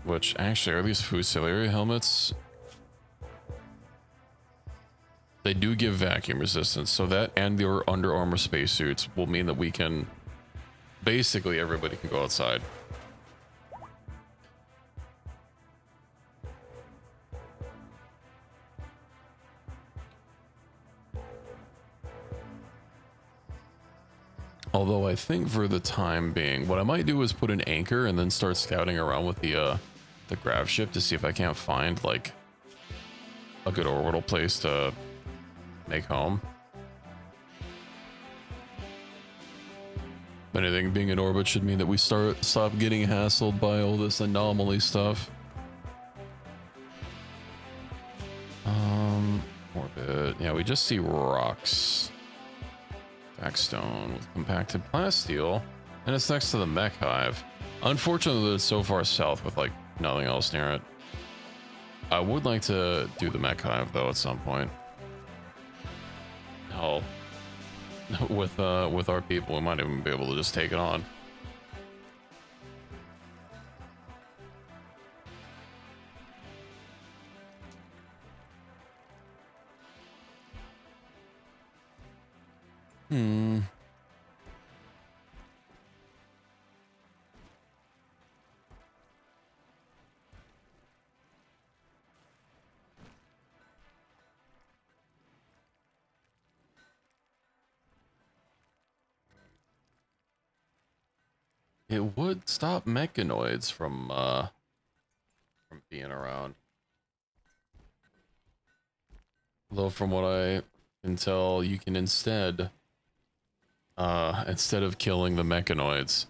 Which, actually, are these Fusilaria helmets? They do give vacuum resistance, so that and their Under Armour spacesuits will mean that we can... Basically, everybody can go outside. Although I think for the time being, what I might do is put an anchor and then start scouting around with the grav ship to see if I can't find like a good orbital place to make home. If anything, being in orbit should mean that we stop getting hassled by all this anomaly stuff. Orbit. Yeah, we just see rocks. Backstone with compacted plasteel. And it's next to the mech hive. Unfortunately, it's so far south with like nothing else near it. I would like to do the mech hive though at some point. Hell, with our people, we might even be able to just take it on. It would stop Mechinoids from being around. Though from what I can tell, you can instead of killing the Mechinoids,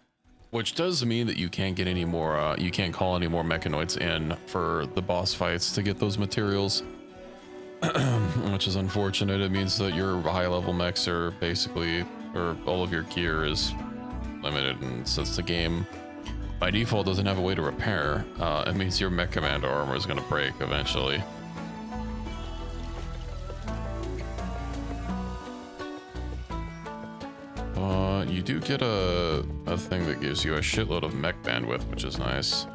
which does mean that you can't get any more, you can't call any more Mechinoids in for the boss fights to get those materials, which is unfortunate. It means that your high level mechs are basically, or all of your gear is limited, and since the game by default doesn't have a way to repair, it means your mech commander armor is going to break eventually. You do get a thing that gives you a shitload of mech bandwidth, which is nice.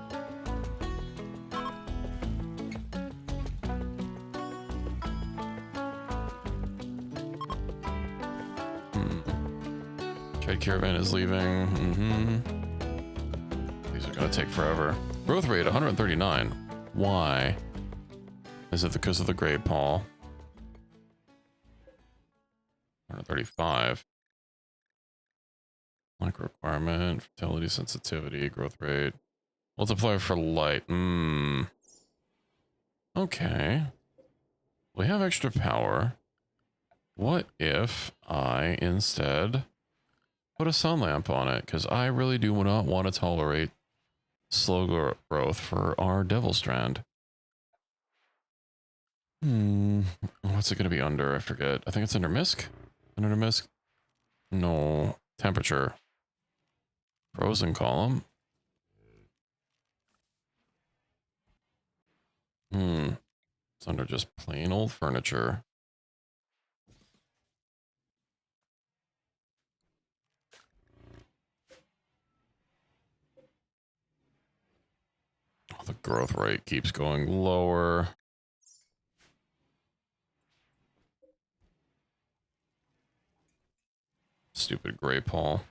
Trade caravan is leaving. These are gonna take forever. Growth rate 139. Why? Is it because of the Great Paul? 135. Like requirement, fertility, sensitivity, growth rate. Multiplier for light. Okay. We have extra power. What if I instead put a sun lamp on it? Because I really do not want to tolerate slow growth for our Devil Strand. What's it going to be under? I forget. I think it's under MISC. Under MISC? No. Temperature. Frozen column. It's under just plain old furniture. Oh, the growth rate keeps going lower. Stupid Grey Paul.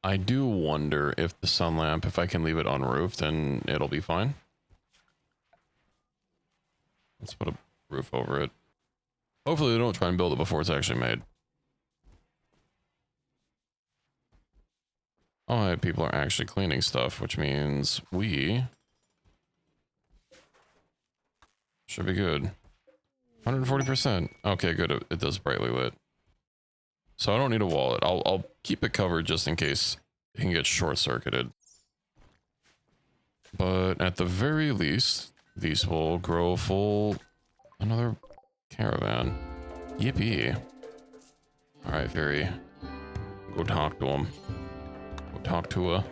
I do wonder if the sun lamp, if I can leave it unroofed, then it'll be fine. Let's put a roof over it. Hopefully they don't try and build it before it's actually made. Oh, hey, people are actually cleaning stuff, which means we should be good. 140%. Okay, good. It does brightly lit. So I don't need a wallet. I'll keep it covered just in case it can get short-circuited. But at the very least, these will grow full another caravan. Yippee. Alright, Fairy. Go talk to him. Go talk to her.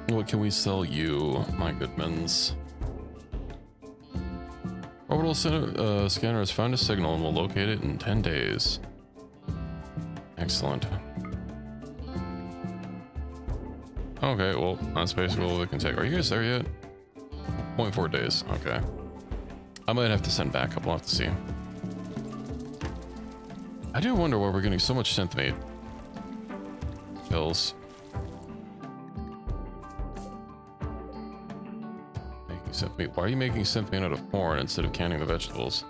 What can we sell you, my goodmans? Orbital scanner has found a signal and will locate it in 10 days. Excellent. Okay, well, that's basically all we can take. Are you guys there yet? 0.4 days. Okay. I might have to send backup. We'll have to see. I do wonder why we're getting so much synth-mate pills. Synth meat. Why are you making synth meat out of corn instead of canning the vegetables?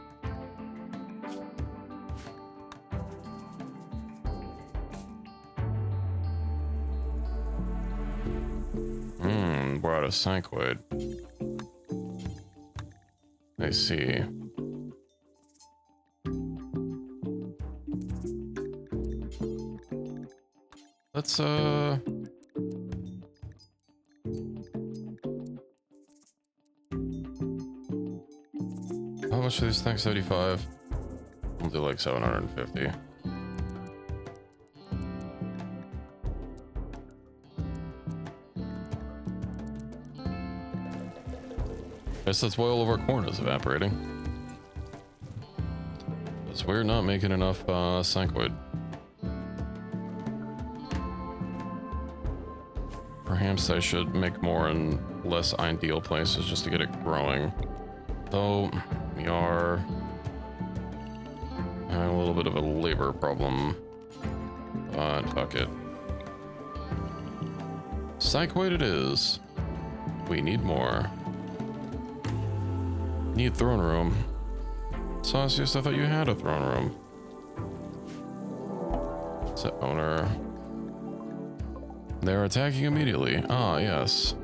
a Syncoid. I see. Let's, how much are these things? 75? We'll do like 750. Guess that's why all of our corn is evaporating. Because we're not making enough Syncoid. Perhaps I should make more in less ideal places just to get it growing. Though we are having a little bit of a labor problem. But fuck it. Syncoid it is. We need more. Need throne room. Saucius, I thought you had a throne room. Set owner. They're attacking immediately. Ah, yes.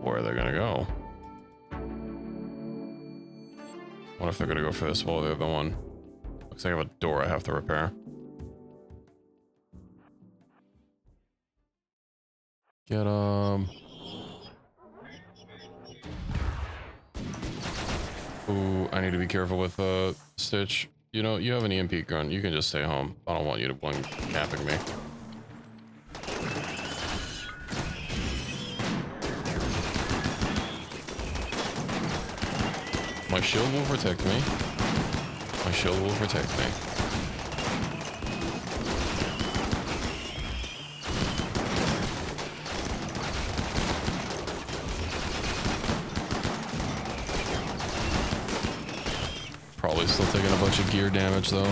Where are they gonna go? What if they're gonna go for this wall or the other one? Looks like I have a door I have to repair. Get Ooh, I need to be careful with Stitch. You know, you have an EMP gun. You can just stay home. I don't want you to blink capping me. My shield will protect me. My shield will protect me. Probably still taking a bunch of gear damage though.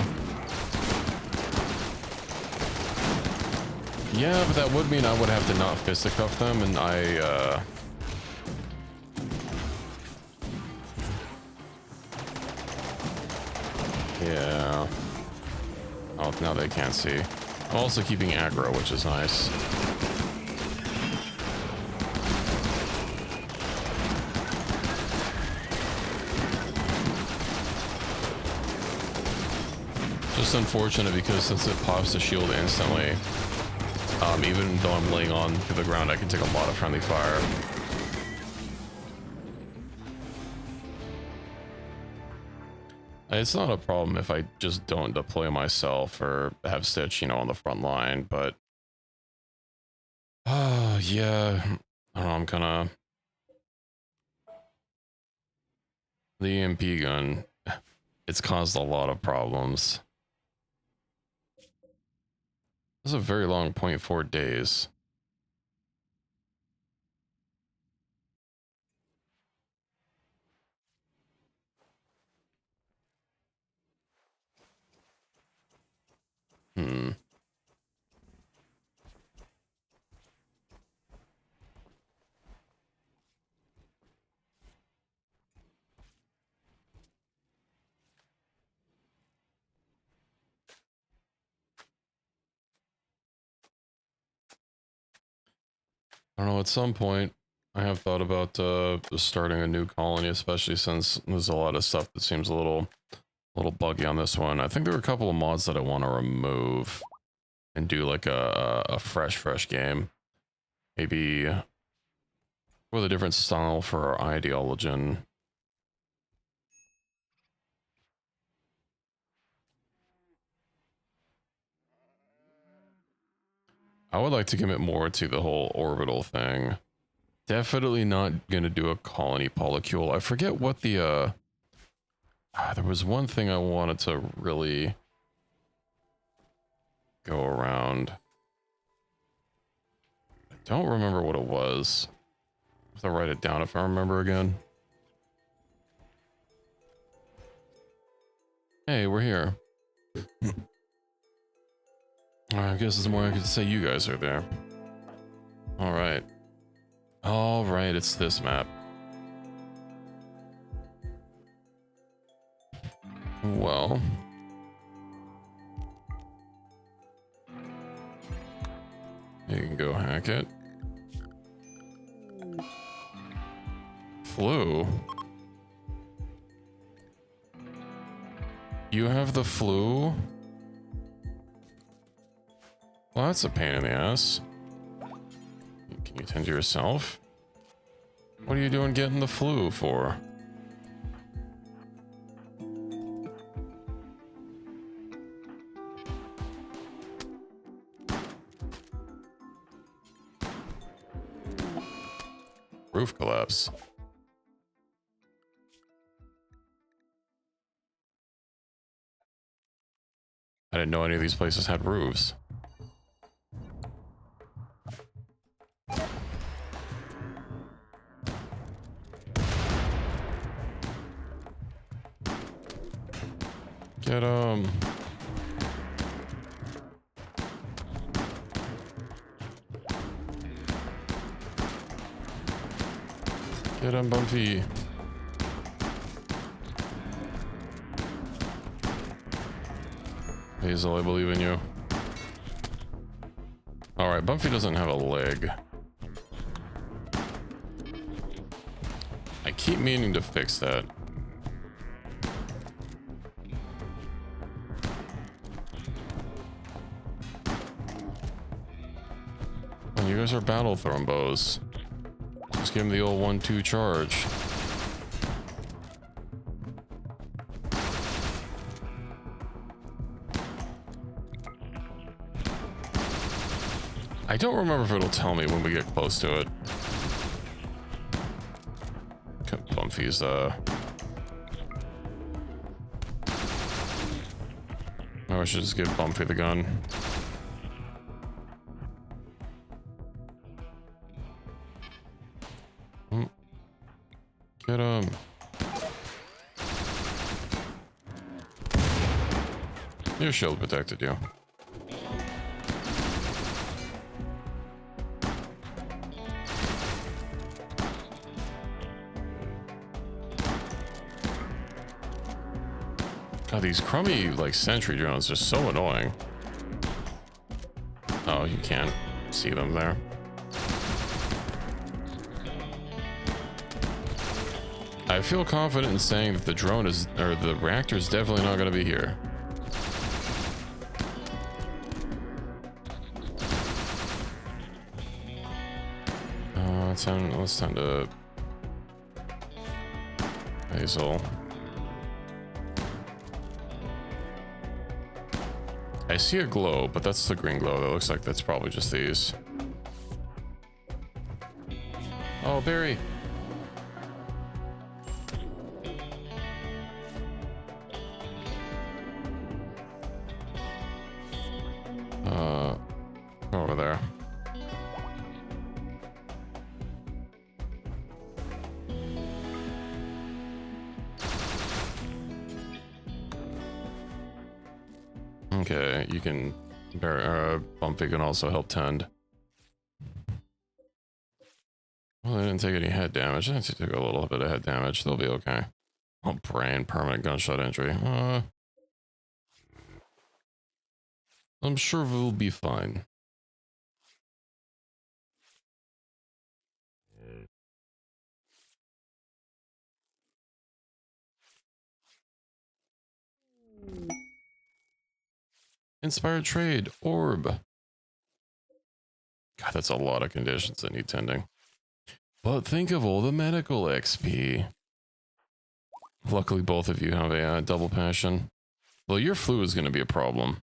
Yeah, but that would mean I would have to not fisticuff them, and yeah. Oh, now they can't see. I'm also keeping aggro, which is nice. Just unfortunate because since it pops the shield instantly, even though I'm laying on to the ground, I can take a lot of friendly fire. It's not a problem if I just don't deploy myself or have Stitch, you know, on the front line, but yeah, I don't know, I'm kind of the EMP gun. It's caused a lot of problems. This is a very long 0.4 days. I don't know, at some point, I have thought about starting a new colony, especially since there's a lot of stuff that seems a little buggy on this one. I think there are a couple of mods that I want to remove and do like a fresh game. Maybe with a different style for our ideologen. I would like to commit more to the whole orbital thing. Definitely not gonna do a colony polycule. I forget what the there was one thing I wanted to really go around. I don't remember what it was. I have to write it down if I remember again. Hey, we're here. I guess it's more I could say you guys are there. Alright. Alright, it's this map. Well. You can go hack it. Flu? You have the flu? Well, that's a pain in the ass. Can you tend to yourself? What are you doing getting the flu for? Roof collapse. I didn't know any of these places had roofs. Get 'em. Get him, Bumpy. Hazel, I believe in you. Alright, Bumpy doesn't have a leg. I keep meaning to fix that. And you guys are battle thrombos. Just give him the old 1-2 charge. I don't remember if it'll tell me when we get close to it. Bumpy's, Oh, I should just give Bumpy the gun. Get him. Your shield protected you. God, these crummy, like, sentry drones are so annoying. Oh, you can't see them there. I feel confident in saying that the drone is, or the reactor is definitely not going to be here. It's time to Hazel. I see a glow, but that's the green glow. That looks like that's probably just these. Oh, Barry. Go over there. Okay, you can... Bumpy can also help tend. Well, they didn't take any head damage. They took a little bit of head damage. They'll be okay. Oh, brain, permanent gunshot injury. I'm sure we'll be fine. Inspired trade, orb. God, that's a lot of conditions that need tending. But think of all the medical XP. Luckily, both of you have a double passion. Well, your flu is going to be a problem.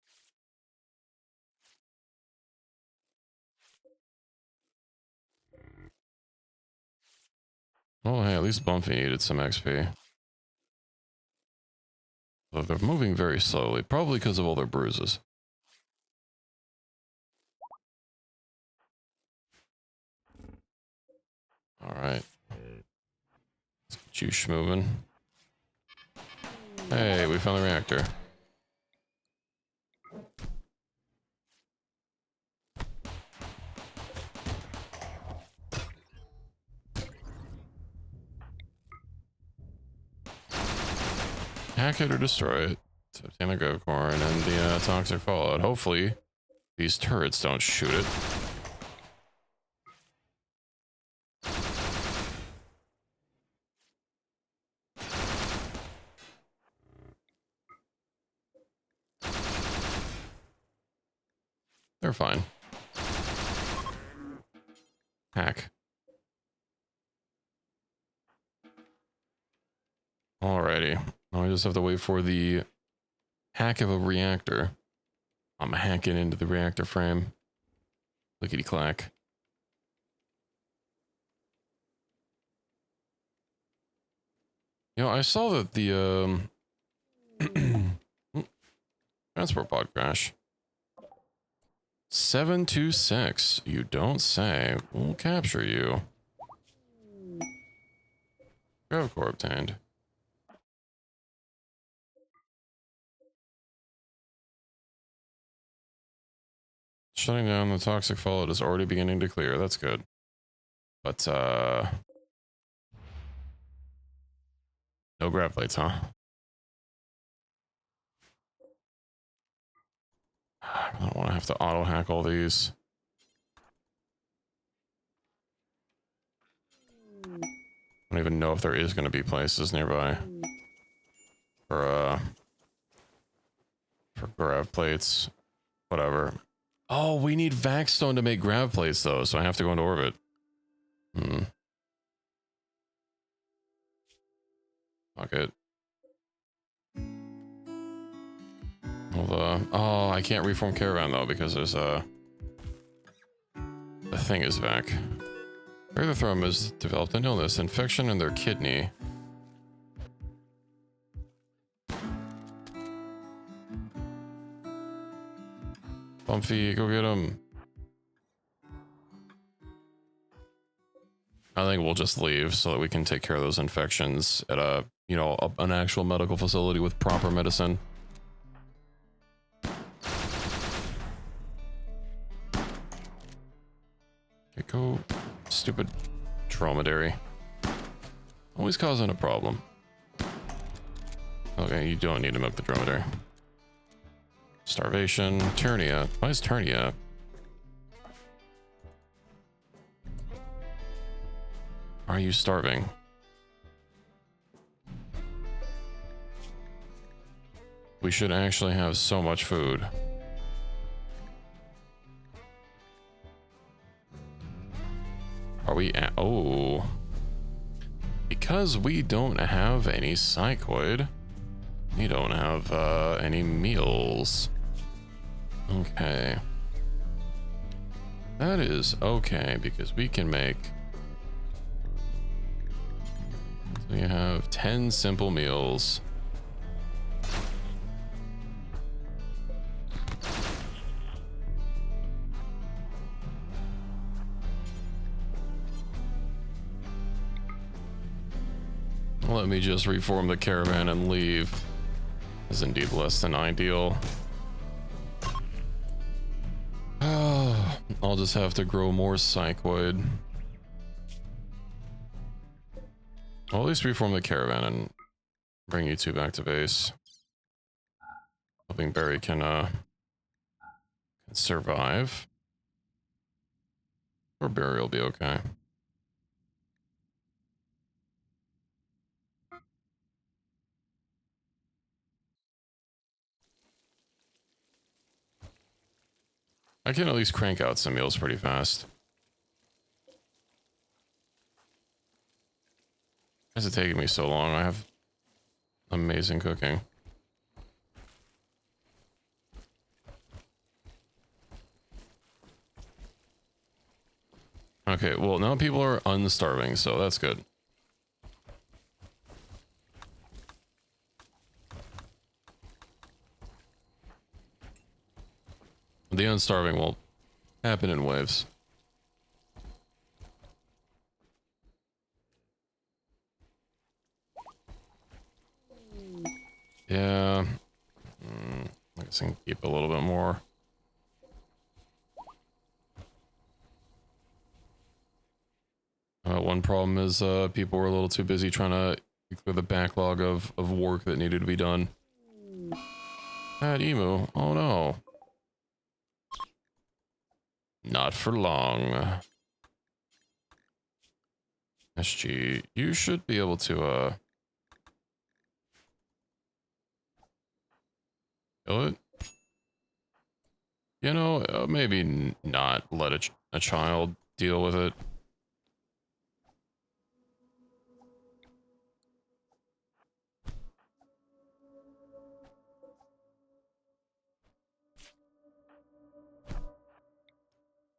Oh, hey, at least Bumpy needed some XP. But they're moving very slowly, probably because of all their bruises. Alright. Let's get you schmoving. Hey, we found the reactor. Hack it or destroy it to obtain the grav core and then the toxic fallout. Hopefully, these turrets don't shoot it. They're fine. Hack. Alrighty. Now I just have to wait for the hack of a reactor. I'm hacking into the reactor frame. Lickety clack. You know, I saw that the transport pod crash. 726. You don't say. We'll capture you. Grav core obtained. Shutting down the toxic fallout is already beginning to clear. That's good. But, no grav plates, huh? I don't want to have to auto hack all these. I don't even know if there is going to be places nearby for grav plates. Whatever. Oh, we need Vaxstone to make grav plates, though, so I have to go into orbit. Fuck it. Well, oh, I can't reform caravan, though, because there's the thing is back. Erythrithrome has developed an illness, infection in their kidney. Bumpy, go get him. I think we'll just leave so that we can take care of those infections at a, you know, an actual medical facility with proper medicine. Okay, go, stupid dromedary. Always causing a problem. Okay, you don't need to milk the dromedary. Starvation, Turnia. Why is Turnia? Are you starving? We should actually have so much food. Are we at, oh. Because we don't have any psychoid, we don't have any meals. Okay. That is okay, because we can make... So we have 10 simple meals. Let me just reform the caravan and leave. Is indeed less than ideal. I'll just have to grow more psychoid. I'll at least reform the caravan and bring you two back to base. Hoping Barry can survive. Or Barry will be okay. I can at least crank out some meals pretty fast. Why is it taking me so long? I have amazing cooking. Okay, well, now people are unstarving, so that's good. The unstarving will happen in waves. Yeah. I guess I can keep a little bit more. One problem is people were a little too busy trying to clear the backlog of work that needed to be done. Bad emu. Oh no. Not for long. SG, you should be able to kill it. You know, maybe not let a child deal with it.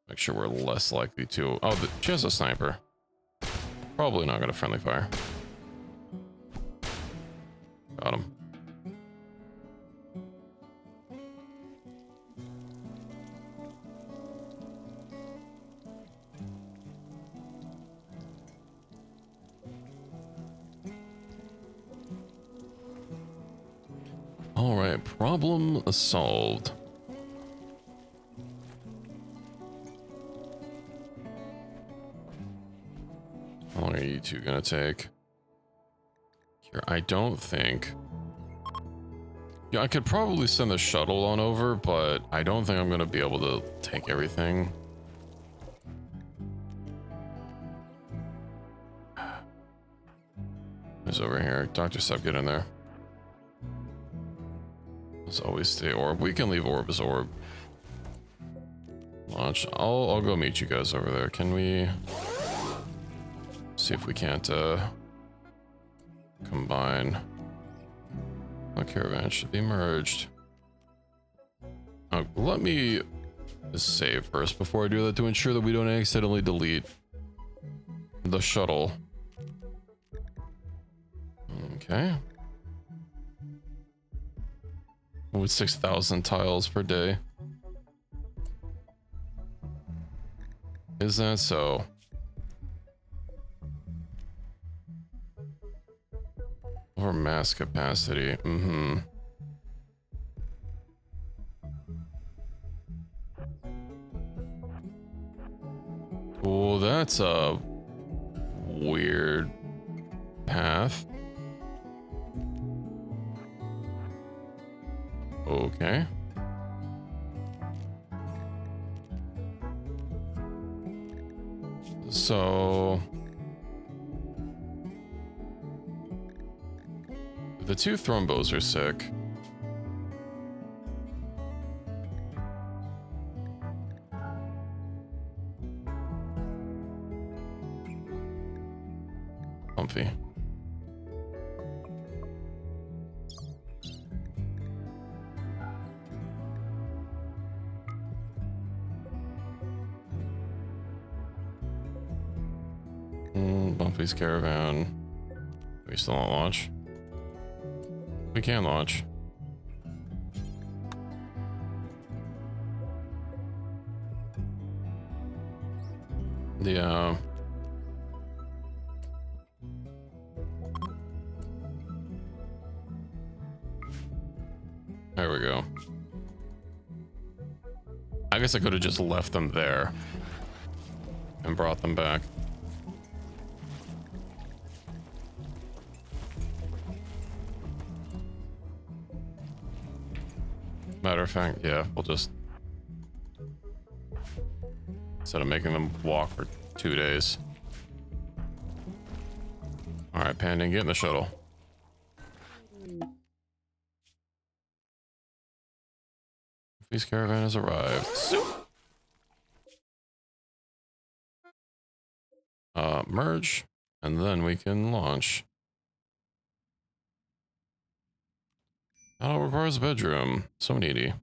Make sure we're less likely to. Oh, she has a sniper. Probably not gonna friendly fire. Got him. All right, problem solved. How long are you two gonna take? Here, I don't think. Yeah, I could probably send the shuttle on over, but I don't think I'm gonna be able to take everything. Who's over here? Dr. Sub, get in there. Let's always stay orb. We can leave orb as orb. Launch. I'll go meet you guys over there. Can we see if we can't combine? My caravan should be merged. Let me just save first before I do that to ensure that we don't accidentally delete the shuttle. Okay. With 6,000 tiles per day. Is that so? Or mass capacity. Mm-hmm. Well, that's a weird path. Okay. So the two thrombos are sick. Comfy. Bumpy's caravan. We still not launch? We can launch. Yeah. There we go. I guess I could have just left them there and brought them back. Matter of fact, yeah, we'll just, instead of making them walk for 2 days. All right, Panda, get in the shuttle. This caravan has arrived. Merge, and then we can launch. Oh, requires a bedroom. So needy.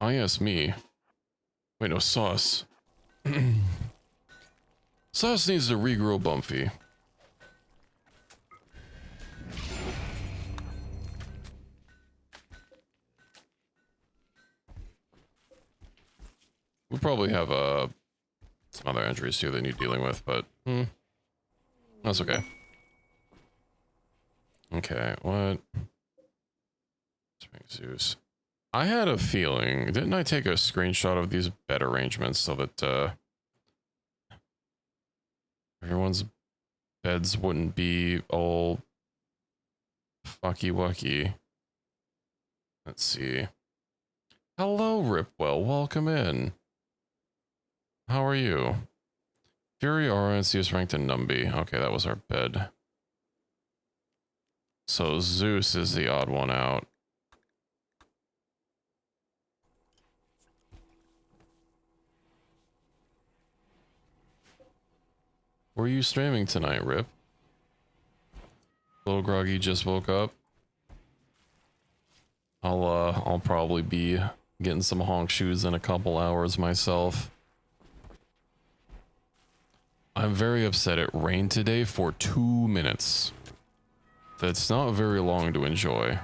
Oh yes, me. Wait, no, Sauce. Sauce needs to regrow Bumpy. We probably have some other injuries too that need dealing with, but that's okay. Okay, what? Spring Zeus. I had a feeling, didn't I take a screenshot of these bed arrangements so that everyone's beds wouldn't be all fucky wucky? Let's see. Hello, Ripwell. Welcome in. How are you? Fury RNC is ranked in Numby. Okay, that was our bed. So Zeus is the odd one out. Were you streaming tonight, Rip? Little groggy just woke up. I'll probably be getting some honk shoes in a couple hours myself. I'm very upset it rained today for 2 minutes. That's not very long to enjoy.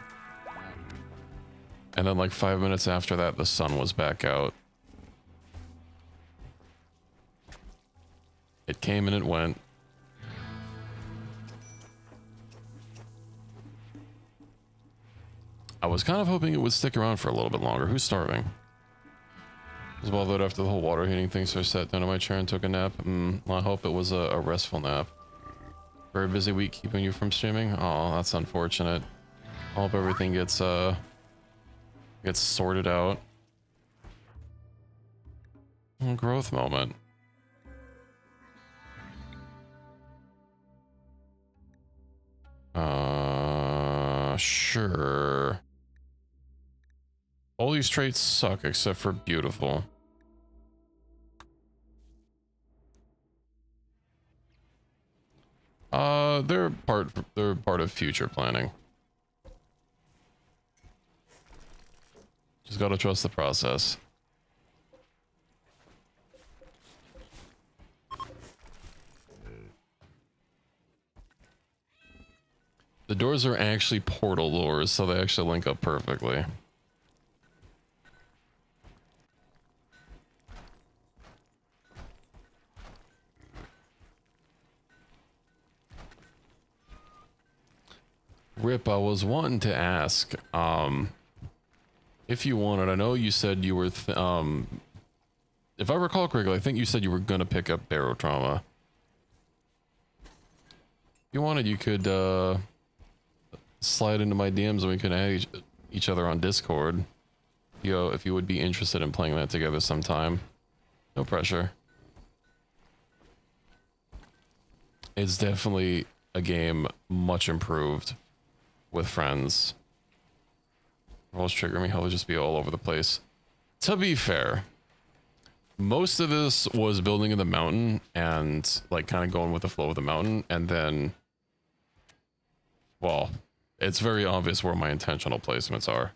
And then like 5 minutes after that, the sun was back out. It came and it went. I was kind of hoping it would stick around for a little bit longer. Who's starving? As well, that after the whole water heating thing, so I sat down in my chair and took a nap. Well, I hope it was a restful nap. Very busy week keeping you from streaming? Oh, that's unfortunate. I hope everything gets sorted out. Growth moment. Sure. All these traits suck except for beautiful. They're part of future planning. Just gotta trust the process. The doors are actually portal doors, so they actually link up perfectly. Rip, I was wanting to ask, if you wanted, I know you said you were, if I recall correctly, I think you said you were gonna pick up Barotrauma. If you wanted, you could, slide into my DMs and we could add each other on Discord. If you would be interested in playing that together sometime. No pressure. It's definitely a game much improved with friends. Rolls trigger me, he'll just be all over the place. To be fair, most of this was building in the mountain and like kind of going with the flow of the mountain, and then, well, it's very obvious where my intentional placements are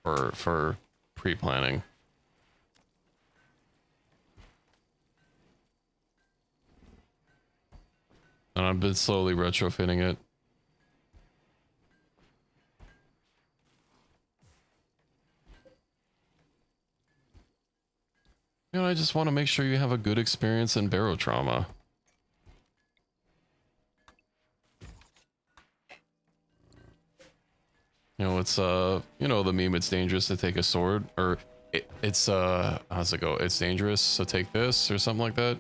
for pre-planning. And I've been slowly retrofitting it. You know, I just want to make sure you have a good experience in Barotrauma. You know, it's, you know, the meme, it's dangerous to take a sword, or it's, how's it go? It's dangerous to take this, or something like that.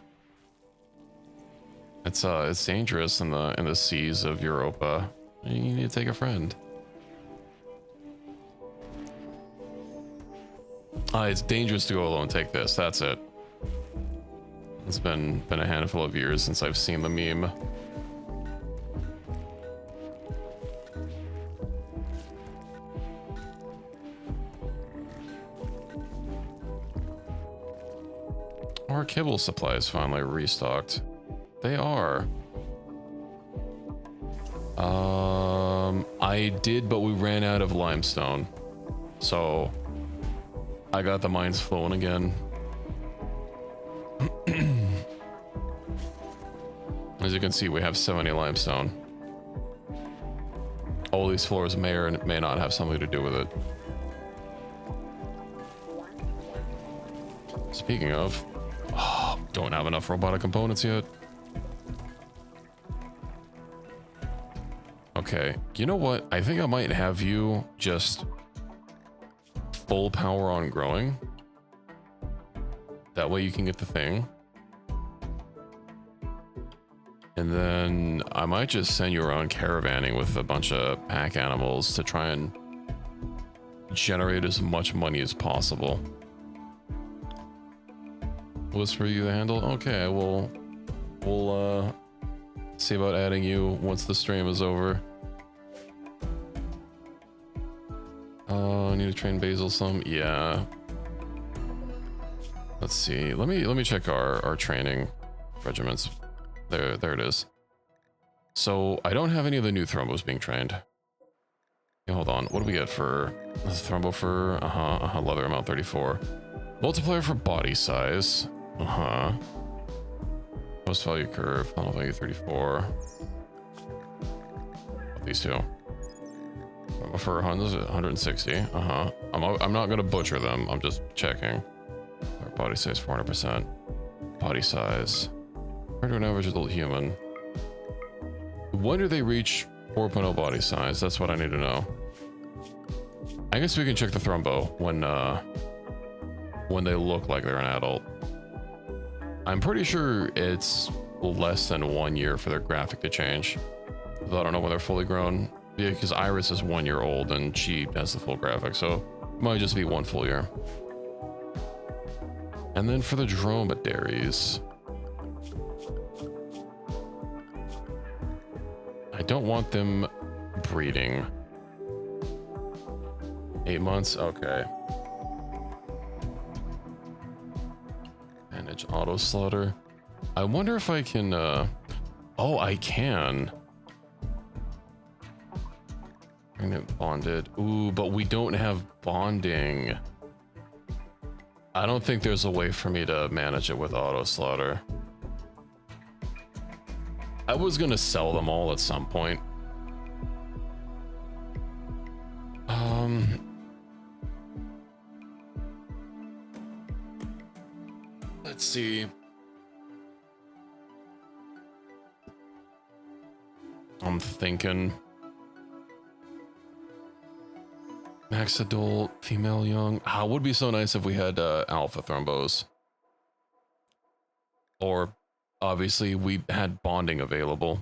It's dangerous in the seas of Europa. You need to take a friend. It's dangerous to go alone, take this, that's it. It's been a handful of years since I've seen the meme. Our kibble supply is finally restocked. They are. I did, but we ran out of limestone. So I got the mines flowing again. As you can see, we have 70 limestone. All these floors may or may not have something to do with it. Speaking of, don't have enough robotic components yet. Okay, you know what? I think I might have you just full power on growing. That way you can get the thing. And then I might just send you around caravanning with a bunch of pack animals to try and generate as much money as possible. was for you to handle. Okay, we'll see about adding you once the stream is over. I need to train Basil some. Yeah. Let's see. Let me check our training regiments. There it is. So I don't have any of the new Thrombos being trained. Okay, hold on. What do we get for this Thrombo for leather amount 34. Multiplier for body size. Most value curve, final value 34. These two. For 160. I'm not gonna butcher them. I'm just checking. Our body size 400%. Body size. Compared to an average adult human. When do they reach 4.0 body size? That's what I need to know. I guess we can check the Thrombo when they look like they're an adult. I'm pretty sure it's less than 1 year for their graphic to change. Though I don't know when they're fully grown. Yeah, because Iris is 1 year old and she has the full graphic, so it might just be 1 full year. And then for the dromedaries, I don't want them breeding. 8 months, okay. Manage auto slaughter. I wonder if I can, oh, I can. Pregnant bonded. Ooh, but we don't have bonding. I don't think there's a way for me to manage it with auto slaughter. I was gonna sell them all at some point. Let's see. I'm thinking max adult, female young. It would be so nice if we had alpha Thrombos. Or obviously we had bonding available.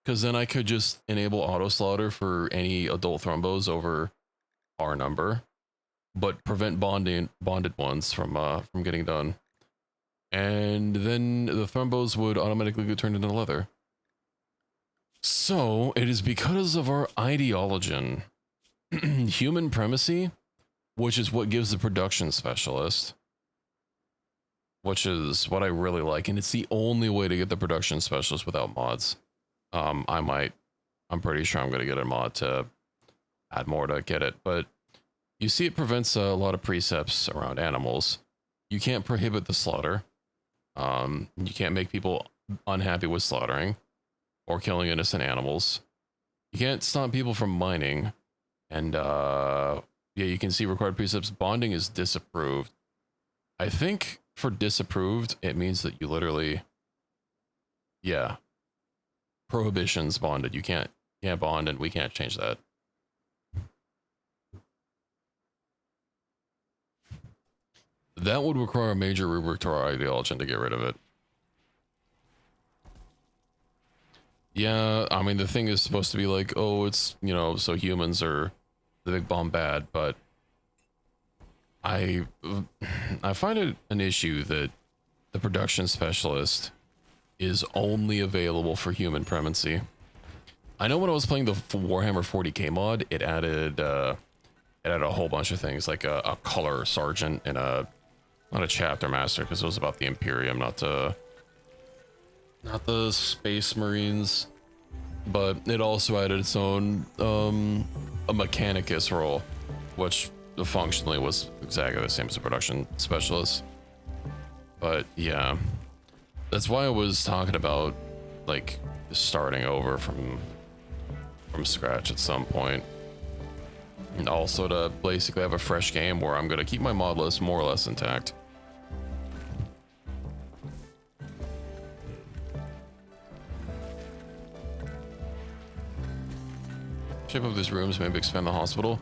Because then I could just enable auto slaughter for any adult Thrombos over our number, but prevent bonded ones from getting done. And then the Thrombos would automatically get turned into leather. So it is because of our ideology. Human primacy, which is what gives the production specialist, which is what I really like, and it's the only way to get the production specialist without mods. I'm pretty sure I'm gonna get a mod to add more to get it, but you see it prevents a lot of precepts around animals. You can't prohibit the slaughter. You can't make people unhappy with slaughtering or killing innocent animals. You can't stop people from mining. And yeah, you can see required precepts. Bonding is disapproved. I think for disapproved, it means that you literally, yeah, prohibitions bonded. You can't bond, and we can't change that. That would require a major rework to our ideology to get rid of it. Yeah, I mean, the thing is supposed to be like, oh, it's, you know, so humans are the big bomb bad, but I find it an issue that the production specialist is only available for human primacy. I know when I was playing the Warhammer 40k mod, it added a whole bunch of things, like a color sergeant and not a chapter master, because it was about the Imperium, not the Space Marines, but it also added its own a Mechanicus role, which functionally was exactly the same as a production specialist. But yeah, that's why I was talking about like starting over from scratch at some point, and also to basically have a fresh game where I'm gonna keep my mod list more or less intact. Shape of these rooms, maybe expand the hospital.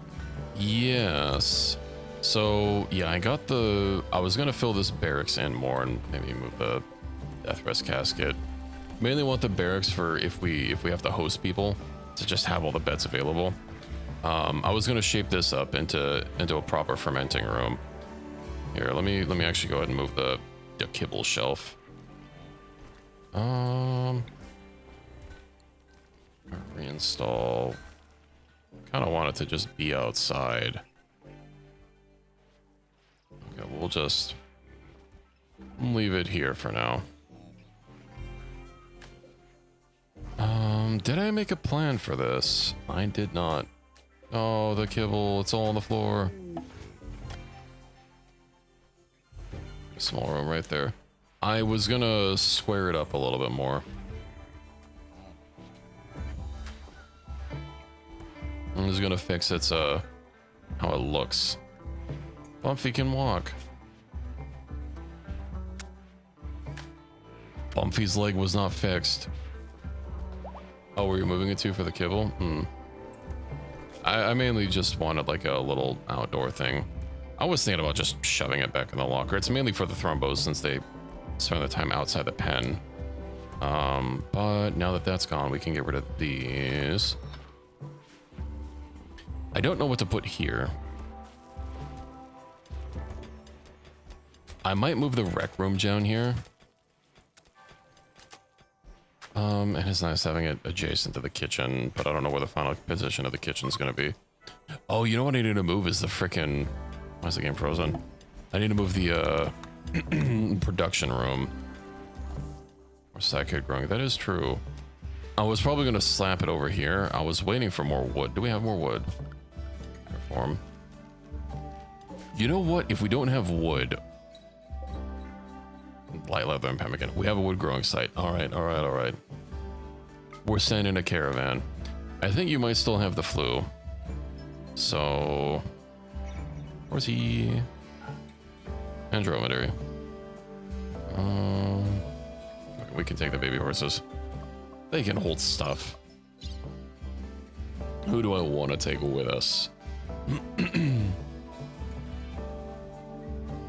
Yes. So yeah, I was gonna fill this barracks in more and maybe move the death rest casket. Mainly want the barracks for if we have to host people, to just have all the beds available. I was gonna shape this up into a proper fermenting room, Here, let me actually go ahead and move the kibble shelf. Reinstall. Kind of want it to just be outside. Okay, we'll just leave it here for now. Did I make a plan for this? I did not. Oh, the kibble, it's all on the floor. Small room right there. I was gonna square it up a little bit more. I'm just gonna fix its, how it looks. Bumpy can walk. Bumpy's leg was not fixed. Oh, were you moving it to for the kibble? I mainly just wanted like a little outdoor thing. I was thinking about just shoving it back in the locker. It's mainly for the thrombos since they spend the time outside the pen. But now that that's gone, we can get rid of these. I don't know what to put here. I might move the rec room down here. And it's nice having it adjacent to the kitchen, but I don't know where the final position of the kitchen is going to be. Oh, you know what I need to move is the frickin'... Why is the game frozen? I need to move the, production room. Where's that kid growing? That is true. I was probably going to slap it over here. I was waiting for more wood. Do we have more wood? Reform. You know what? If we don't have wood... Light leather and pemmican. We have a wood growing site. Alright, alright, alright. We're sending a caravan. I think you might still have the flu. So... Where's he? Andromedary. We can take the baby horses. They can hold stuff. Who do I want to take with us?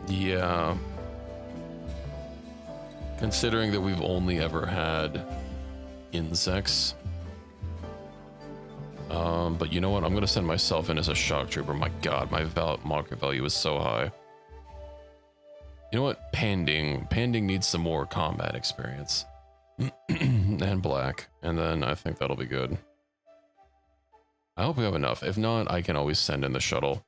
Yeah. Considering that we've only ever had insects. But you know what? I'm going to send myself in as a shock trooper. My god, my market value is so high. You know what? Panding. Panding needs some more combat experience. And black. And then I think that'll be good. I hope we have enough. If not, I can always send in the shuttle.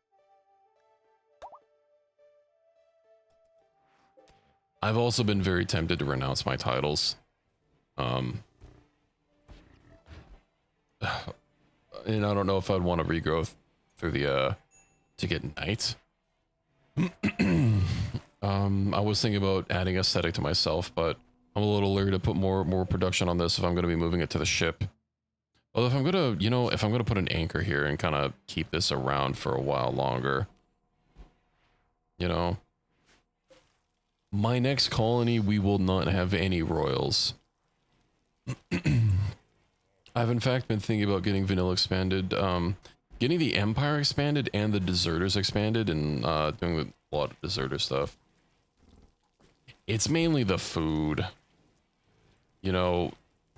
I've also been very tempted to renounce my titles. And I don't know if I'd want to regrowth through the, to get knight. I was thinking about adding aesthetic to myself, but I'm a little leery to put more production on this if I'm going to be moving it to the ship. Although if I'm going to, you know, if I'm going to put an anchor here and kind of keep this around for a while longer, you know, my next colony, we will not have any royals. I've in fact been thinking about getting vanilla expanded, getting the Empire expanded and the Deserters expanded and doing a lot of Deserter stuff. It's mainly the food. You know,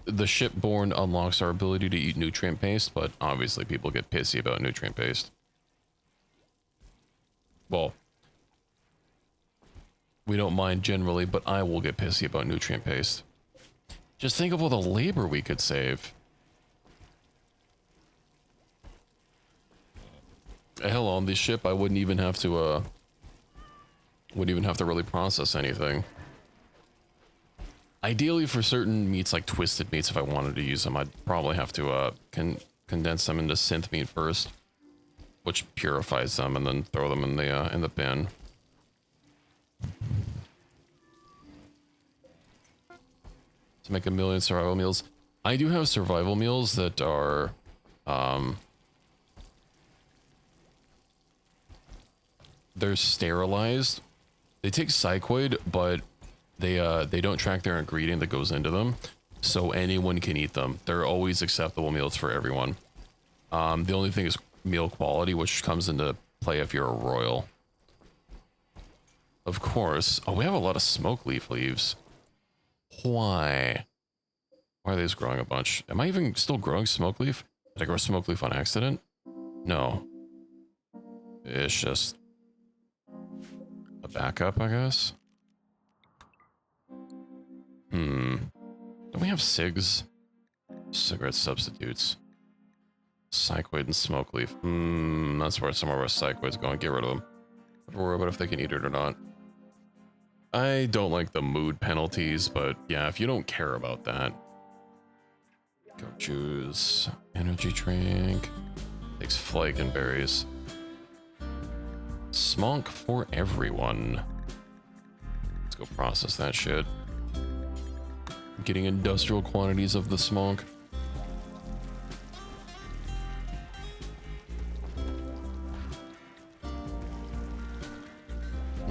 the shipborne unlocks our ability to eat nutrient paste, but obviously people get pissy about nutrient paste. Well, we don't mind generally, but I will get pissy about nutrient paste. Just think of all the labor we could save. Hell, on this ship, I wouldn't even have to really process anything. Ideally, for certain meats like twisted meats, if I wanted to use them, I'd probably have to condense them into synth meat first, which purifies them, and then throw them in the bin. To make 1 million survival meals. I do have survival meals that are they're sterilized. They take psychoid, but they don't track their ingredient that goes into them, so anyone can eat them. They're always acceptable meals for everyone. The only thing is meal quality, which comes into play if you're a royal. Of course. Oh, we have a lot of smoke leaves. Why? Why are these growing a bunch? Am I even still growing smoke leaf? Did I grow smoke leaf on accident? No. It's just a backup, I guess. Don't we have cigs? Cigarette substitutes. Psychoid and smoke leaf. That's where some of our psychoids go and get rid of them. Don't worry about if they can eat it or not. I don't like the mood penalties, but yeah, if you don't care about that, go choose energy drink. Takes flake and berries. Smonk for everyone. Let's go process that shit. Getting industrial quantities of the smonk.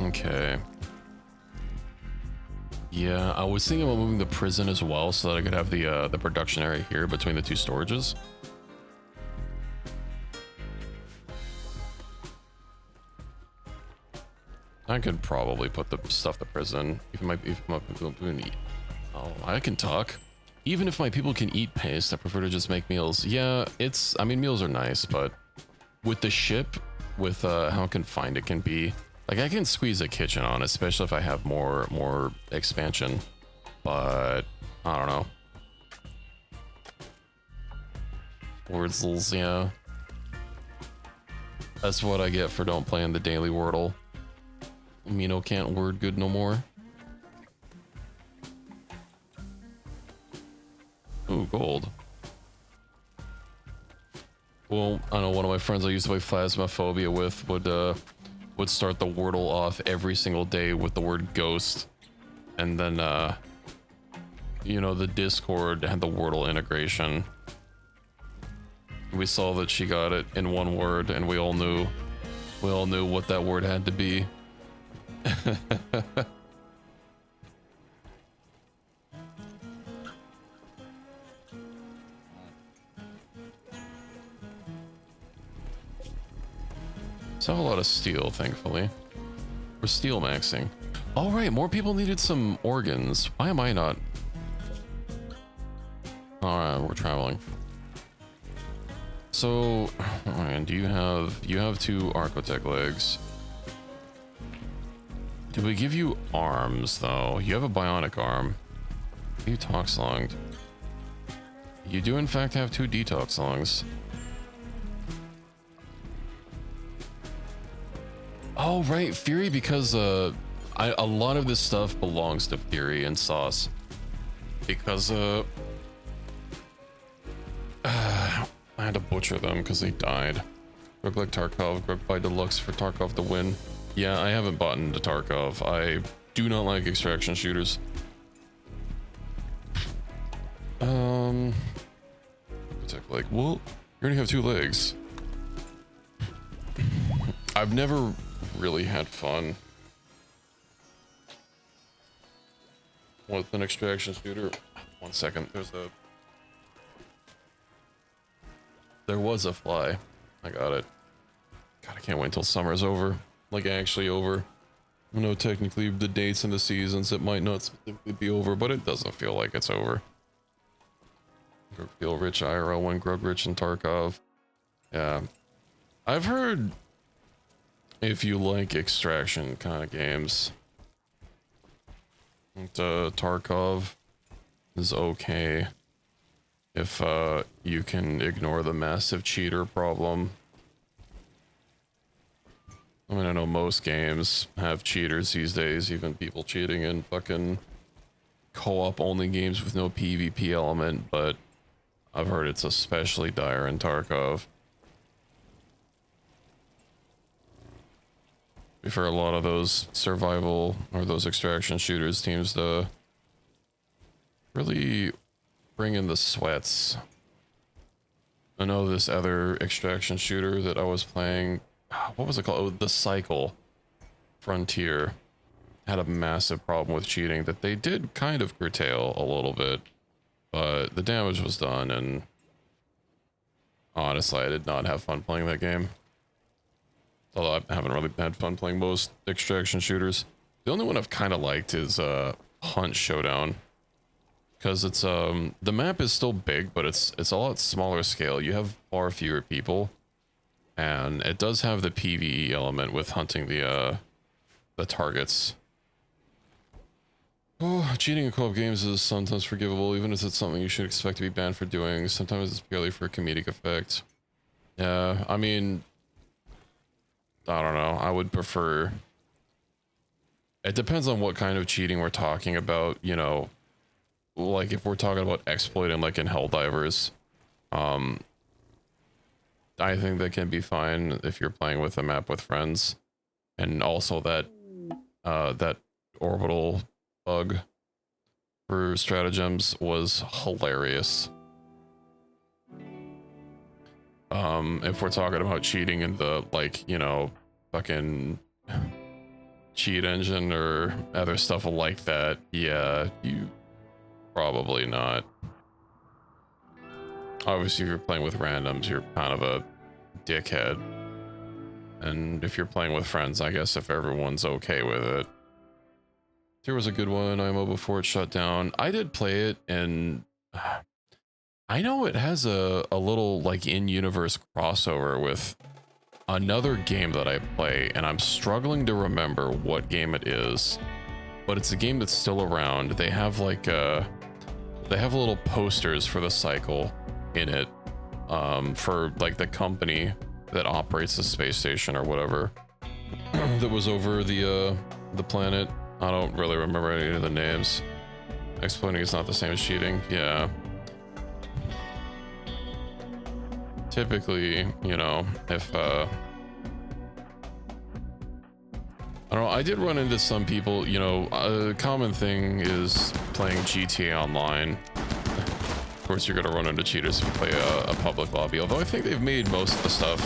Okay. Yeah, I was thinking about moving the prison as well so that I could have the production area here between the two storages. I could probably put the stuff the prison. Even my people can eat. Oh, I can talk. Even if my people can eat paste, I prefer to just make meals. Yeah, I mean, meals are nice, but with the ship, with how confined it can be, like I can squeeze a kitchen on, especially if I have more expansion. But I don't know. Wordzels, yeah. That's what I get for don't playing the daily Wordle. Mino can't word good no more. Ooh, gold. Well, I know one of my friends I used to play Phasmophobia with would start the Wordle off every single day with the word ghost. And then, you know, the Discord had the Wordle integration. We saw that she got it in one word and we all knew what that word had to be. So I have a lot of steel, thankfully. We're steel maxing. All right, more people needed some organs. Why am I not? All right, we're traveling. So, and you have 2 Archotech legs. Do we give you arms though? You have a bionic arm. You tox lunged. You do in fact have 2 detox lungs. Oh right, Fury, because a lot of this stuff belongs to Fury and Sauce. Because I had to butcher them because they died. Look like Tarkov, Greg by Deluxe for Tarkov to win. Yeah, I haven't bought into Tarkov. I do not like extraction shooters. Like, well, you already have 2 legs. I've never really had fun with an extraction shooter. 1 second, there was a fly. I got it. God, I can't wait until summer's over. Like actually over. I know technically the dates and the seasons, it might not specifically be over, but it doesn't feel like it's over. Feel rich IRL when Grug Rich and Tarkov. Yeah. I've heard if you like extraction kind of games, Tarkov is okay if you can ignore the massive cheater problem. I mean, I know most games have cheaters these days, even people cheating in fucking co-op only games with no PvP element, but I've heard it's especially dire in Tarkov. For a lot of those survival or those extraction shooters teams to really bring in the sweats. I know this other extraction shooter that I was playing, what was it called? Oh, The Cycle Frontier had a massive problem with cheating that they did kind of curtail a little bit, but the damage was done, and honestly, I did not have fun playing that game. Although I haven't really had fun playing most extraction shooters. The only one I've kind of liked is Hunt Showdown, because it's the map is still big, but it's a lot smaller scale. You have far fewer people, and it does have the PvE element with hunting the the targets. Oh, cheating in co-op games is sometimes forgivable, even if it's something you should expect to be banned for doing. Sometimes it's purely for comedic effect. Yeah, I mean, I don't know. I would prefer... It depends on what kind of cheating we're talking about, you know. Like, if we're talking about exploiting, like in Helldivers, I think that can be fine if you're playing with a map with friends. And also that, that orbital bug for stratagems was hilarious. If we're talking about cheating in the, like, you know, fucking cheat engine or other stuff like that, yeah, you probably not. Obviously, if you're playing with randoms, you're kind of a dickhead. And if you're playing with friends, I guess if everyone's okay with it. There was a good one, IMO, before it shut down. I did play it, and I know it has a little, like, in-universe crossover with another game that I play, and I'm struggling to remember what game it is. But it's a game that's still around. They have, like, they have little posters for the cycle in it, for, like, the company that operates the space station or whatever that was over the planet. I don't really remember any of the names. Exploiting is not the same as cheating. Yeah. Typically, you know, if I don't know, I did run into some people, you know, a common thing is playing GTA Online. Of course, you're gonna run into cheaters if you play a public lobby, although I think they've made most of the stuff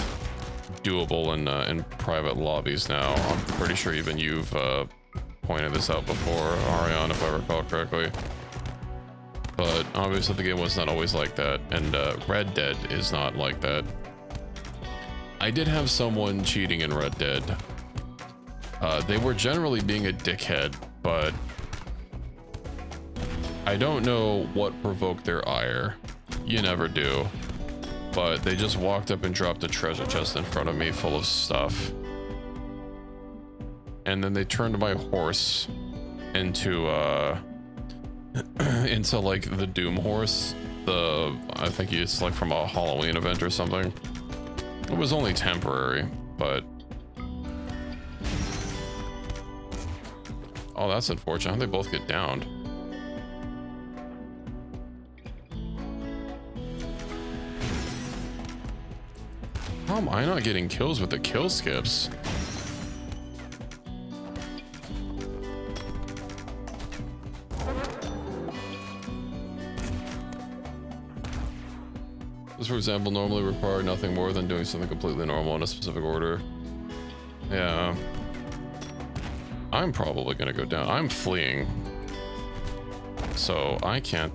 doable in private lobbies now. I'm pretty sure even you've pointed this out before, Ariane, if I recall correctly. But obviously the game was not always like that, and Red Dead is not like that. I did have someone cheating in Red Dead. They were generally being a dickhead, but I don't know what provoked their ire. You never do. But they just walked up and dropped a treasure chest in front of me full of stuff. And then they turned my horse into into like the Doom horse. I think it's like from a Halloween event or something. It was only temporary, but oh, that's unfortunate. How'd they both get downed? How am I not getting kills with the kill skips? This, for example, normally require nothing more than doing something completely normal in a specific order. Yeah. I'm probably gonna go down. I'm fleeing. So I can't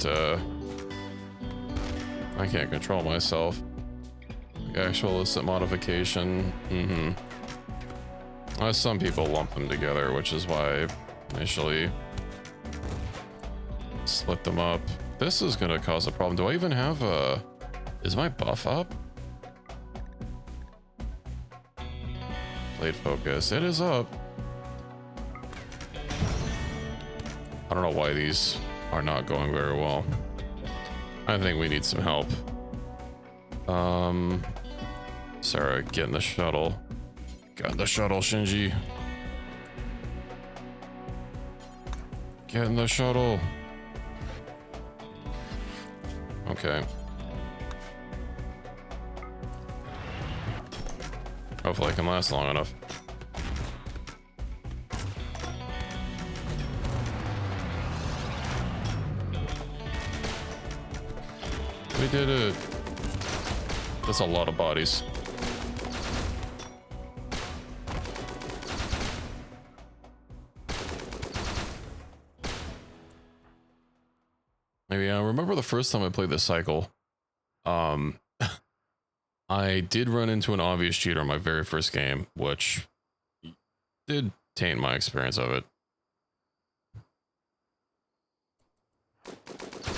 control myself. Actual illicit modification. Some people lump them together, which is why I initially split them up. This is gonna cause a problem. Do I even have a... Is my buff up? Blade focus. It is up. I don't know why these are not going very well. I think we need some help. Sarah, get in the shuttle. Get in the shuttle, Shinji. Get in the shuttle. Okay. Hopefully I can last long enough. We did it. That's a lot of bodies. Maybe I remember the first time I played this cycle. I did run into an obvious cheater in my very first game, which did taint my experience of it.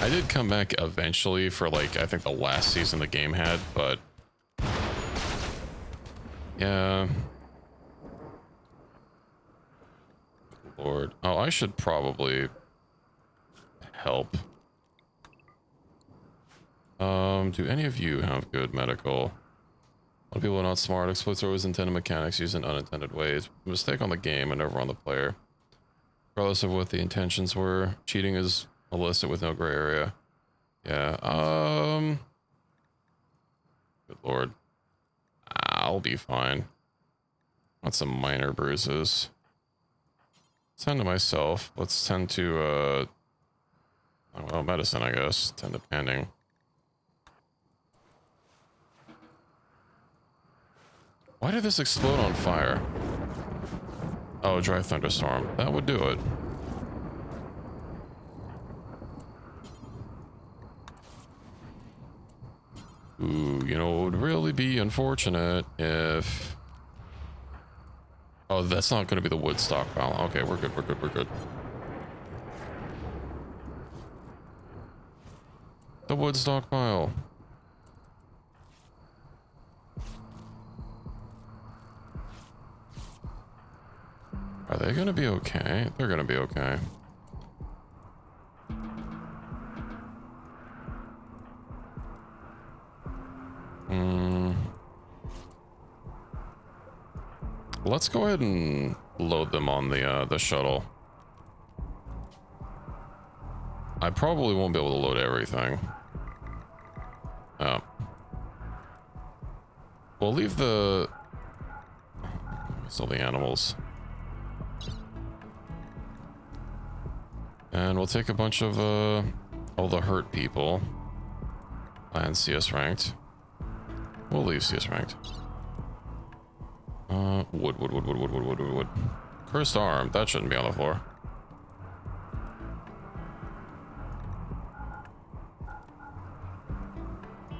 I did come back eventually for, like, I think the last season the game had, but yeah. Lord. Oh, I should probably help. Do any of you have good medical? A lot of people are not smart. Exploits are always intended mechanics used in unintended ways. A mistake on the game and never on the player. Regardless of what the intentions were, cheating is illicit with no gray area. Yeah, good lord. I'll be fine. Got some minor bruises. Tend to myself. Let's tend to, oh, well, medicine, I guess. Tend to pending. Why did this explode on fire? Oh, dry thunderstorm. That would do it. Ooh, you know, it would really be unfortunate if... Oh, that's not going to be the wood stockpile. Okay, we're good, we're good, we're good. The wood stockpile. Are they going to be okay? They're going to be okay. Let's go ahead and load them on the shuttle. I probably won't be able to load everything. Oh. We'll leave the... Still the animals. And we'll take a bunch of all the hurt people and CS ranked. We'll leave CS ranked. Wood. Cursed arm. That shouldn't be on the floor.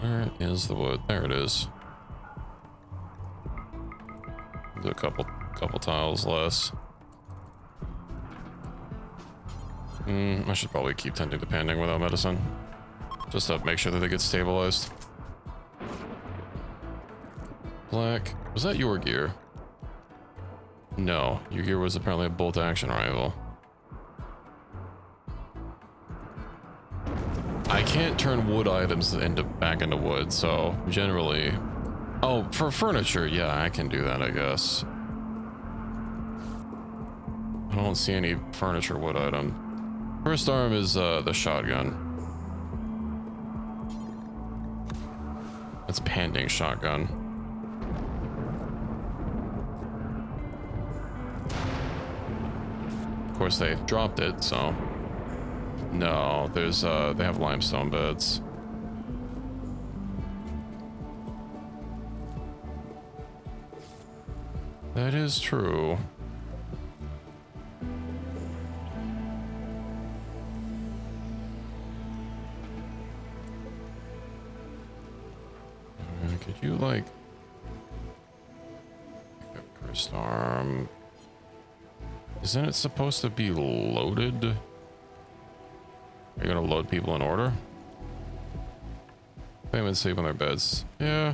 Where is the wood? There it is. Do a couple tiles less. I should probably keep tending to pending without medicine. Just to make sure that they get stabilized. Black. Was that your gear? No, your gear was apparently a bolt action rifle. I can't turn wood items back into wood, so generally... Oh, for furniture, yeah, I can do that, I guess. I don't see any furniture wood item. First arm is the shotgun. That's pending shotgun. Of course, they dropped it, so... No, there's, they have limestone beds. That is true. Could you, like... Cursed arm... Isn't it supposed to be loaded? Are you gonna load people in order? They haven't sleep on their beds. Yeah.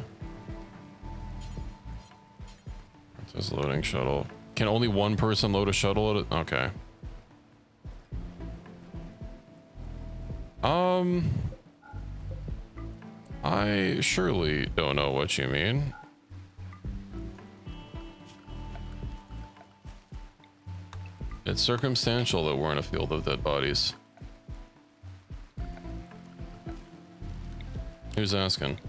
It says loading shuttle. Can only one person load a shuttle at it? Okay. I surely don't know what you mean. It's circumstantial that we're in a field of dead bodies. Who's asking?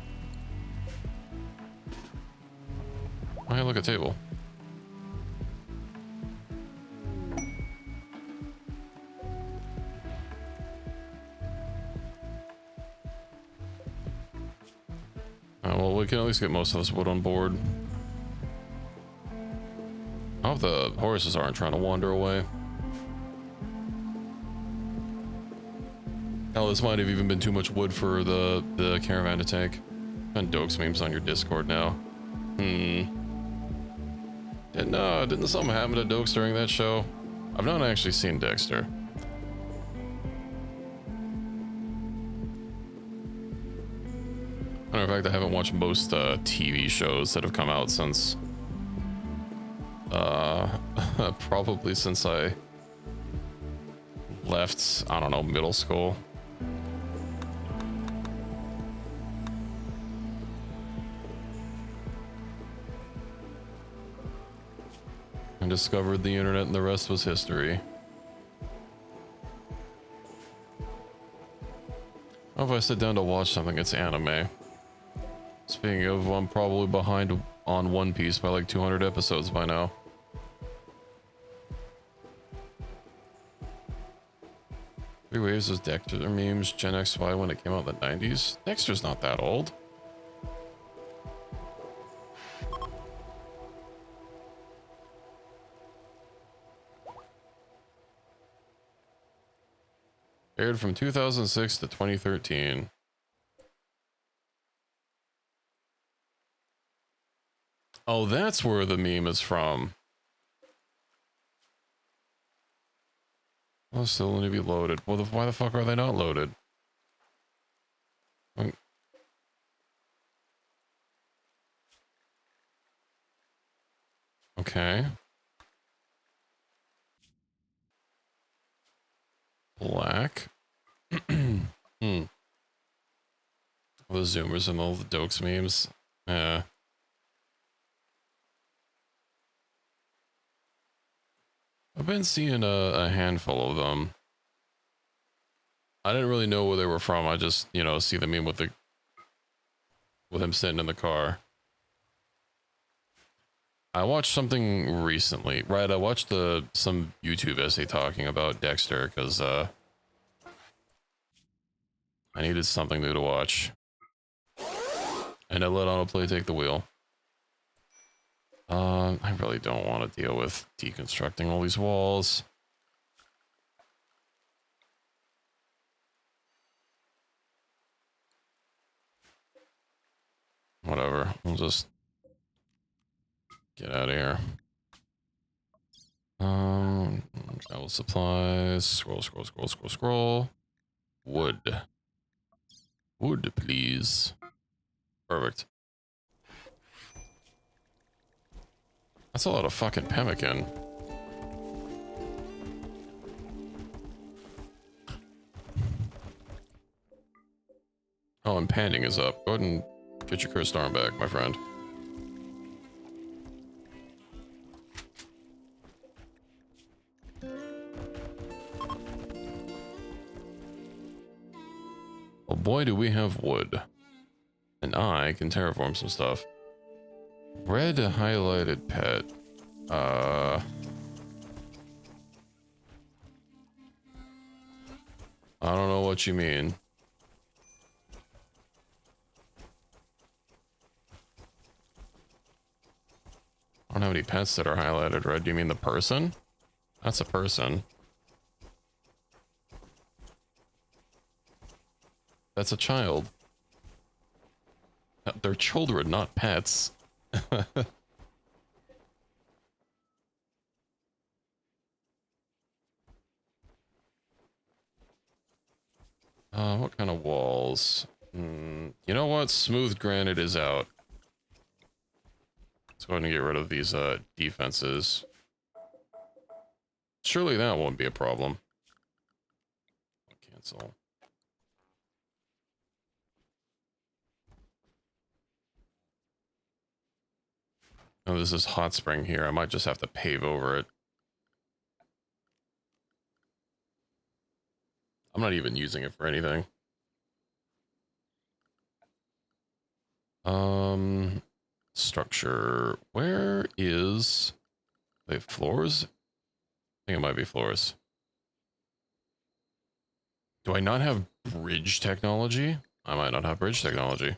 Oh, hey, look, a table. Well, we can at least get most of this wood on board. I hope the horses aren't trying to wander away. Hell, this might have even been too much wood for the caravan to take. And Dokes memes on your Discord now. Didn't something happen to Dokes during that show? I've not actually seen Dexter. Matter of fact, I haven't watched most TV shows that have come out since probably since I left, I don't know, middle school. And discovered the internet and the rest was history. If I sit down to watch something, it's anime. Speaking of, I'm probably behind on One Piece by like 200 episodes by now. Three waves of Dexter memes, Gen XY when it came out in the 90s. Dexter's not that old. Aired from 2006 to 2013. Oh, that's where the meme is from. Oh, still need to be loaded. Well, why the fuck are they not loaded? Okay. Black. The zoomers and all the dokes memes. Yeah. I've been seeing a handful of them. I didn't really know where they were from. I just, you know, see the meme with him sitting in the car. I watched something recently, right? I watched some YouTube essay talking about Dexter because I needed something new to watch. And I let autoplay take the wheel. I really don't want to deal with deconstructing all these walls. Whatever, we'll just get out of here. Travel supplies, scroll. Wood. Wood, please. Perfect. That's a lot of fucking pemmican. Oh, and panning is up. Go ahead and get your cursed arm back, my friend. Well, boy, do we have wood. And I can terraform some stuff. Red highlighted pet. I don't know what you mean. I don't have any pets that are highlighted red. Do you mean the person? That's a person. That's a child. They're children, not pets. What kind of walls? You know what? Smooth granite is out. Let's go ahead and get rid of these defenses. Surely that won't be a problem. Cancel. Oh, this is hot spring here. I might just have to pave over it. I'm not even using it for anything. Structure. Where is... They have floors? I think it might be floors. Do I not have bridge technology? I might not have bridge technology.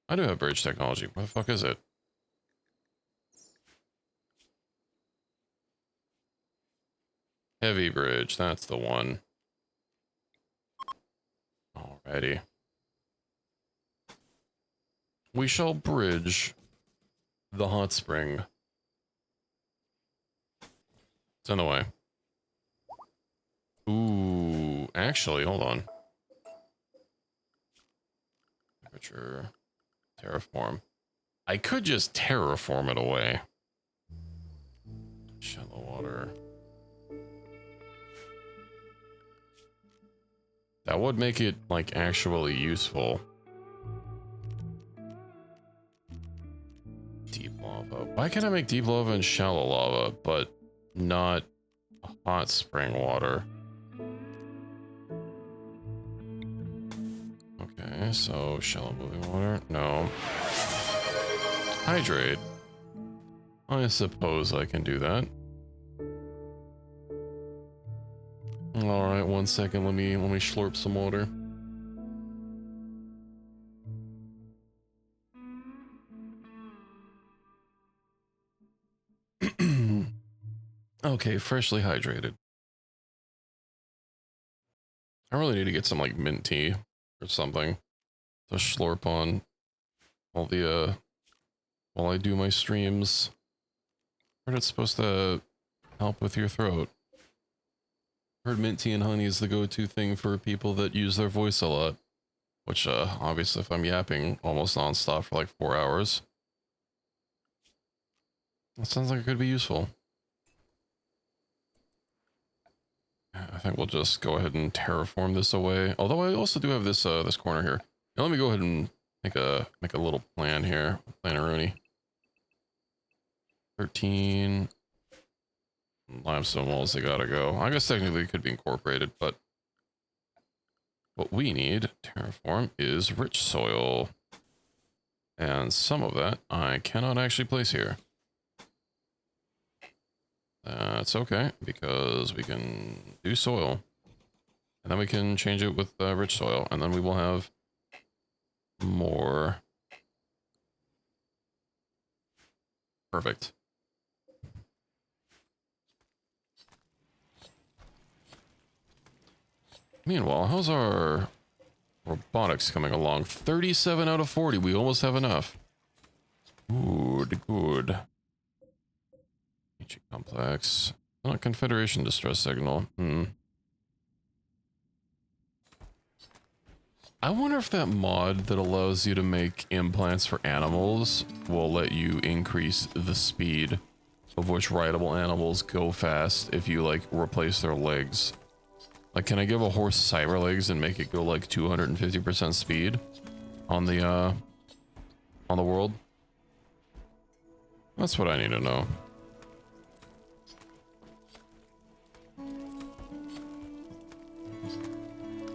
I do have bridge technology. Where the fuck is it? Heavy bridge. That's the one. Alrighty. We shall bridge the hot spring. It's on the way. Ooh, actually, hold on. Temperature, terraform. I could just terraform it away. Shallow water. That would make it, like, actually useful. Deep lava. Why can't I make deep lava and shallow lava, but not hot spring water? Okay, so shallow moving water. No. Hydrate. I suppose I can do that. All right, 1 second. Let me slurp some water. Okay, freshly hydrated. I really need to get some like mint tea or something to slurp on while while I do my streams. Heard it's supposed to help with your throat. Heard mint tea and honey is the go-to thing for people that use their voice a lot. Which, obviously if I'm yapping almost non-stop for like 4 hours, that sounds like it could be useful. I think we'll just go ahead and terraform this away. Although I also do have this, this corner here. Now let me go ahead and make a little plan here. Planaroonie. 13 limestone walls, they gotta go. I guess technically it could be incorporated, but what we need, terraform, is rich soil. And some of that I cannot actually place here. That's okay, because we can do soil. And then we can change it with rich soil, and then we will have more. Perfect. Meanwhile, how's our robotics coming along? 37 out of 40. We almost have enough. Good, good. Ancient complex. Not Confederation distress signal. I wonder if that mod that allows you to make implants for animals will let you increase the speed of which rideable animals go fast if you, like, replace their legs. Like, can I give a horse cyber legs and make it go, like, 250% speed on the world? That's what I need to know.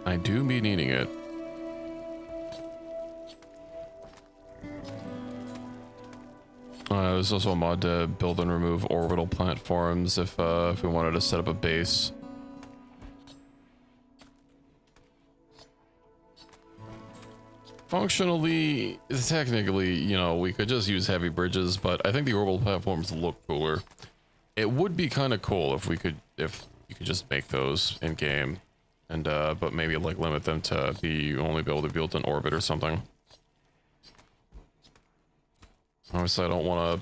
I do be needing it. There's also a mod to build and remove orbital platforms if we wanted to set up a base. Functionally, technically, you know, we could just use heavy bridges, but I think the orbital platforms look cooler. It would be kind of cool if you could just make those in game, and but maybe like limit them to only be able to build an orbit or something. Obviously, I don't want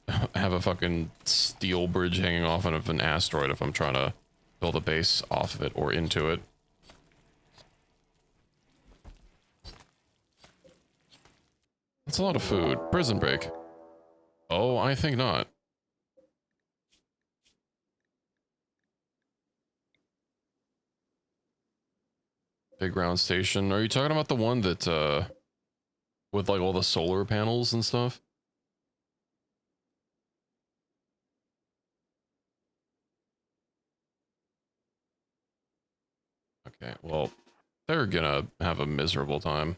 to have a fucking steel bridge hanging off of an asteroid if I'm trying to build a base off of it or into it. That's a lot of food. Prison break. Oh, I think not. Big ground station. Are you talking about the one that, with like all the solar panels and stuff? Okay, well, they're gonna have a miserable time.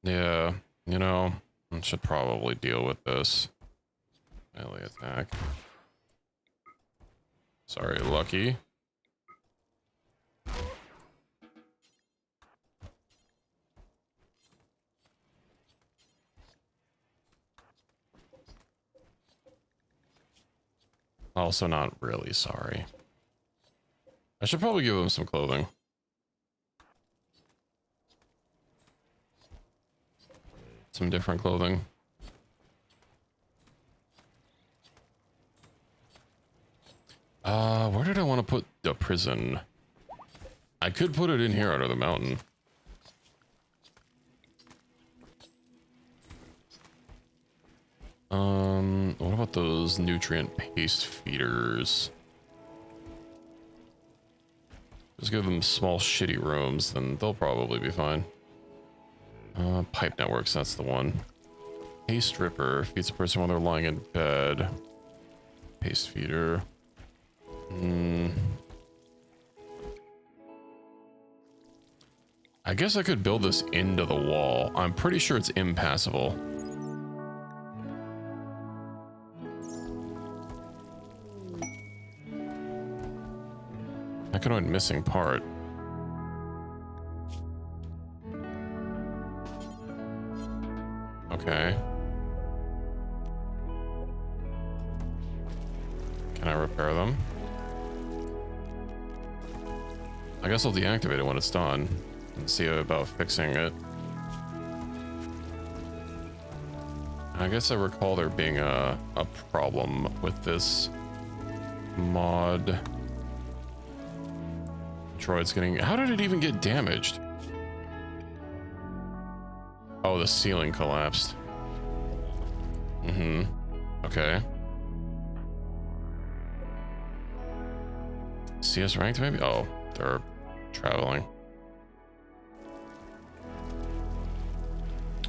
Yeah, you know, I should probably deal with this. Melee attack. Sorry, Lucky. Also not really sorry. I should probably give him some clothing. Some different clothing. Where did I want to put the prison? I could put it in here under the mountain. What about those nutrient paste feeders? Just give them small shitty rooms, then they'll probably be fine. Pipe networks, that's the one. Paste ripper feeds a person while they're lying in bed. Paste feeder. I guess I could build this into the wall. I'm pretty sure it's impassable. Mechinoid missing part. Okay. Can I repair them? I guess I'll deactivate it when it's done and see about fixing it. I guess I recall there being a problem with this mod. Droid's getting... How did it even get damaged? Oh, the ceiling collapsed. Okay. CS ranked maybe? Oh, they're traveling.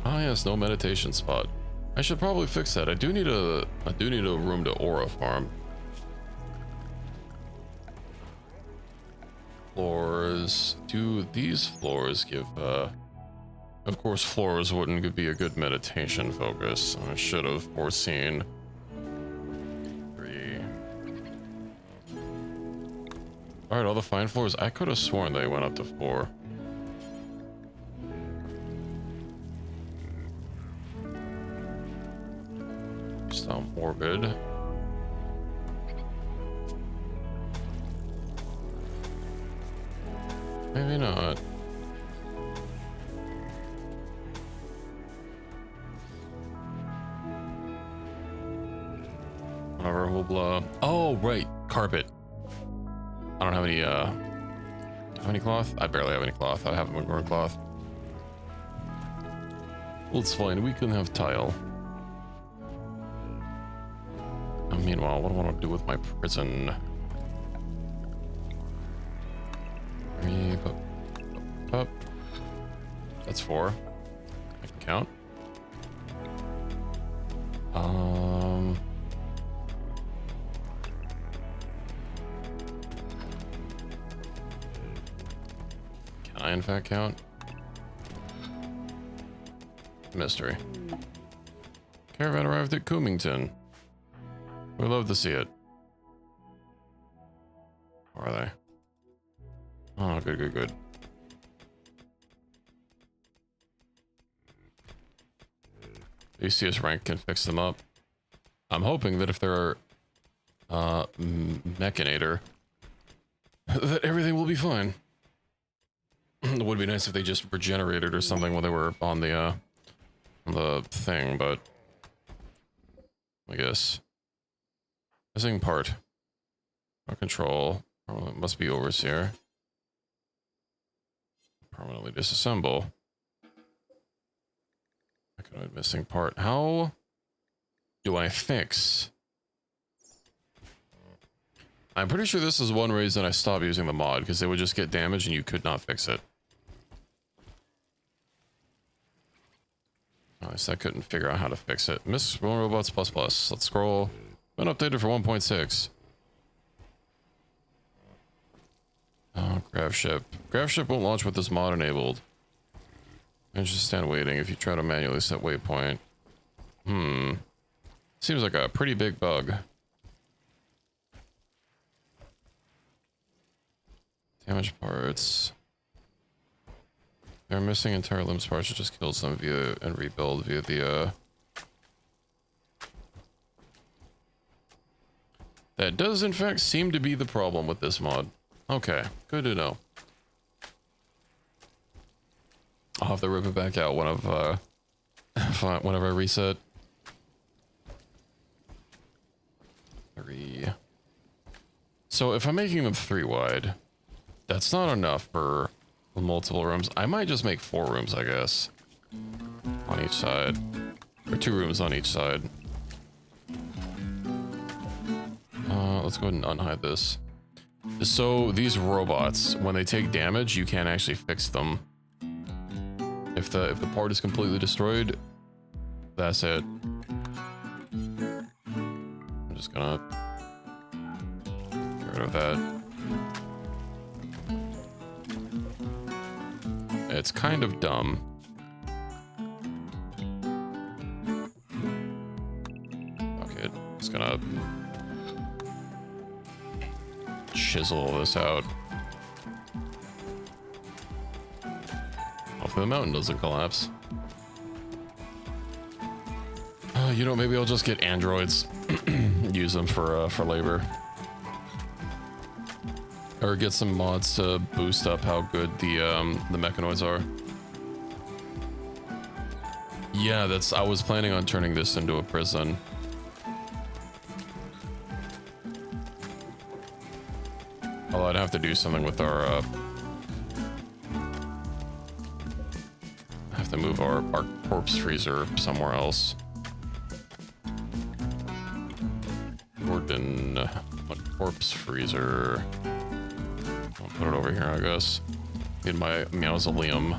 Ah, yes, no meditation spot. I should probably fix that. I do need a room to aura farm. Floors. Do these floors give of course floors wouldn't be a good meditation focus. I should have foreseen. 3. Alright, all the fine floors. I could have sworn they went up to 4. Still morbid. Maybe not. Whatever, we'll blow. Oh, right. Carpet. I don't have any cloth? I barely have any cloth. I have woodwork cloth. Well, it's fine. We can have tile. Meanwhile, what do I want to do with my prison? Up. That's 4. I can count. Can I in fact count? Mystery. Caravan arrived at Coomington. We'd love to see it. Where are they? Oh, good. ACS rank can fix them up. I'm hoping that if they're Mechinator, that everything will be fine. It would be nice if they just regenerated or something while they were on the thing, but I guess. Missing part. No control. It must be overseer. Permanently disassemble. Mechoinoid missing part. How do I fix? I'm pretty sure this is one reason I stopped using the mod, because it would just get damaged and you could not fix it. At least I couldn't figure out how to fix it. Miss Robots ++. Let's scroll. Been updated for 1.6. Oh, Grav ship. Grav ship won't launch with this mod enabled. And just stand waiting if you try to manually set waypoint. Seems like a pretty big bug. Damaged parts. They're missing entire limbs parts. It just kills them via and rebuild via the That does in fact seem to be the problem with this mod. Okay, good to know. I'll have to rip it back out whenever I reset. 3. So if I'm making them 3 wide, that's not enough for multiple rooms. I might just make 4 rooms, I guess, on each side, or 2 rooms on each side. let's go ahead and unhide this. So these robots, when they take damage, you can't actually fix them. If the part is completely destroyed, that's it. I'm just gonna get rid of that. It's kind of dumb. Okay, just gonna chisel this out. Hopefully the mountain doesn't collapse. You know, maybe I'll just get androids, use them for labor, or get some mods to boost up how good the Mechinoids are. Yeah, I was planning on turning this into a prison. Although I'd have to do something with our have to move our corpse freezer somewhere else. Gordon, what corpse freezer? I'll put it over here, I guess. In my mausoleum.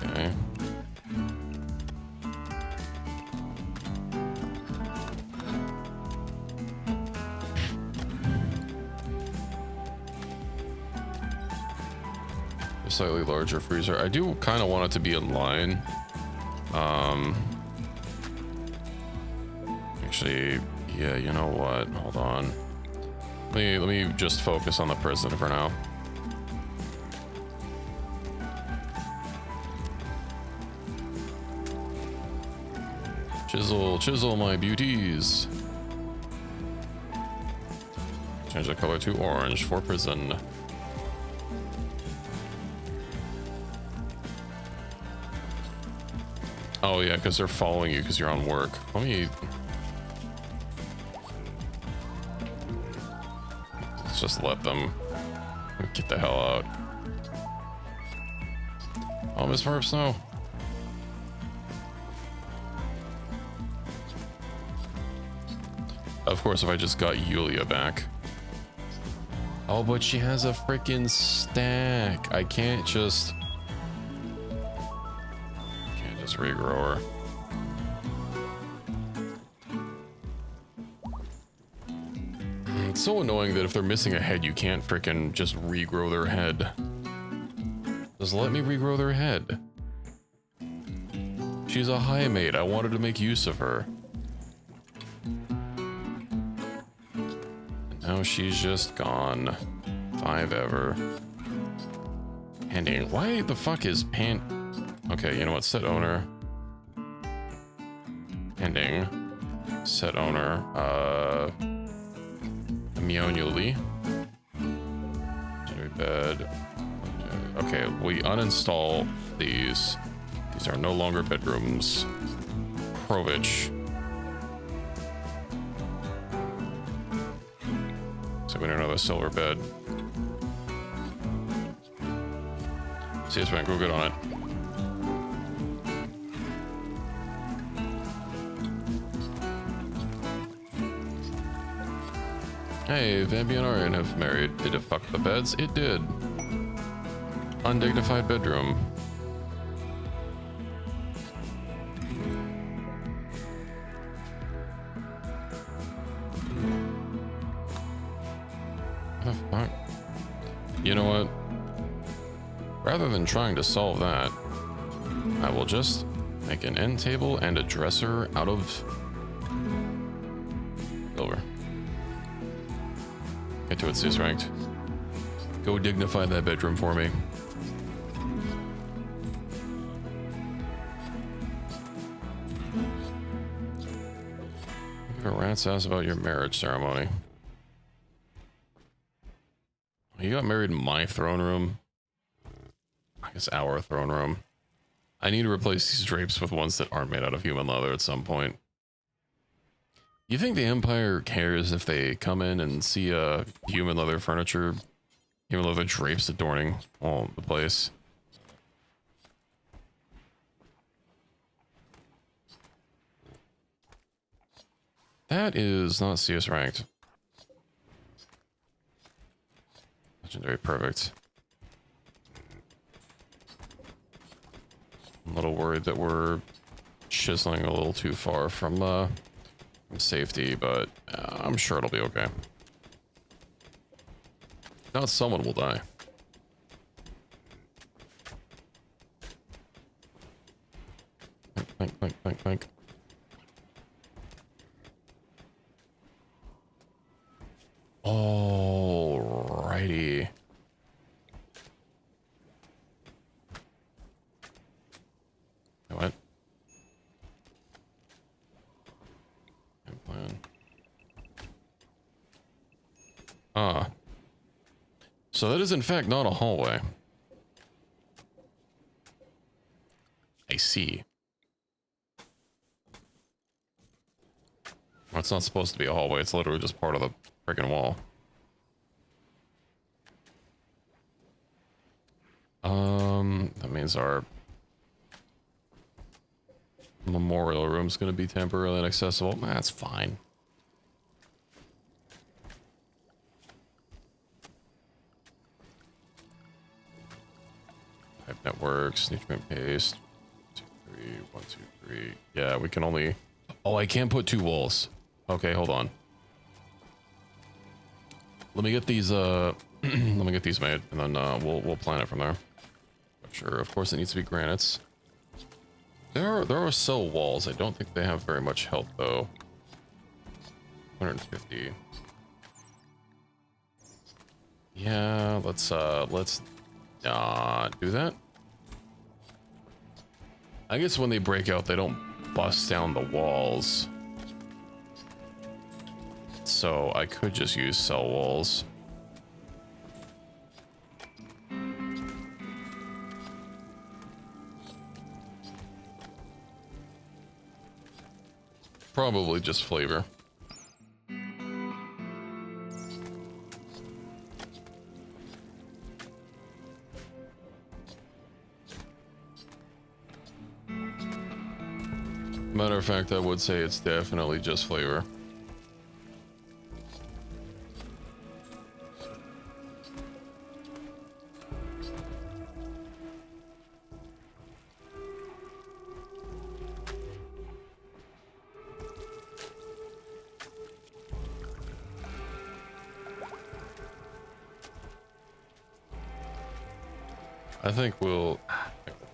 Okay. A slightly larger freezer. I do kind of want it to be in line. Actually, yeah, you know what? Hold on. Let me just focus on the prison for now. Chisel my beauties. Change the color to orange for prison. Oh yeah, because they're following you because you're on work. Let me... Let's just let them get the hell out. Oh, Miss Merps, no. Of course, if I just got Yulia back. Oh, but she has a freaking stack. I can't just regrow her. It's so annoying that if they're missing a head, you can't freaking just regrow their head. Just let me regrow their head. She's a high mate. I wanted to make use of her. And now she's just gone. 5 ever. Pending. Why the fuck is Okay, you know what? Set owner. Pending. Set owner. Mechoinoid. Bed. Okay, we uninstall these. These are no longer bedrooms. Provich. So we need another silver bed. See, it's been go good on it. Hey, Vambi and Arian have married. Did it fuck the beds? It did. Undignified bedroom. What the fuck? You know what? Rather than trying to solve that, I will just make an end table and a dresser out of silver. Get to it, Cis ranked. Go dignify that bedroom for me. Give a rat's ass about your marriage ceremony. You got married in my throne room. I guess our throne room. I need to replace these drapes with ones that aren't made out of human leather at some point. You think the Empire cares if they come in and see human leather furniture, human leather drapes adorning all the place? That is not CS ranked. Legendary, perfect. I'm a little worried that we're chiseling a little too far from safety, but I'm sure it'll be okay. Not someone will die. Clank, clank, clank, clank. Alrighty. What? Plan. Ah. So that is in fact not a hallway. I see. Well, it's not supposed to be a hallway. It's literally just part of the freaking wall. That means our memorial room's gonna be temporarily inaccessible. That's fine. Type networks, nutrient paste. 2, 3, 1, 2, 3. Yeah, we can only. Oh, I can't put 2 walls. Okay, hold on. Let me get these. Let me get these made, and then we'll plan it from there. Sure, of course it needs to be granites. There are cell walls. I don't think they have very much health though. 150. Yeah, let's do that. I guess when they break out, they don't bust down the walls. So I could just use cell walls. Probably just flavor. Matter of fact, I would say it's definitely just flavor. I think we'll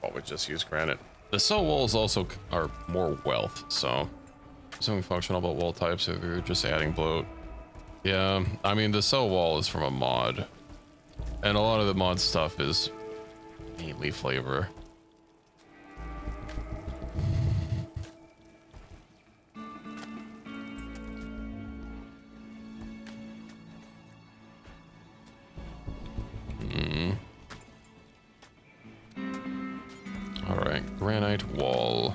probably just use granite. The cell walls also are more wealth, so something functional about wall types if you're just adding bloat. Yeah, I mean the cell wall is from a mod, and a lot of the mod stuff is mainly flavor. Alright, granite wall.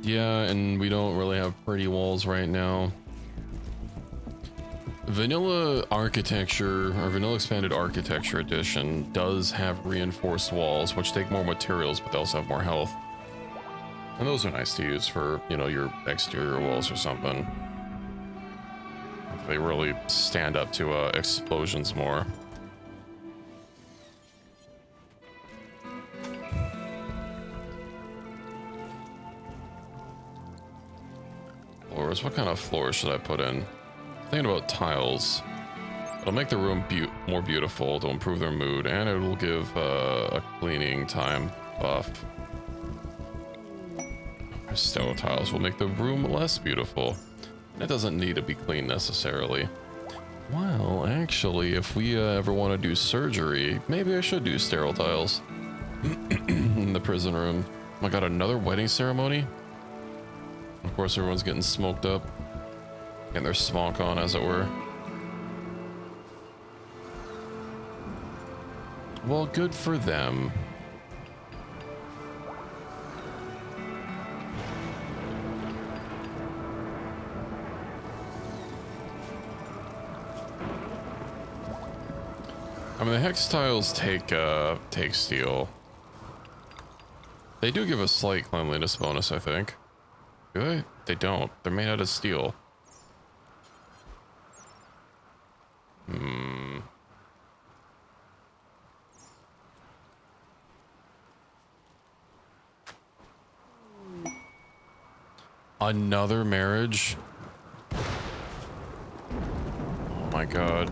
Yeah, and we don't really have pretty walls right now. Vanilla Architecture, or Vanilla Expanded Architecture Edition, does have reinforced walls, which take more materials, but they also have more health. And those are nice to use for, you know, your exterior walls or something. They really stand up to explosions more. Floors, what kind of floors should I put in? Thinking about tiles. It'll make the room more beautiful to improve their mood, and it will give a cleaning time buff. Stone tiles will make the room less beautiful. It doesn't need to be clean necessarily. Well, actually, if we ever want to do surgery, maybe I should do sterile tiles in the prison room. Oh my god, another wedding ceremony? Of course, everyone's getting smoked up. Getting their smock on, as it were. Well, good for them. I mean, the hex tiles take steel. They do give a slight cleanliness bonus, I think. Do they? They don't. They're made out of steel. Hmm. Another marriage? Oh my god.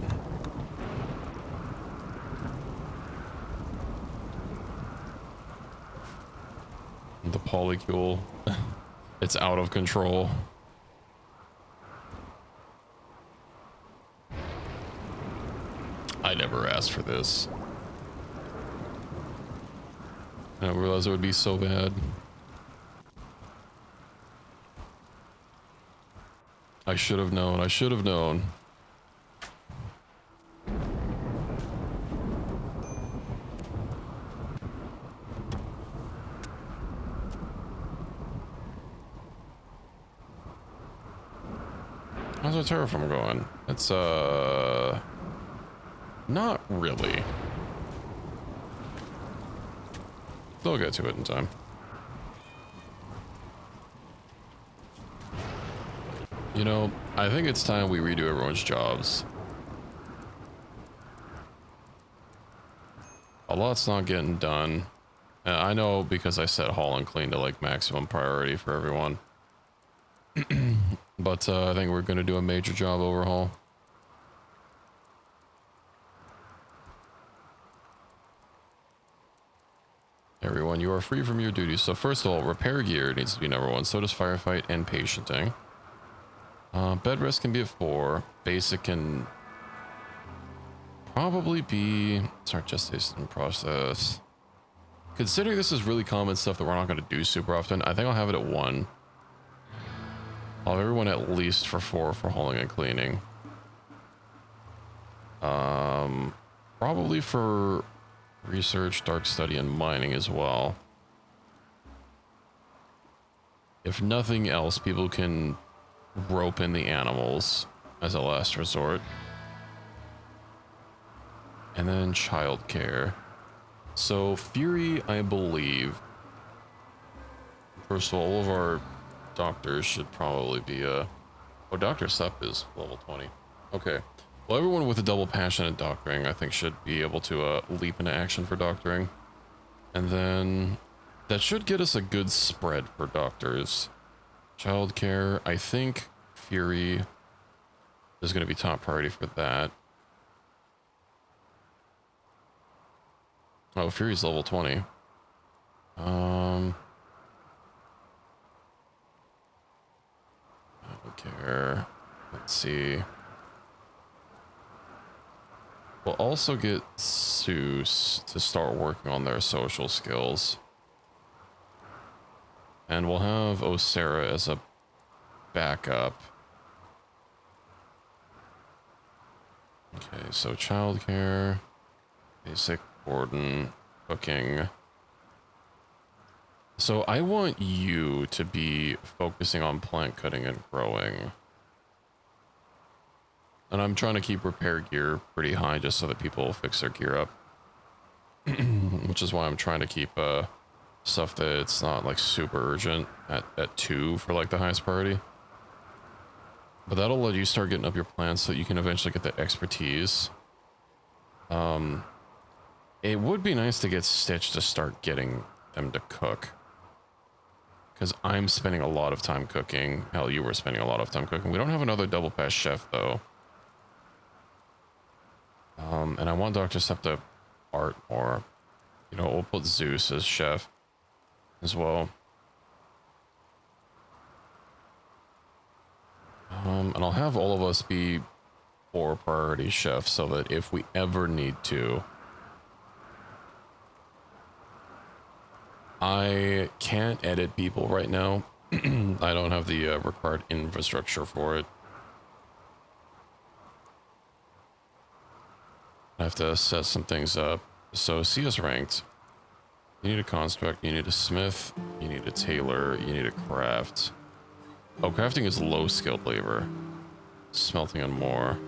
The polycule. It's out of control. I never asked for this. I didn't realize it would be so bad. I should have known. I should have known. How's our terraform going? It's, not really. They'll get to it in time. You know, I think it's time we redo everyone's jobs. A lot's not getting done. And I know because I set haul and clean to like maximum priority for everyone. But I think we're going to do a major job overhaul. Everyone, you are free from your duties. So first of all, repair gear needs to be #1. So does firefight and patienting. Bed rest can be at 4. Basic can probably be start gestation process. Considering this is really common stuff that we're not going to do super often, I think I'll have it at 1. I'll have everyone at least for 4 for hauling and cleaning. Probably for research, dark study, and mining as well. If nothing else, people can rope in the animals as a last resort. And then childcare. So Fury, I believe. First of all of our doctors should probably be oh, Dr. Sup is level 20. Okay. Well, everyone with a double passion at doctoring, I think, should be able to leap into action for doctoring. And then that should get us a good spread for doctors. Childcare, I think Fury is going to be top priority for that. Oh, Fury's level 20. Care. Let's see. We'll also get Seuss to start working on their social skills. And we'll have Osera as a backup. Okay, so childcare, basic, Gordon, cooking. So I want you to be focusing on plant cutting and growing. And I'm trying to keep repair gear pretty high just so that people fix their gear up. Which is why I'm trying to keep stuff that it's not like super urgent at 2 for like the highest priority. But that'll let you start getting up your plants so that you can eventually get that expertise. It would be nice to get Stitch to start getting them to cook. Because I'm spending a lot of time cooking. Hell, you were spending a lot of time cooking. We don't have another double pass chef, though. And I want Dr. Sep to art more. You know, we'll put Zeus as chef as well. And I'll have all of us be 4 priority chefs so that if we ever need to... I can't edit people right now. I don't have the required infrastructure for it. I have to set some things up. So CS ranked. You need a construct, you need a smith, you need a tailor, you need a craft. Oh, crafting is low skilled labor. Smelting and more.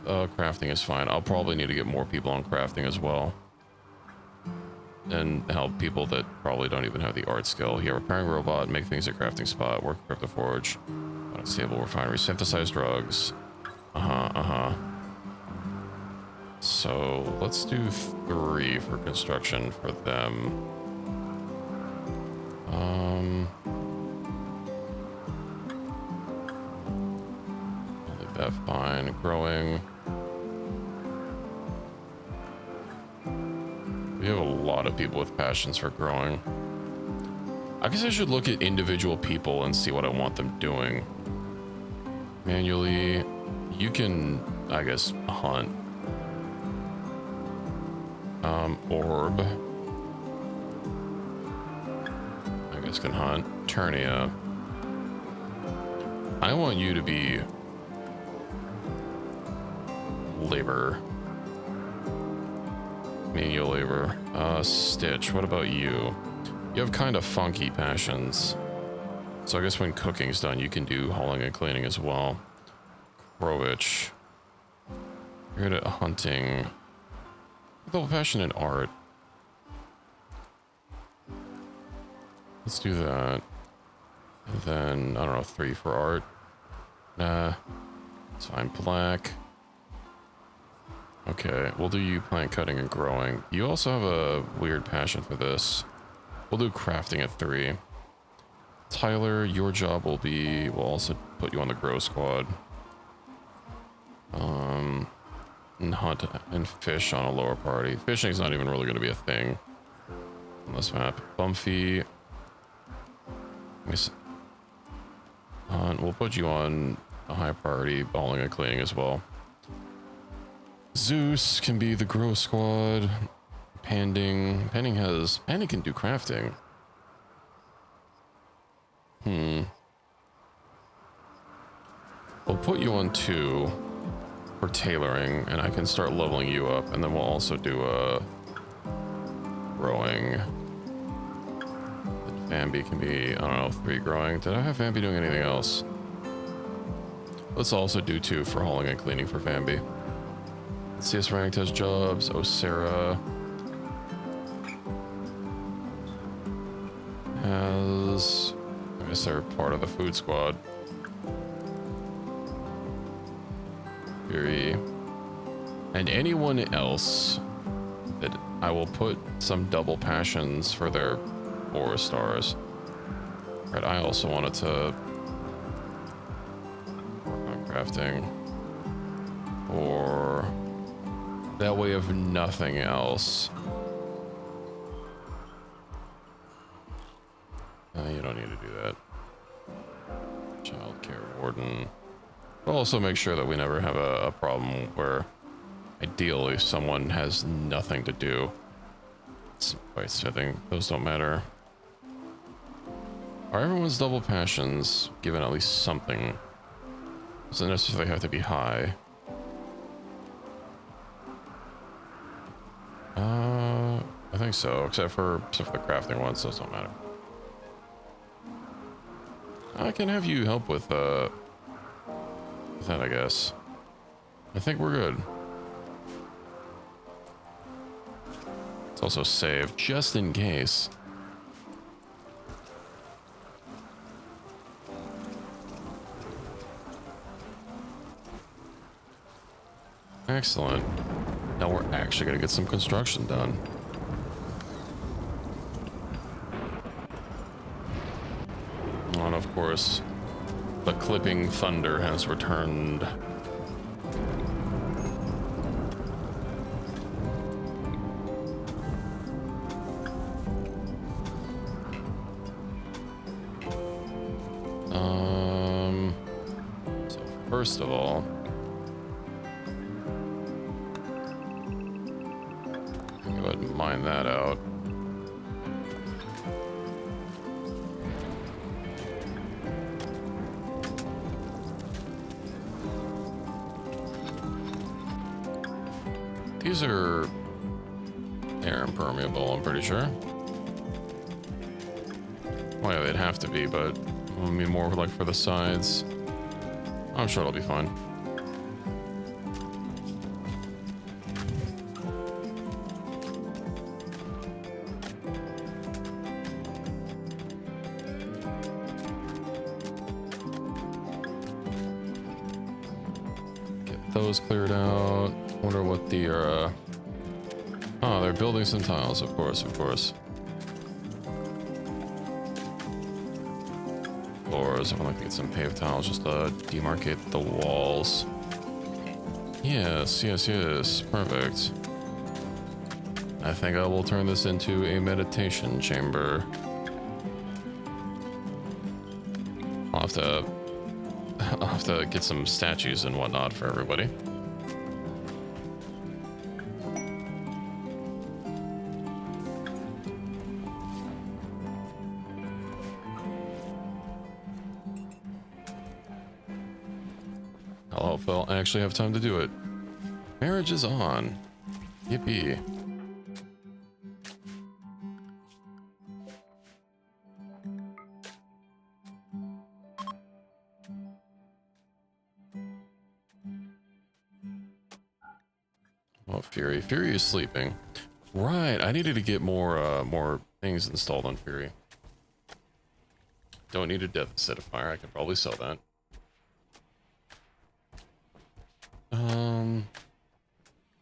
crafting is fine. I'll probably need to get more people on crafting as well. And help people that probably don't even have the art skill. Here, repairing robot, make things at crafting spot, work crypto forge, unstable refinery, synthesize drugs. So let's do 3 for construction for them. I'll leave that fine. Growing. We have a lot of people with passions for growing. I guess I should look at individual people and see what I want them doing. Manually, you can, I guess, hunt. Orb. I guess can hunt. Turnia. I want you to be labor. Manual labor. Stitch, what about you? You have kind of funky passions. So I guess when cooking's done, you can do hauling and cleaning as well. Crowitch. You're good at hunting. Double passion in art. Let's do that. And then, I don't know, 3 for art. Nah. It's fine. Black. Okay, we'll do you plant cutting and growing. You also have a weird passion for this. We'll do crafting at 3. Tyler, your job will be... We'll also put you on the grow squad. And hunt and fish on a lower party. Fishing's not even really going to be a thing on this map. Bumpy. We'll put you on a high priority, hauling and cleaning as well. Zeus can be the grow squad. Panding can do crafting. We'll put you on 2 for tailoring, and I can start leveling you up, and then we'll also do a growing. Bambi can be, I don't know, 3 growing. Did I have Bambi doing anything else? Let's also do 2 for hauling and cleaning for Bambi. CS ranked has jobs. Osera has, I guess they're part of the food squad. Fury. And anyone else that I will put some double passions for their 4 stars. Right, I also wanted to work on crafting. Or that way of nothing else. You don't need to do that. Child care warden. But also make sure that we never have a problem where ideally someone has nothing to do. White smithing, those don't matter. Are everyone's double passions given at least something? Doesn't necessarily have to be high. I think so, except for the crafting ones, those don't matter. I can have you help with that, I guess. I think we're good. It's also save, just in case. Excellent. Now we're actually gonna get some construction done. And of course, the clipping thunder has returned. So first of all, go ahead and mine that out. These are air impermeable, I'm pretty sure. Well, yeah, they'd have to be, but I mean more like for the sides. I'm sure it'll be fine. those cleared out. Wonder what the oh, they're building some tiles, of course, of course. Floors. I'd like to get some paved tiles just to demarcate the walls. Yes, yes, yes. Perfect. I think I will turn this into a meditation chamber. I'll have to get some statues and whatnot for everybody. I'll hope I'll actually have time to do it. Marriage is on. Yippee. Oh, Fury. Fury is sleeping. Right, I needed to get more things installed on Fury. Don't need a death acidifier. I could probably sell that.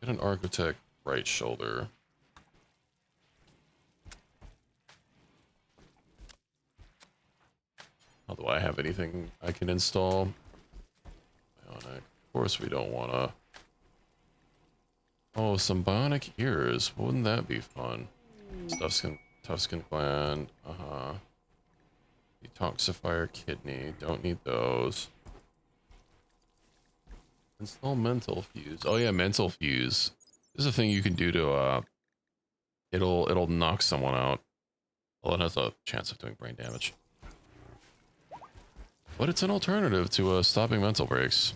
Get an architect right shoulder. Oh, do I have anything I can install? Bionic. Of course we don't wanna. Oh, some bionic ears. Wouldn't that be fun? Tough skin gland. Detoxifier kidney. Don't need those. Install mental fuse. Oh yeah, mental fuse. This is a thing you can do to it'll knock someone out. Well, it has a chance of doing brain damage. But it's an alternative to stopping mental breaks.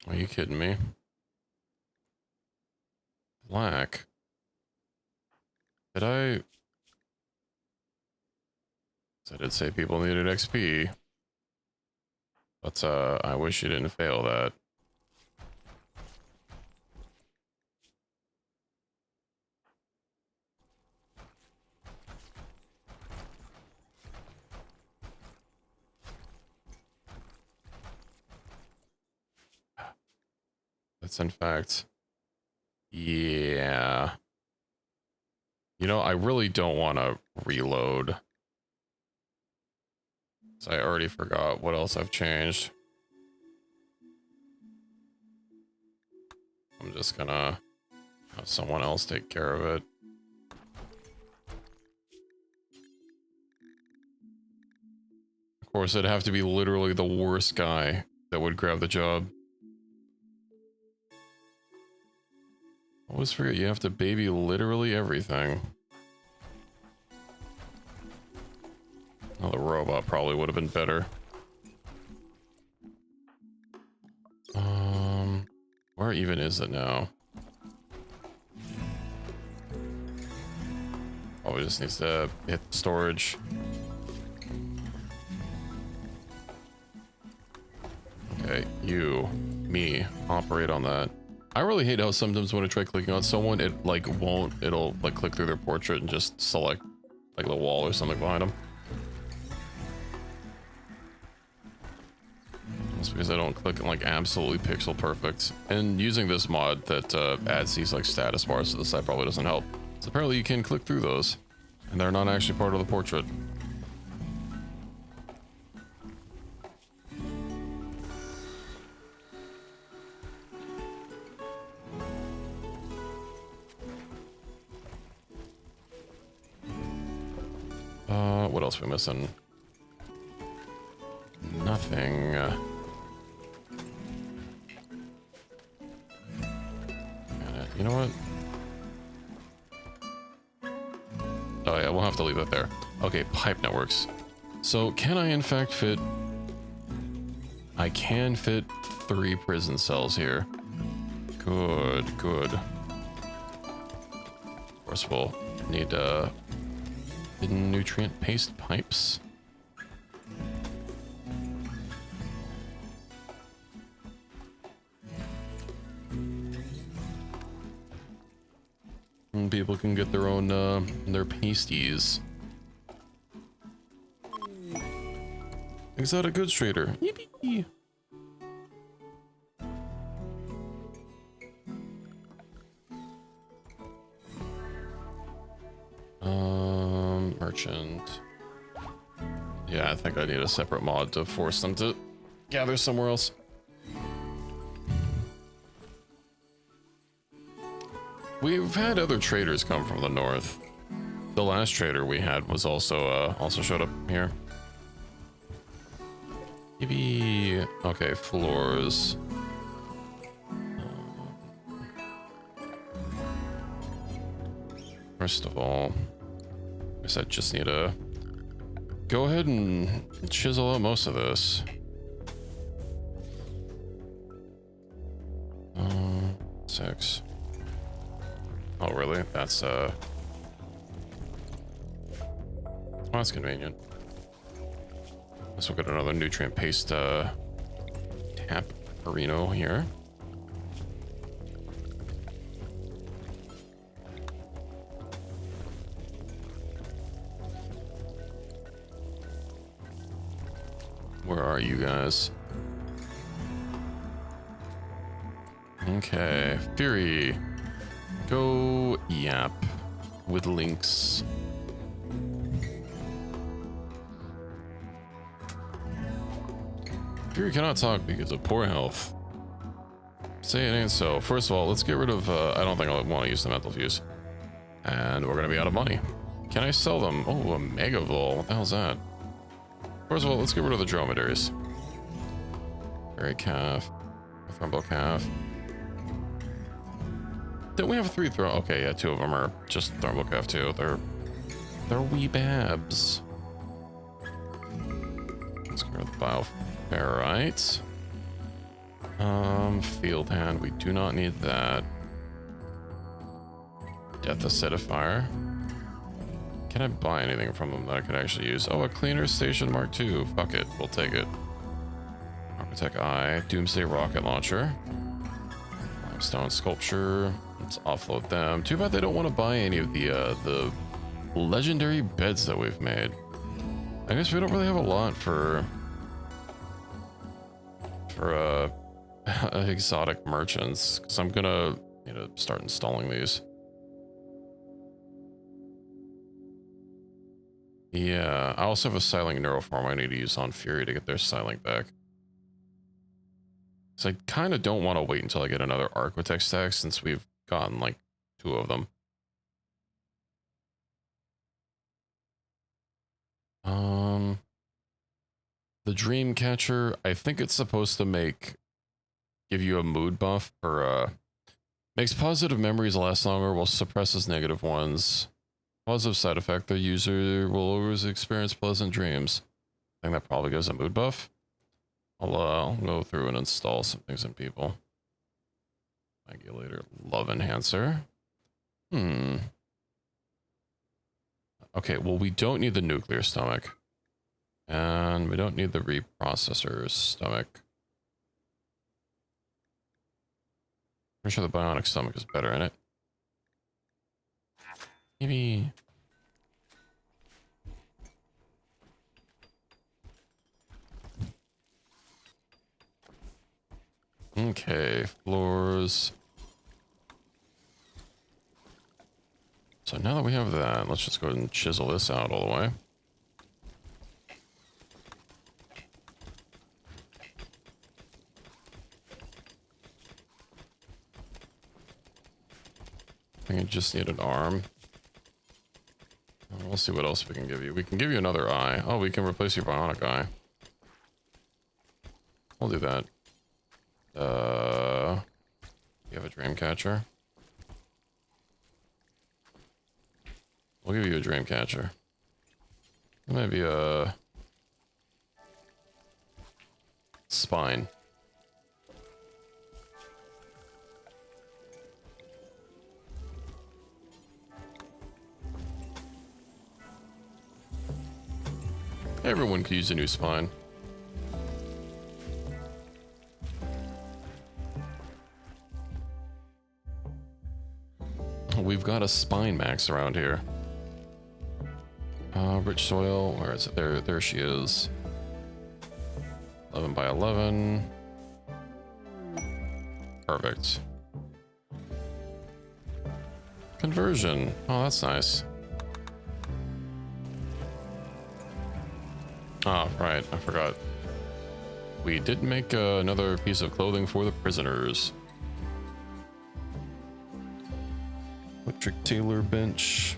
Are you kidding me? Black. Did I did say people needed XP. But I wish you didn't fail that. That's in fact. Yeah. You know, I really don't want to reload. So I already forgot what else I've changed. I'm just gonna have someone else take care of it. Of course, it'd have to be literally the worst guy that would grab the job. I always forget you have to baby literally everything. Oh, the robot probably would have been better. Where even is it now? Probably just needs to hit storage. Okay, me, operate on that. I really hate how sometimes when I try clicking on someone, it like won't, it'll like click through their portrait and just select like the wall or something behind them. That's because I don't click like absolutely pixel perfect. And using this mod that adds these like status bars to the side probably doesn't help. So apparently you can click through those and they're not actually part of the portrait. What else are we missing? Nothing. You know what? Oh yeah, we'll have to leave that there. Okay, pipe networks. So can I in fact fit... I can fit 3 prison cells here. Good, good. Of course we'll need hidden nutrient paste pipes. and people can get their own their pasties. Exotic goods trader. Yippee! Merchant. Yeah, I think I need a separate mod to force them to gather somewhere else. We've had other traders come from the north. The last trader we had was also showed up here. Maybe okay, floors. First of all, I guess I just need to go ahead and chisel out most of this. 6. Oh, really? That's well, that's convenient. Let's look at another nutrient paste tap Reno here. Where are you guys? Okay, Fury. Go yap with links. Fury cannot talk because of poor health. Say it ain't so. First of all, let's get rid of, I don't think I want to use the mental fuse. And we're gonna be out of money. Can I sell them? Oh, a mega vol. What the hell's that? First of all, let's get rid of the dromedaries. Fairy calf. Thermal calf. Don't we have 3 throw? Okay, yeah, 2 of them are just thermal calf too. They're wee babs. Let's get rid of the bioferrite. Field hand. We do not need that. Death acidifier. Can I buy anything from them that I could actually use? Oh, a cleaner station Mark II. Fuck it, we'll take it. Architect Eye, Doomsday rocket launcher, limestone sculpture. Let's offload them. Too bad they don't want to buy any of the legendary beds that we've made. I guess we don't really have a lot for exotic merchants, because I'm gonna need to start installing these. Yeah, I also have a Assailing Neuroform I need to use on Fury to get their Assailing back. So I kind of don't want to wait until I get another Architect stack, since we've gotten like 2 of them. The Dreamcatcher, I think it's supposed to give you a mood buff, or makes positive memories last longer while suppresses negative ones. Positive side effect, the user will always experience pleasant dreams. I think that probably gives a mood buff. I'll go through and install some things in people. Regulator, love enhancer. Okay, well, we don't need the nuclear stomach. And we don't need the reprocessor's stomach. Pretty sure the bionic stomach is better in it. Maybe. Okay, floors. So now that we have that, let's just go ahead and chisel this out all the way. I think I just need an arm. We'll see what else we can give you. We can give you another eye. Oh, we can replace your bionic eye. We'll do that. You have a dream catcher? We'll give you a dream catcher. Maybe a spine. Everyone could use a new spine. we've got a spine max around here. Rich soil, where is it? There she is. 11 by 11. Perfect. Conversion. Oh, that's nice. Oh, right. I forgot. We did make another piece of clothing for the prisoners. Electric tailor bench.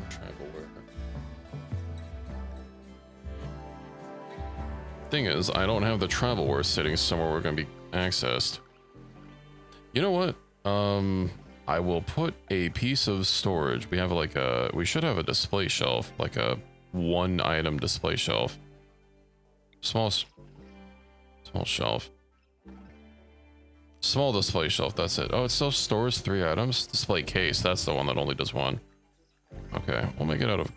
Travel wear. Thing is, I don't have the travel wear sitting somewhere we're going to be accessed. You know what? I will put a piece of storage. We have like we should have a display shelf, like a one item display shelf. Small shelf. Small display shelf, that's it. Oh, it still stores 3 items. Display case, that's the one that only does 1. Okay, we'll make it out of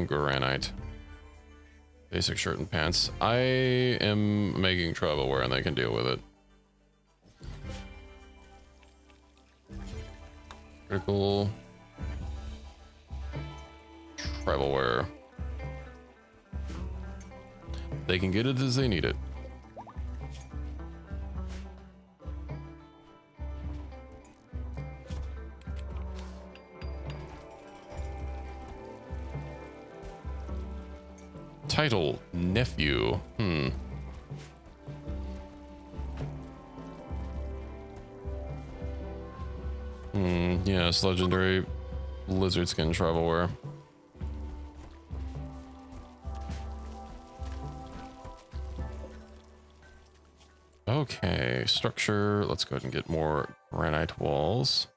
granite. Basic shirt and pants. I am making travel wear and they can deal with it. Critical. Travel wear. They can get it as they need it. Title, nephew. Yes, legendary lizard skin travel wear. Okay, structure. Let's go ahead and get more granite walls.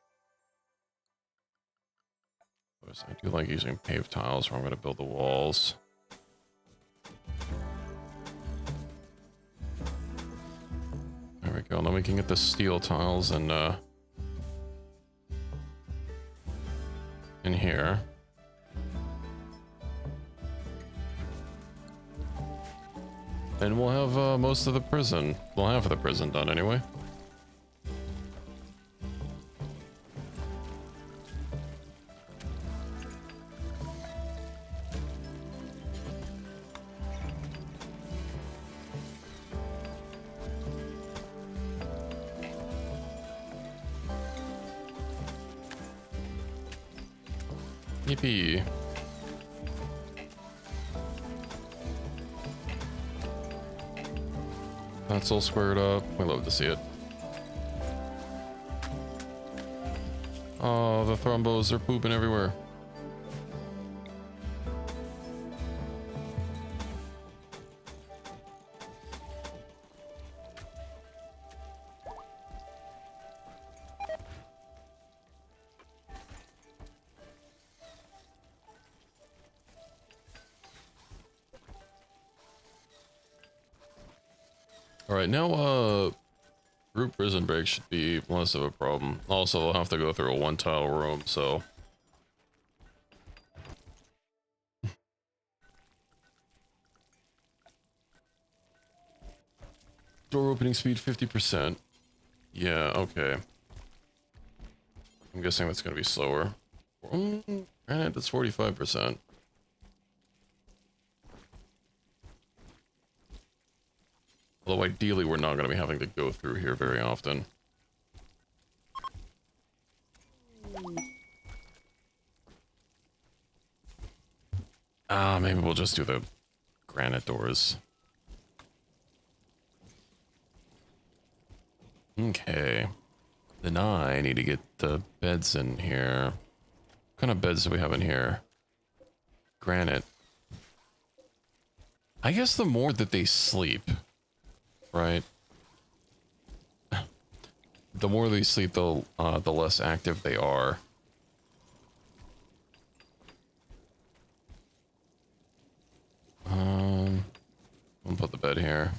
I do like using paved tiles where I'm going to build the walls. There we go. And then we can get the steel tiles and in here. And we'll have most of the prison. We'll have the prison done anyway. Yippee. That's all squared up. We love to see it. Oh, the thrombos are pooping everywhere. All right, now group prison break should be less of a problem. Also, they'll have to go through a 1-tile room, so door opening speed 50%. Yeah, okay. I'm guessing that's gonna be slower. And it's 45%. Although ideally we're not going to be having to go through here very often. Maybe we'll just do the granite doors. Okay. Then I need to get the beds in here. What kind of beds do we have in here? Granite. I guess the more that they sleep, right? The more they sleep, the less active they are. I'll put the bed here.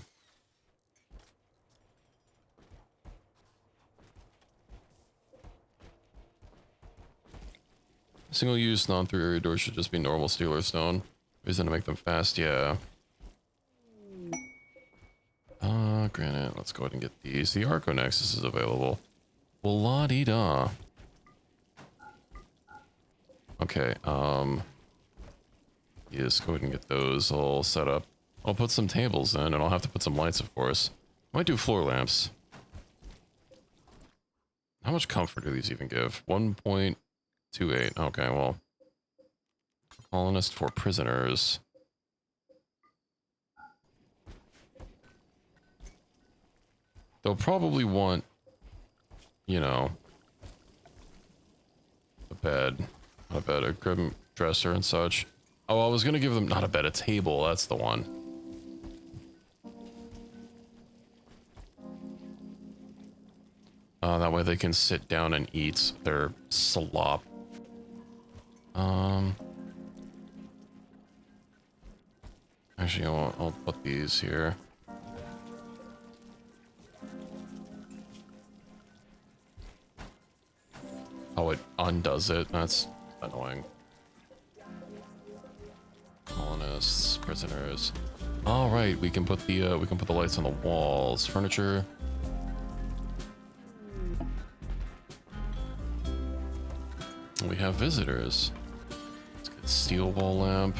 Single-use, non-through area doors should just be normal steel or stone. Reason to make them fast, yeah. Granite. Let's go ahead and get these. The Arco Nexus is available. Well, la-di-da. Okay, yes, go ahead and get those all set up. I'll put some tables in, and I'll have to put some lights, of course. Might do floor lamps. How much comfort do these even give? 1.28. Okay, well. Colonist for prisoners. They'll probably want, you know, a bed. Not a bed, a good dresser and such. Oh, I was gonna give them, not a bed, a table. That's the one. That way they can sit down and eat their slop. Actually, I'll put these here. Oh, it undoes it. That's annoying. Colonists, prisoners. All right, we can put the lights on the walls. Furniture. We have visitors. Let's get a steel wall lamp.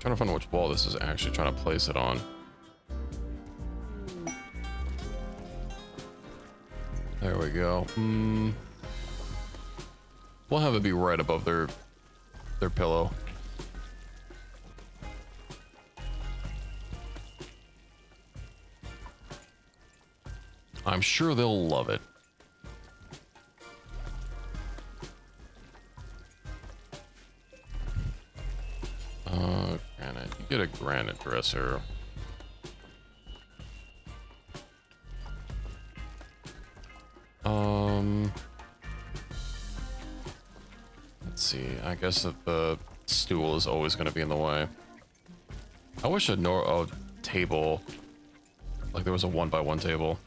Trying to find which wall this is actually trying to place it on. There we go. We'll have it be right above their pillow. I'm sure they'll love it. Granite. You get a granite dresser. Let's see. I guess that the stool is always going to be in the way. I wish a table, like there was a 1x1 table.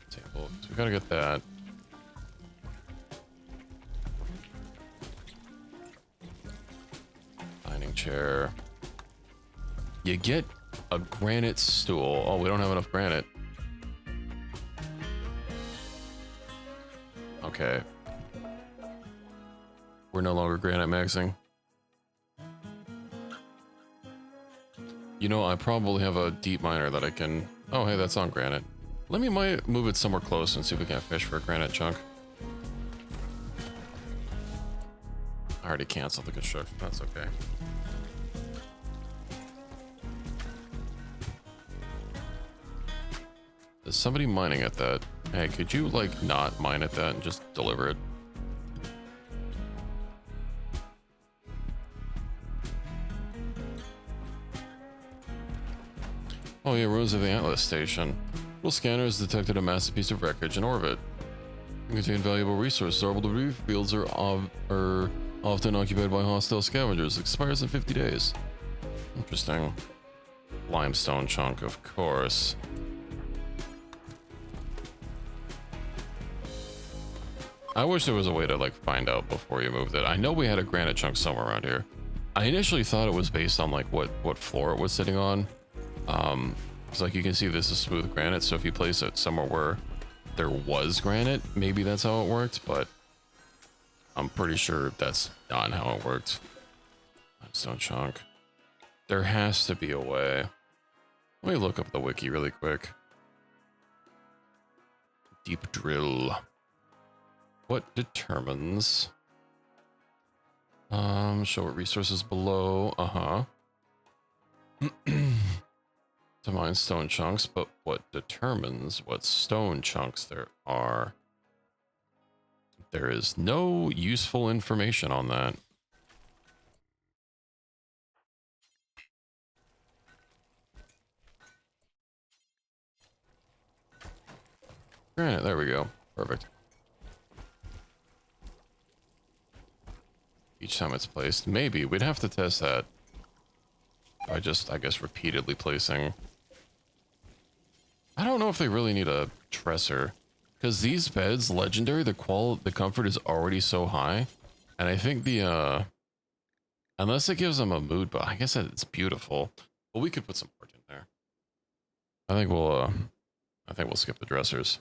Table. So we gotta get that. Dining chair. You get a granite stool. Oh, we don't have enough granite. Okay. We're no longer granite maxing. You know, I probably have a deep miner that I can... Oh, hey, that's on granite. Let me move it somewhere close and see if we can fish for a granite chunk. I already canceled the construction. That's okay. Is somebody mining at that? Hey, could you, like, not mine at that and just deliver it? Oh yeah, ruins of the Atlas station. Well, scanners detected a massive piece of wreckage in orbit. It contained valuable resources. Orbital debris fields are often occupied by hostile scavengers. Expires in 50 days. Interesting. Limestone chunk, of course. I wish there was a way to, like, find out before you moved it. I know we had a granite chunk somewhere around here. I initially thought it was based on, like, what floor it was sitting on. It's like you can see this is smooth granite, so if you place it somewhere where there was granite, maybe that's how it worked, but I'm pretty sure that's not how it worked. Limestone chunk. There has to be a way. Let me look up the wiki really quick. Deep drill. What determines? Show what resources below. To mine stone chunks, but what determines what stone chunks there are? There is no useful information on that. Granite, there we go. Perfect. Each time it's placed. Maybe we'd have to test that. I guess repeatedly placing. I don't know if they really need a dresser, because these beds, legendary, the comfort is already so high, and I think the Unless it gives them a mood, but I guess it's beautiful. But we could put some art in there. I think we'll skip the dressers.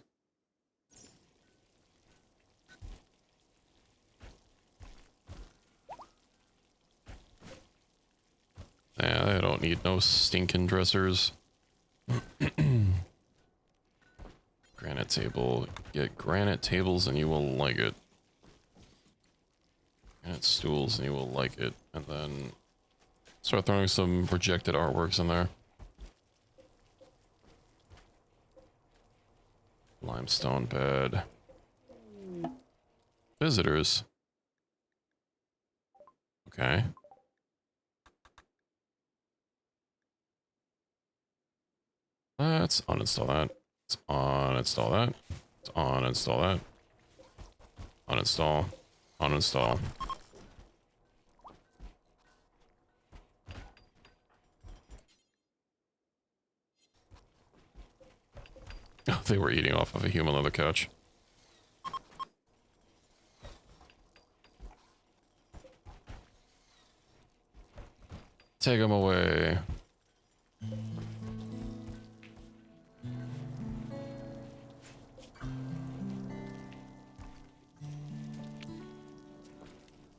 Yeah, they don't need no stinking dressers. Granite table. Get granite tables and you will like it. Granite stools and you will like it. And then start throwing some projected artworks in there. Limestone bed. Visitors. Okay. Let's uninstall that. Let's uninstall that. Let's uninstall that. Uninstall. Uninstall. Oh, they were eating off of a human on the couch. Take them away.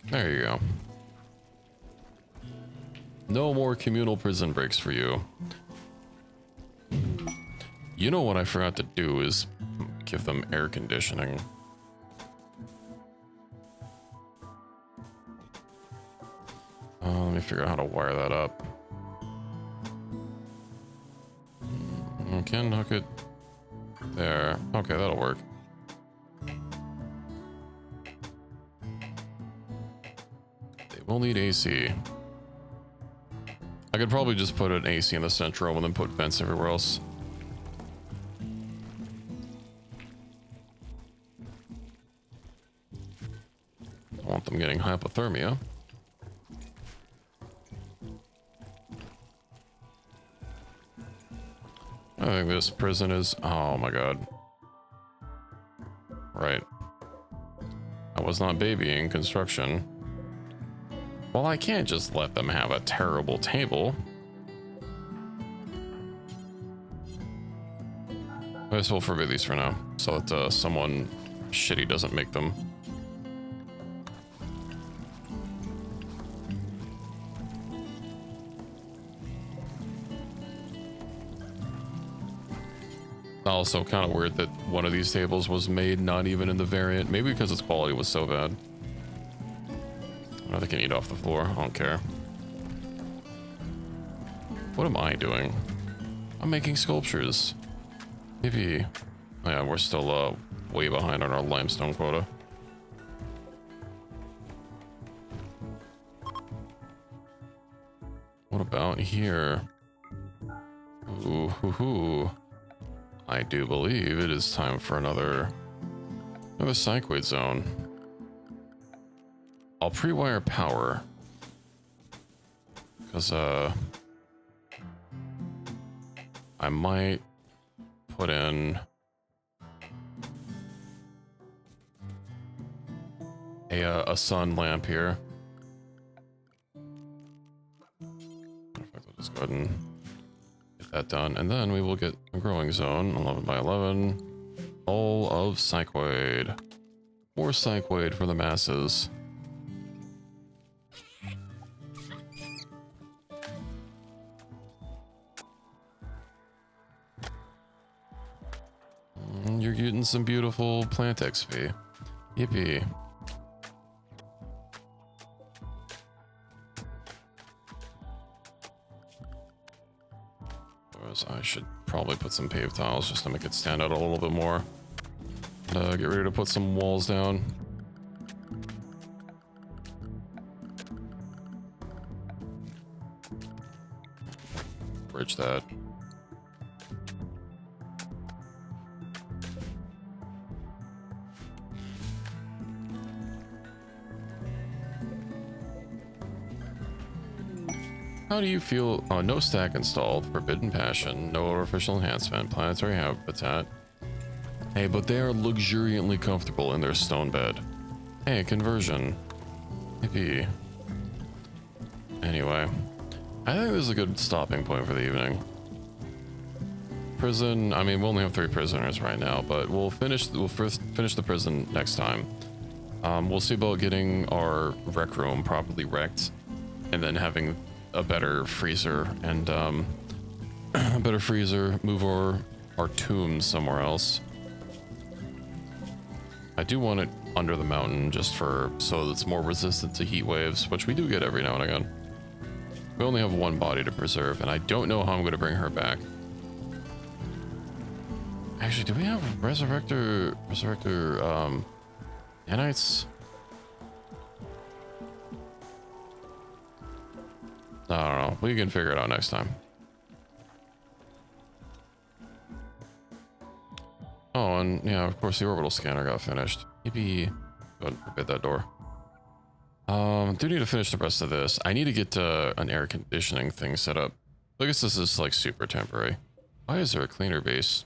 There you go. No more communal prison breaks for you. You know what I forgot to do is give them air conditioning. Let me figure out how to wire that up. Can hook it there. Okay, that'll work. They will need AC. I could probably just put an AC in the central and then put vents everywhere else. Don't want them getting hypothermia. I think this prison is... Oh my god. Right. I was not babying construction. Well, I can't just let them have a terrible table. I guess we'll forbid these for now, so that someone shitty doesn't make them. Also kind of weird that one of these tables was made not even in the variant, maybe because its quality was so bad. Oh, they can eat off the floor, I don't care. What am I doing? I'm making sculptures. Maybe... Oh yeah, we're still way behind on our limestone quota. What about here? Ooh, hoo, hoo. I do believe it is time for another Psychoid zone. I'll pre-wire power. Because, I might put in a sun lamp here. In fact, I'll just go ahead and get that done. And then we will get a growing zone, 11 by 11. All of Psychoid. More Psychoid for the masses. You're getting some beautiful plant XP. Yippee. I should probably put some paved tiles just to make it stand out a little bit more. Get ready to put some walls down. Bridge that. How do you feel? Oh, no stack installed. Forbidden Passion. No artificial enhancement. Planetary habitat. Hey, but they are luxuriantly comfortable in their stone bed. Hey, conversion. Maybe. Anyway, I think this is a good stopping point for the evening. Prison, I mean, we only have 3 prisoners right now, but we'll first finish the prison next time. We'll see about getting our rec room properly wrecked, and then having a better freezer, and a better freezer, move our tombs somewhere else. I do want it under the mountain just so it's more resistant to heat waves, which we do get every now and again. We only have 1 body to preserve, and I don't know how I'm going to bring her back. Actually, do we have Resurrector, nanites? I don't know. We can figure it out next time. Oh, and yeah, of course the orbital scanner got finished. Maybe go ahead and forbid that door. Do need to finish the rest of this. I need to get an air conditioning thing set up. I guess this is like super temporary. Why is there a cleaner base?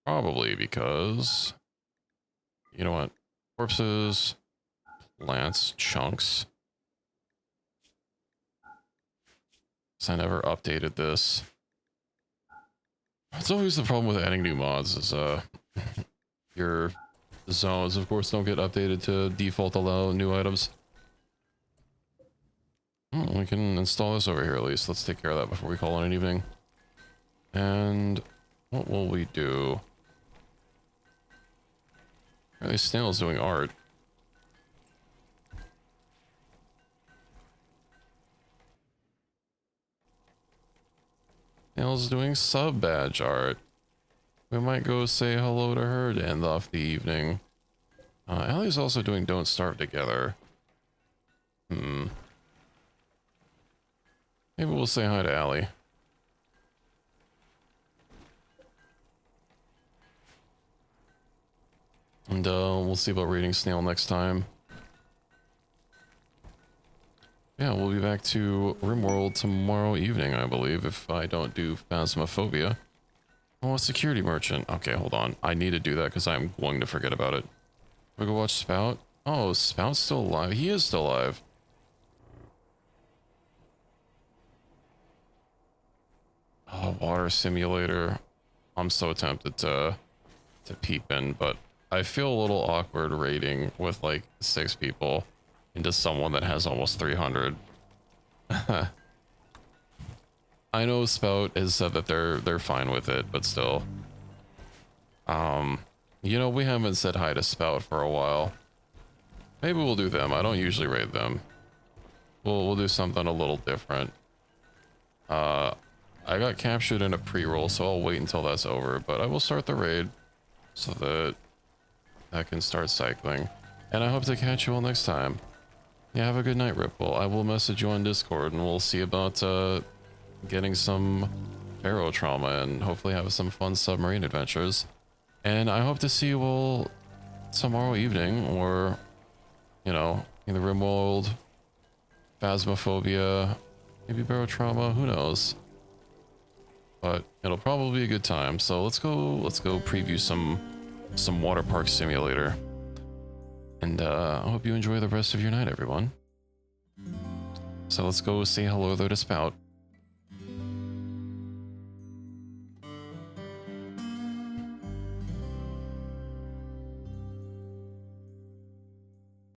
Probably because, you know what? Corpses, plants, chunks. I never updated this. It's always the problem with adding new mods is your zones, of course, don't get updated to default allow new items. We can install this over here at least. Let's take care of that before we call it an evening. And what will we do? Apparently Snail's doing art. Snail's doing sub badge art. We might go say hello to her to end off the evening. Allie's also doing Don't Starve Together. Maybe we'll say hi to Allie. And we'll see about reading Snail next time. Yeah, we'll be back to Rimworld tomorrow evening, I believe, if I don't do Phasmophobia. Oh, a security merchant. Okay, hold on. I need to do that because I'm going to forget about it. We go watch Spout. Oh, Spout's still alive. He is still alive. Oh, water simulator. I'm so tempted to peep in, but I feel a little awkward raiding with like 6 people into someone that has almost 300. I know Spout has said that they're fine with it, but still. You know, we haven't said hi to Spout for a while. Maybe we'll do them. I don't usually raid them. We'll do something a little different. I got captured in a pre-roll, so I'll wait until that's over, but I will start the raid so that I can start cycling. And I hope to catch you all next time. Yeah, have a good night, Ripple. I will message you on Discord and we'll see about getting some Pharaoh trauma and hopefully have some fun submarine adventures. And I hope to see you all tomorrow evening, or, you know, in the Rimworld, Phasmophobia, maybe Barotrauma, who knows. But it'll probably be a good time. So let's go preview some water park simulator. And I hope you enjoy the rest of your night, everyone. So let's go say hello there to Spout.